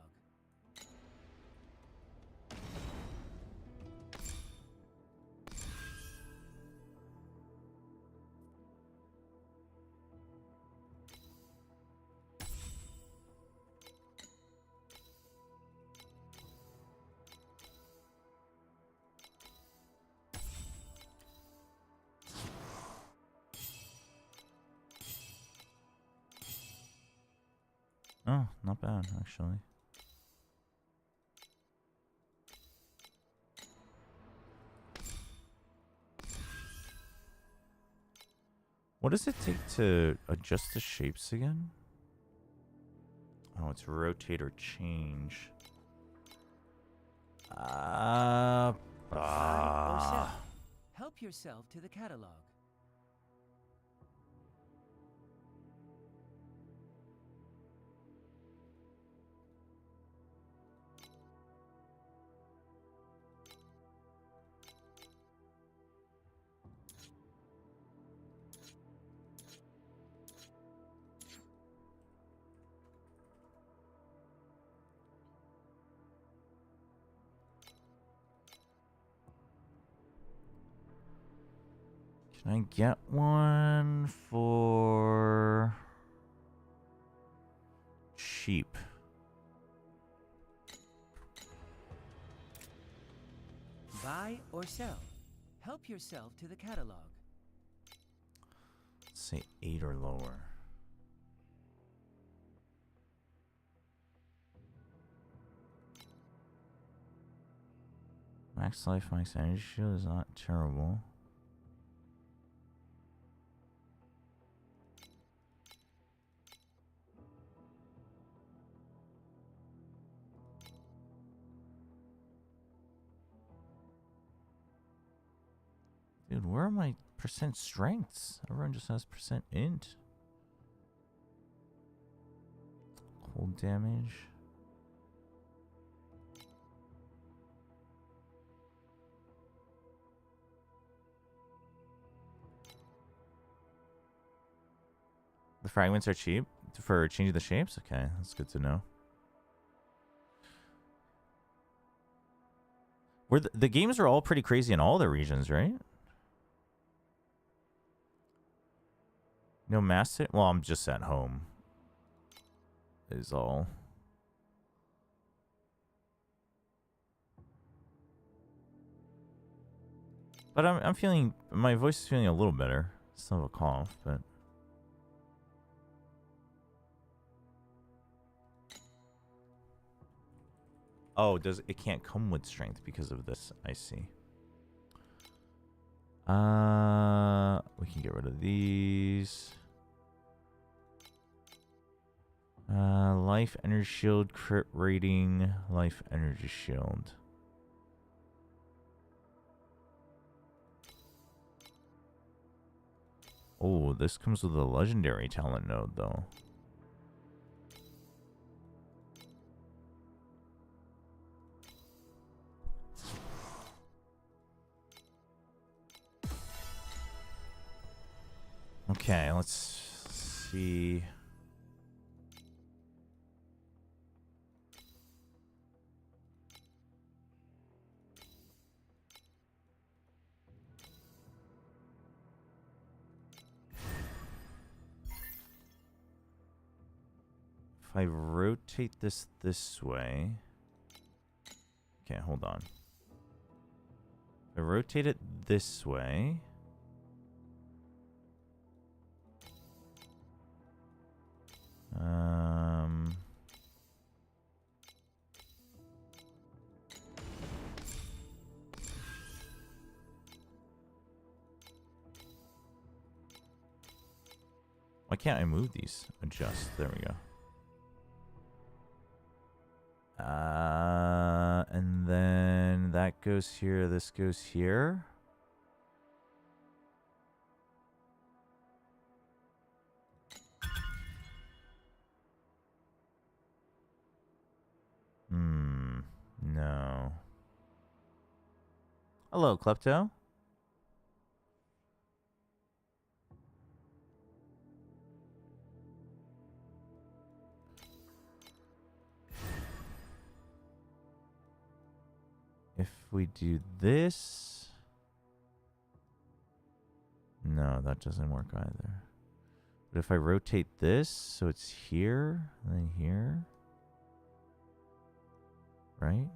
Oh, not bad, actually. What does it take to adjust the shapes again? Oh, it's rotate or change.
Buy or sell. Help yourself to the catalog.
Can I get one for cheap?
Buy or sell. Help yourself to the catalog.
Let's say 8 or lower. Max life, max energy shield is not terrible. Dude, where are my percent strengths? Everyone just has percent int. Cold damage. The fragments are cheap for changing the shapes? Okay, that's good to know. The games are all pretty crazy in all the regions, right? No master? Well, I'm just at home. Is all. But I'm feeling, my voice is feeling a little better. Still have a cough, but. Oh, it can't come with strength because of this. I see. We can get rid of these. Life energy shield, crit rating, life energy shield. Oh, this comes with a legendary talent node, though. Okay, let's see. If I rotate this way. Okay, hold on. If I rotate it this way. Why can't I move these? Adjust. There we go. And then that goes here. This goes here. No. Hello, Klepto. If we do this... No, that doesn't work either. But if I rotate this, so it's here, then here... Right?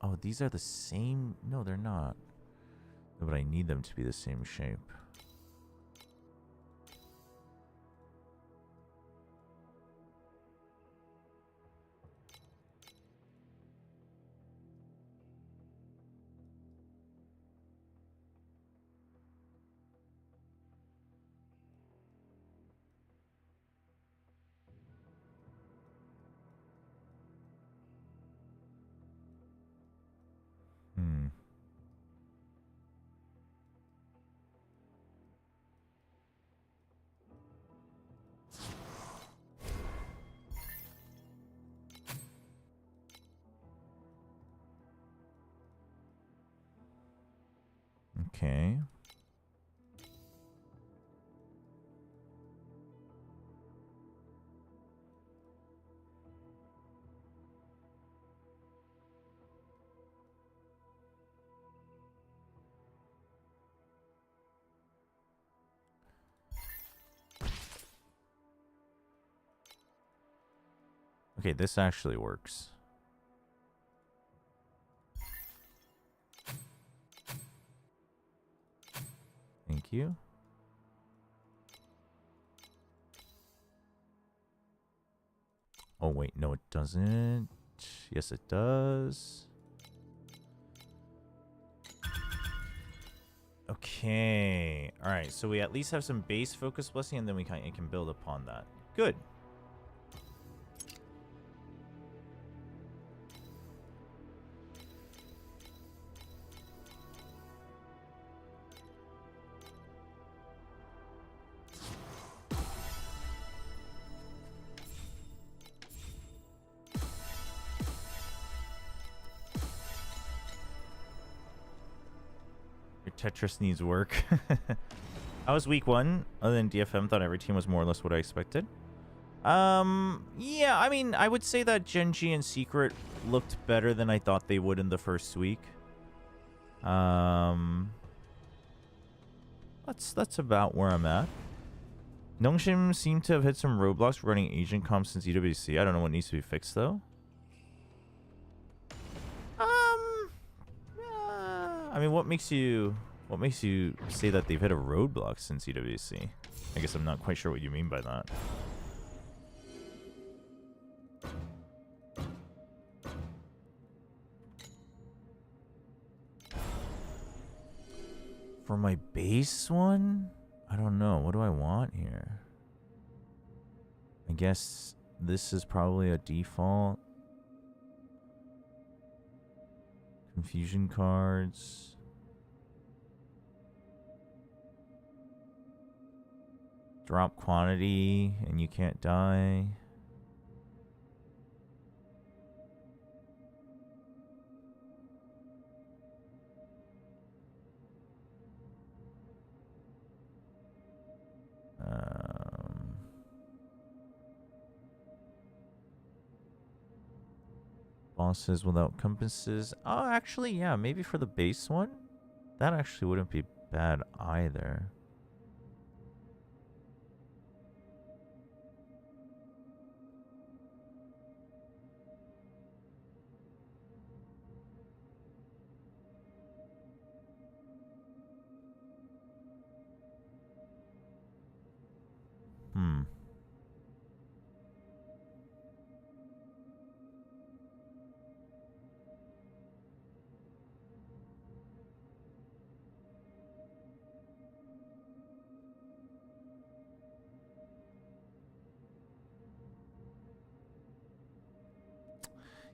Oh, these are the same? No, they're not. No, but I need them to be the same shape. Okay. Okay, this actually works. Thank you. Oh, wait, no, it doesn't. Yes, it does. Okay. All right, so we at least have some base focus blessing, and then we can build upon that. Good. Tetris needs work. I was week 1. Other than DFM, thought every team was more or less what I expected. Yeah, I mean, I would say that Genji and Secret looked better than I thought they would in the first week. That's about where I'm at. Nongshim seemed to have hit some roadblocks running agent comps since EWC. I don't know what needs to be fixed though. I mean, what makes you say that they've hit a roadblock since EWC? I guess I'm not quite sure what you mean by that. For my base one? I don't know. What do I want here? I guess this is probably a default. Confusion cards. Drop quantity and you can't die. Bosses without compasses. Oh, actually, yeah, maybe for the base one? That actually wouldn't be bad either.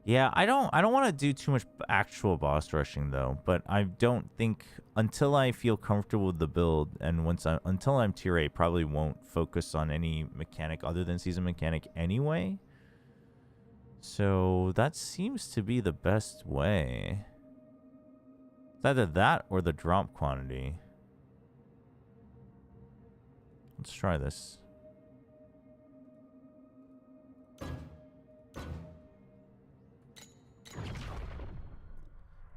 Yeah, I don't want to do too much actual boss rushing though, but I don't think until I feel comfortable with the build and until I'm tier 8, probably won't focus on any mechanic other than season mechanic anyway. So that seems to be the best way. It's either that or the drop quantity. Let's try this.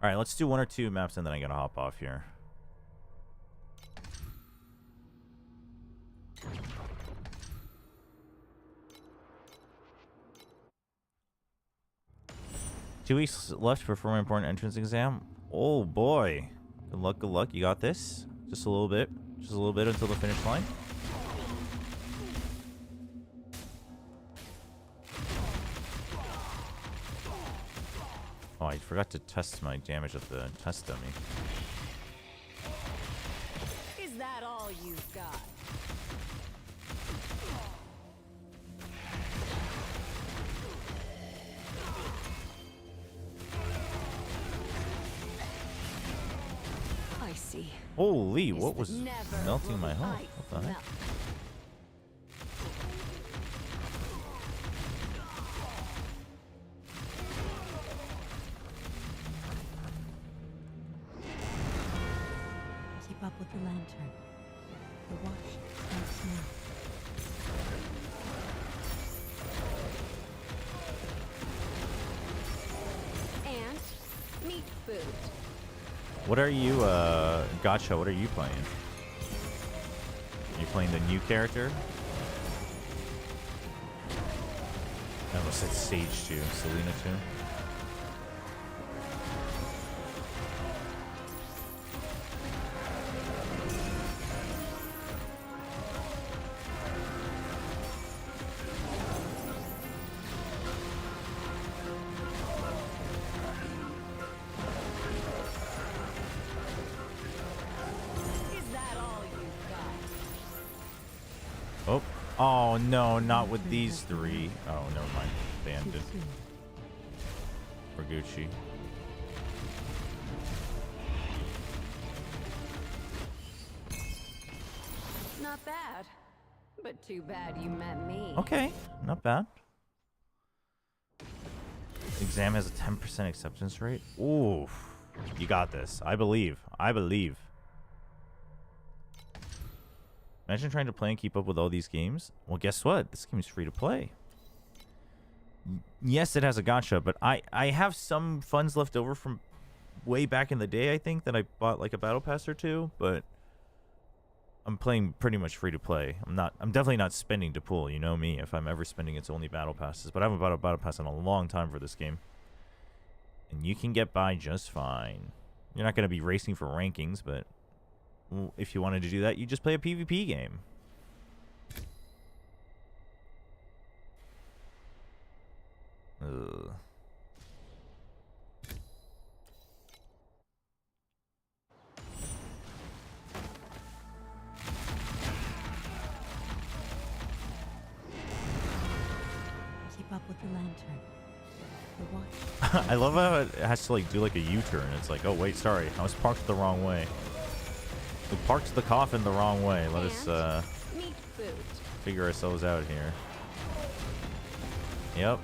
All right, let's do 1 or 2 maps and then I gotta hop off here. Two weeks left before my important entrance exam. Oh boy. Good luck, good luck. You got this. Just a little bit. Just a little bit until the finish line. Oh, I forgot to test my damage of the test dummy.
Is that all you've got?
I see.
Holy, what was melting my health? What the heck?
the lantern. The wash starts now.
And meat food.
What are you, Gotcha, what are you playing? Are you playing the new character? I almost said Sage 2, Selena 2. Oh, oh no, not with these three. Oh, never mind. Bandit. Or Gucci.
Not bad. But too bad you met me.
Okay, not bad. Exam has a 10% acceptance rate. Ooh, you got this. I believe. I believe. Imagine trying to play and keep up with all these games. Well, guess what? This game is free to play. Yes, it has a gacha, but I have some funds left over from way back in the day, I think, that I bought like a battle pass or two, but I'm playing pretty much free to play. I'm definitely not spending to pull, you know me. If I'm ever spending, it's only battle passes, but I haven't bought a battle pass in a long time for this game. And you can get by just fine. You're not going to be racing for rankings, but if you wanted to do that, you just play a PvP game. Ugh.
Keep up with the lantern. The watch.
I love how it has to like do like a U-turn. It's like, oh wait, sorry, I was parked the wrong way. We parked the coffin the wrong way. Let us
Meat food.
figure ourselves out here. Yep.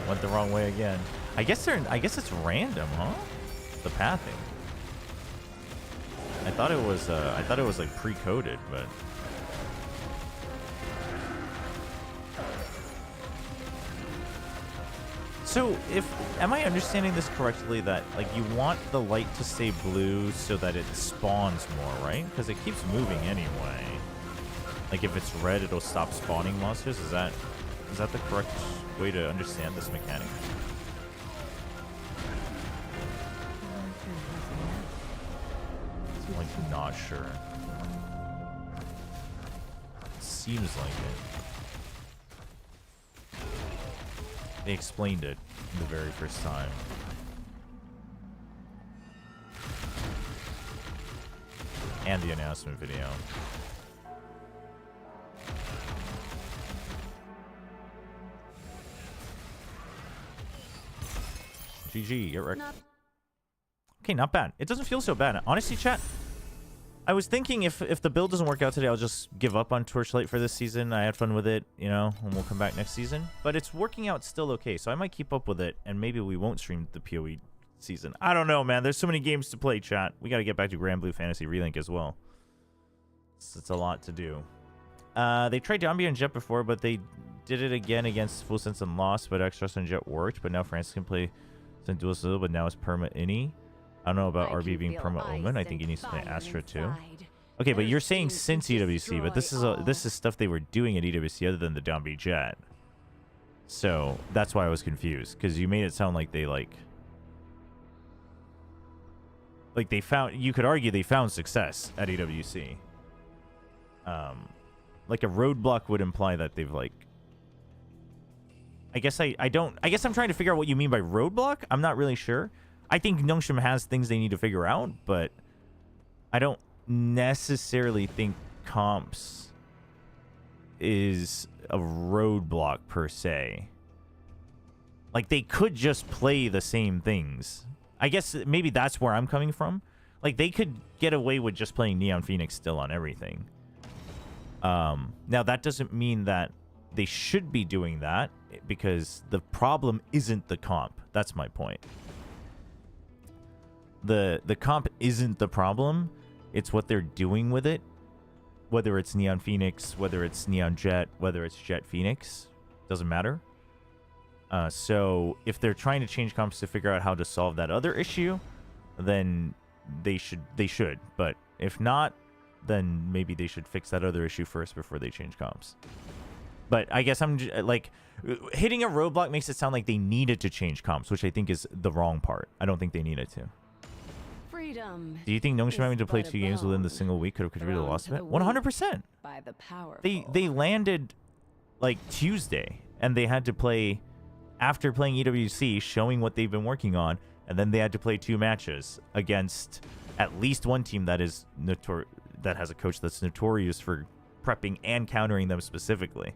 Went the wrong way again. I guess it's random, huh? The pathing. I thought it was like pre-coded, but so am I understanding this correctly that like you want the light to stay blue so that it spawns more, right? Because it keeps moving anyway. Like if it's red, it'll stop spawning monsters. Is that the correct way to understand this mechanic? I'm like not sure. Seems like it. They explained it the very first time. And the announcement video. GG, get wrecked. Okay, not bad. It doesn't feel so bad. Honestly, chat, I was thinking if the build doesn't work out today, I'll just give up on Torchlight for this season. I had fun with it, you know, and we'll come back next season. But it's working out still okay, so I might keep up with it, and maybe we won't stream the PoE season. I don't know, man. There's so many games to play, chat. We got to get back to Grand Blue Fantasy Relink as well. It's a lot to do. They tried Dombia and Jet before, but they did it again against Full Sense and lost, but Extras and Jet worked. But now Francis can play Dual Seal, but now it's Perma Ini. I don't know about RB being Perma Omen. I think he needs to play Astra too. Okay, but you're saying since EWC, but this is stuff they were doing at EWC other than the Dombia Jet. So that's why I was confused, because you made it sound like they like they found, you could argue they found success at EWC. Like a roadblock would imply that they've like, I guess I'm trying to figure out what you mean by roadblock. I'm not really sure. I think Nongshim has things they need to figure out, but I don't necessarily think comps is a roadblock per se. Like they could just play the same things. I guess maybe that's where I'm coming from. Like they could get away with just playing Neon Phoenix still on everything. Now that doesn't mean that they should be doing that, because the problem isn't the comp. That's my point. The comp isn't the problem. It's what they're doing with it. Whether it's Neon Phoenix, whether it's Neon Jet, whether it's Jet Phoenix, doesn't matter. So if they're trying to change comps to figure out how to solve that other issue, then they should. But if not, then maybe they should fix that other issue first before they change comps. But I guess I'm like, hitting a roadblock makes it sound like they needed to change comps, which I think is the wrong part. I don't think they needed to.
Freedom.
Do you think Nongshim having to play
but a
2 games within the
bone
single week could have contributed to the
thrown
loss
to
of it?
the
100%.
By the powerful.
They landed like Tuesday, and they had to play after playing EWC, showing what they've been working on, and then they had to play 2 matches against at least one team that is that has a coach that's notorious for prepping and countering them specifically.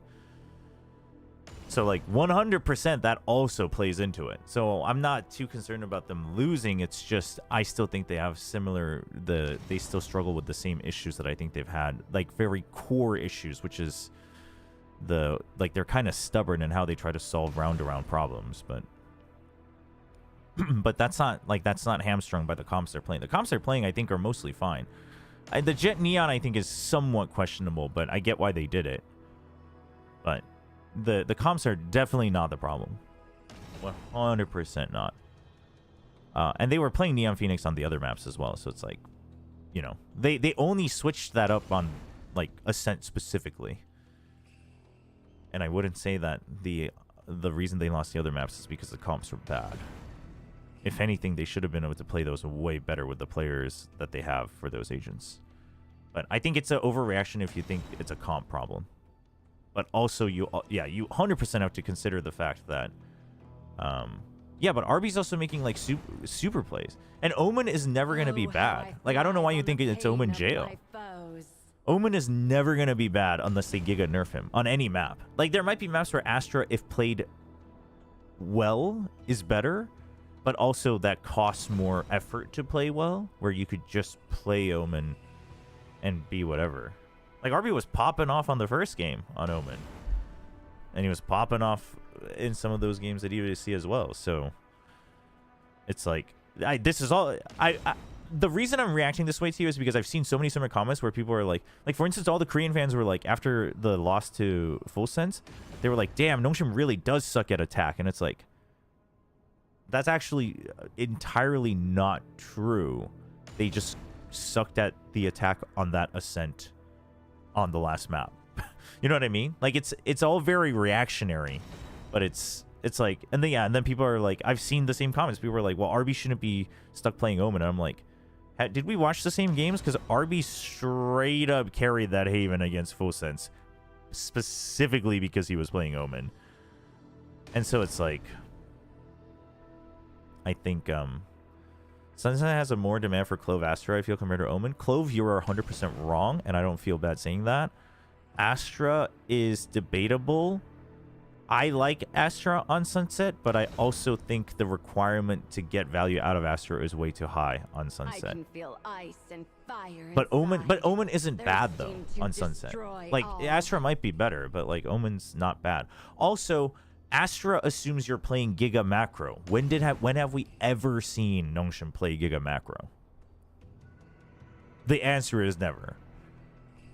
So like 100% that also plays into it. So I'm not too concerned about them losing. It's just I still think they have they still struggle with the same issues that I think they've had, like very core issues, which is they're kind of stubborn in how they try to solve round-to-round problems, but but that's not hamstrung by the comps they're playing. The comps they're playing I think are mostly fine. The Jet Neon I think is somewhat questionable, but I get why they did it. But the comps are definitely not the problem. 100% not. And they were playing Neon Phoenix on the other maps as well, so it's like, you know, they only switched that up on like Ascent specifically. And I wouldn't say that the reason they lost the other maps is because the comps were bad. If anything, they should have been able to play those way better with the players that they have for those agents. But I think it's an overreaction if you think it's a comp problem. But also, you 100% have to consider the fact that, but RB's also making like super plays, and Omen is never gonna be bad. Like I don't know why you think it's Omen jail. Omen is never gonna be bad unless they Giga nerf him on any map. Like there might be maps where Astra, if played well, is better, but also that costs more effort to play well, where you could just play Omen and be whatever. Like, RB was popping off on the first game on Omen. And he was popping off in some of those games at EVC as well. So, it's like, the reason I'm reacting this way to you is because I've seen so many similar comments where people are like, for instance, all the Korean fans were like, after the loss to Full Sense, they were like, damn, Nongshim really does suck at attack. And it's like, that's actually entirely not true. They just sucked at the attack on that Ascent on the last map. You know what I mean? Like it's all very reactionary, but it's like, and then people are like, I've seen the same comments. People are like, well, RB shouldn't be stuck playing Omen. And I'm like, did we watch the same games? Because RB straight up carried that Haven against Full Sense, specifically because he was playing Omen. And so it's like, I think Sunset has a more demand for Clove Astra, I feel, compared to Omen. Clove, you are 100% wrong, and I don't feel bad saying that. Astra is debatable. I like Astra on Sunset, but I also think the requirement to get value out of Astra is way too high on Sunset.
I can feel ice and fire
But Omen isn't
Their
bad though
steam to
on Sunset.
destroy
Like
all.
Astra might be better, but like Omen's not bad. Also, Astra assumes you're playing Giga Macro. When have we ever seen Nongshim play Giga Macro? The answer is never.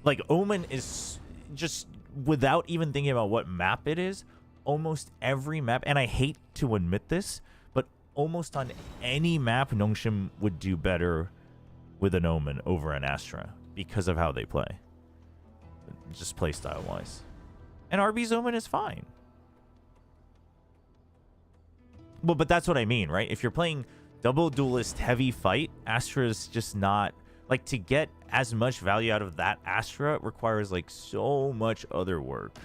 Like Omen is just, without even thinking about what map it is, almost every map, and I hate to admit this, but almost on any map, Nongshim would do better with an Omen over an Astra because of how they play. Just play style wise. And RB's Omen is fine. Well, but that's what I mean, right? If you're playing double duelist heavy fight, Astra is just not, like, to get as much value out of that Astra requires like so much other work.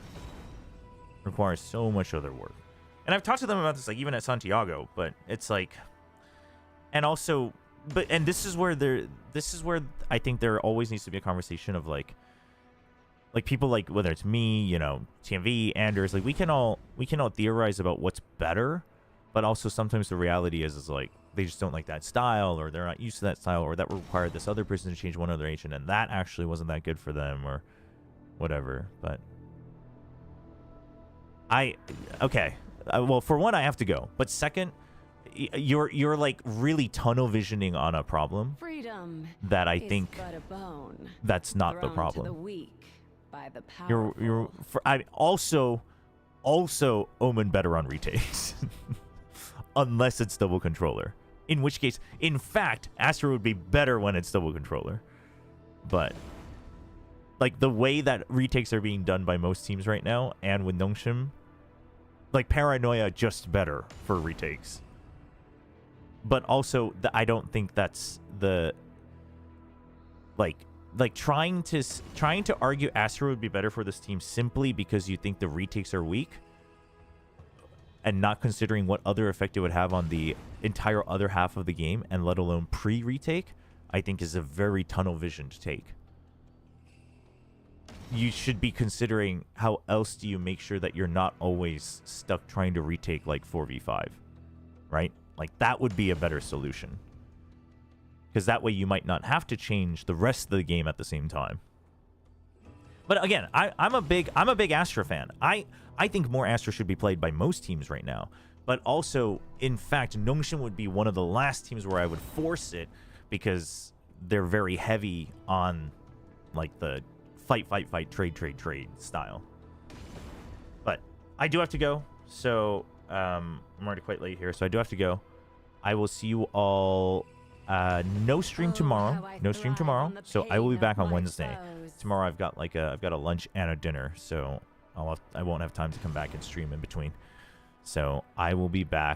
And I've talked to them about this, like, even at Santiago, but it's like, and also, and this is where I think there always needs to be a conversation of like people, like, whether it's me, you know, TMV, Anders, like we can all theorize about what's better, but also sometimes the reality is like they just don't like that style, or they're not used to that style, or that required this other person to change one other agent, and that actually wasn't that good for them, or whatever. But well, for one, I have to go. But second, you're like really tunnel visioning on a problem
Freedom
that I
is
think
but a bone,
that's not the
thrown to
problem.
the weak by the powerful.
I also Omen better on retakes. Unless it's double controller. In which case, in fact, Astra would be better when it's double controller. But like the way that retakes are being done by most teams right now, and with Nongshim, like Paranoia just better for retakes. But also, I don't think that's the like trying to argue Astra would be better for this team simply because you think the retakes are weak, and not considering what other effect it would have on the entire other half of the game, and let alone pre-retake, I think is a very tunnel visioned take. You should be considering how else do you make sure that you're not always stuck trying to retake like 4v5, right? Like that would be a better solution. Because that way you might not have to change the rest of the game at the same time. But again, I'm a big Astra fan. I think more Astra should be played by most teams right now. But also, in fact, Nongshim would be one of the last teams where I would force it, because they're very heavy on like the fight, trade style. But I do have to go. So I'm already quite late here, so I do have to go. I will see you all. No stream tomorrow. No stream tomorrow. So I will be back on Wednesday. Tomorrow I've got a lunch and a dinner, so I won't have time to come back and stream in between. So I will be back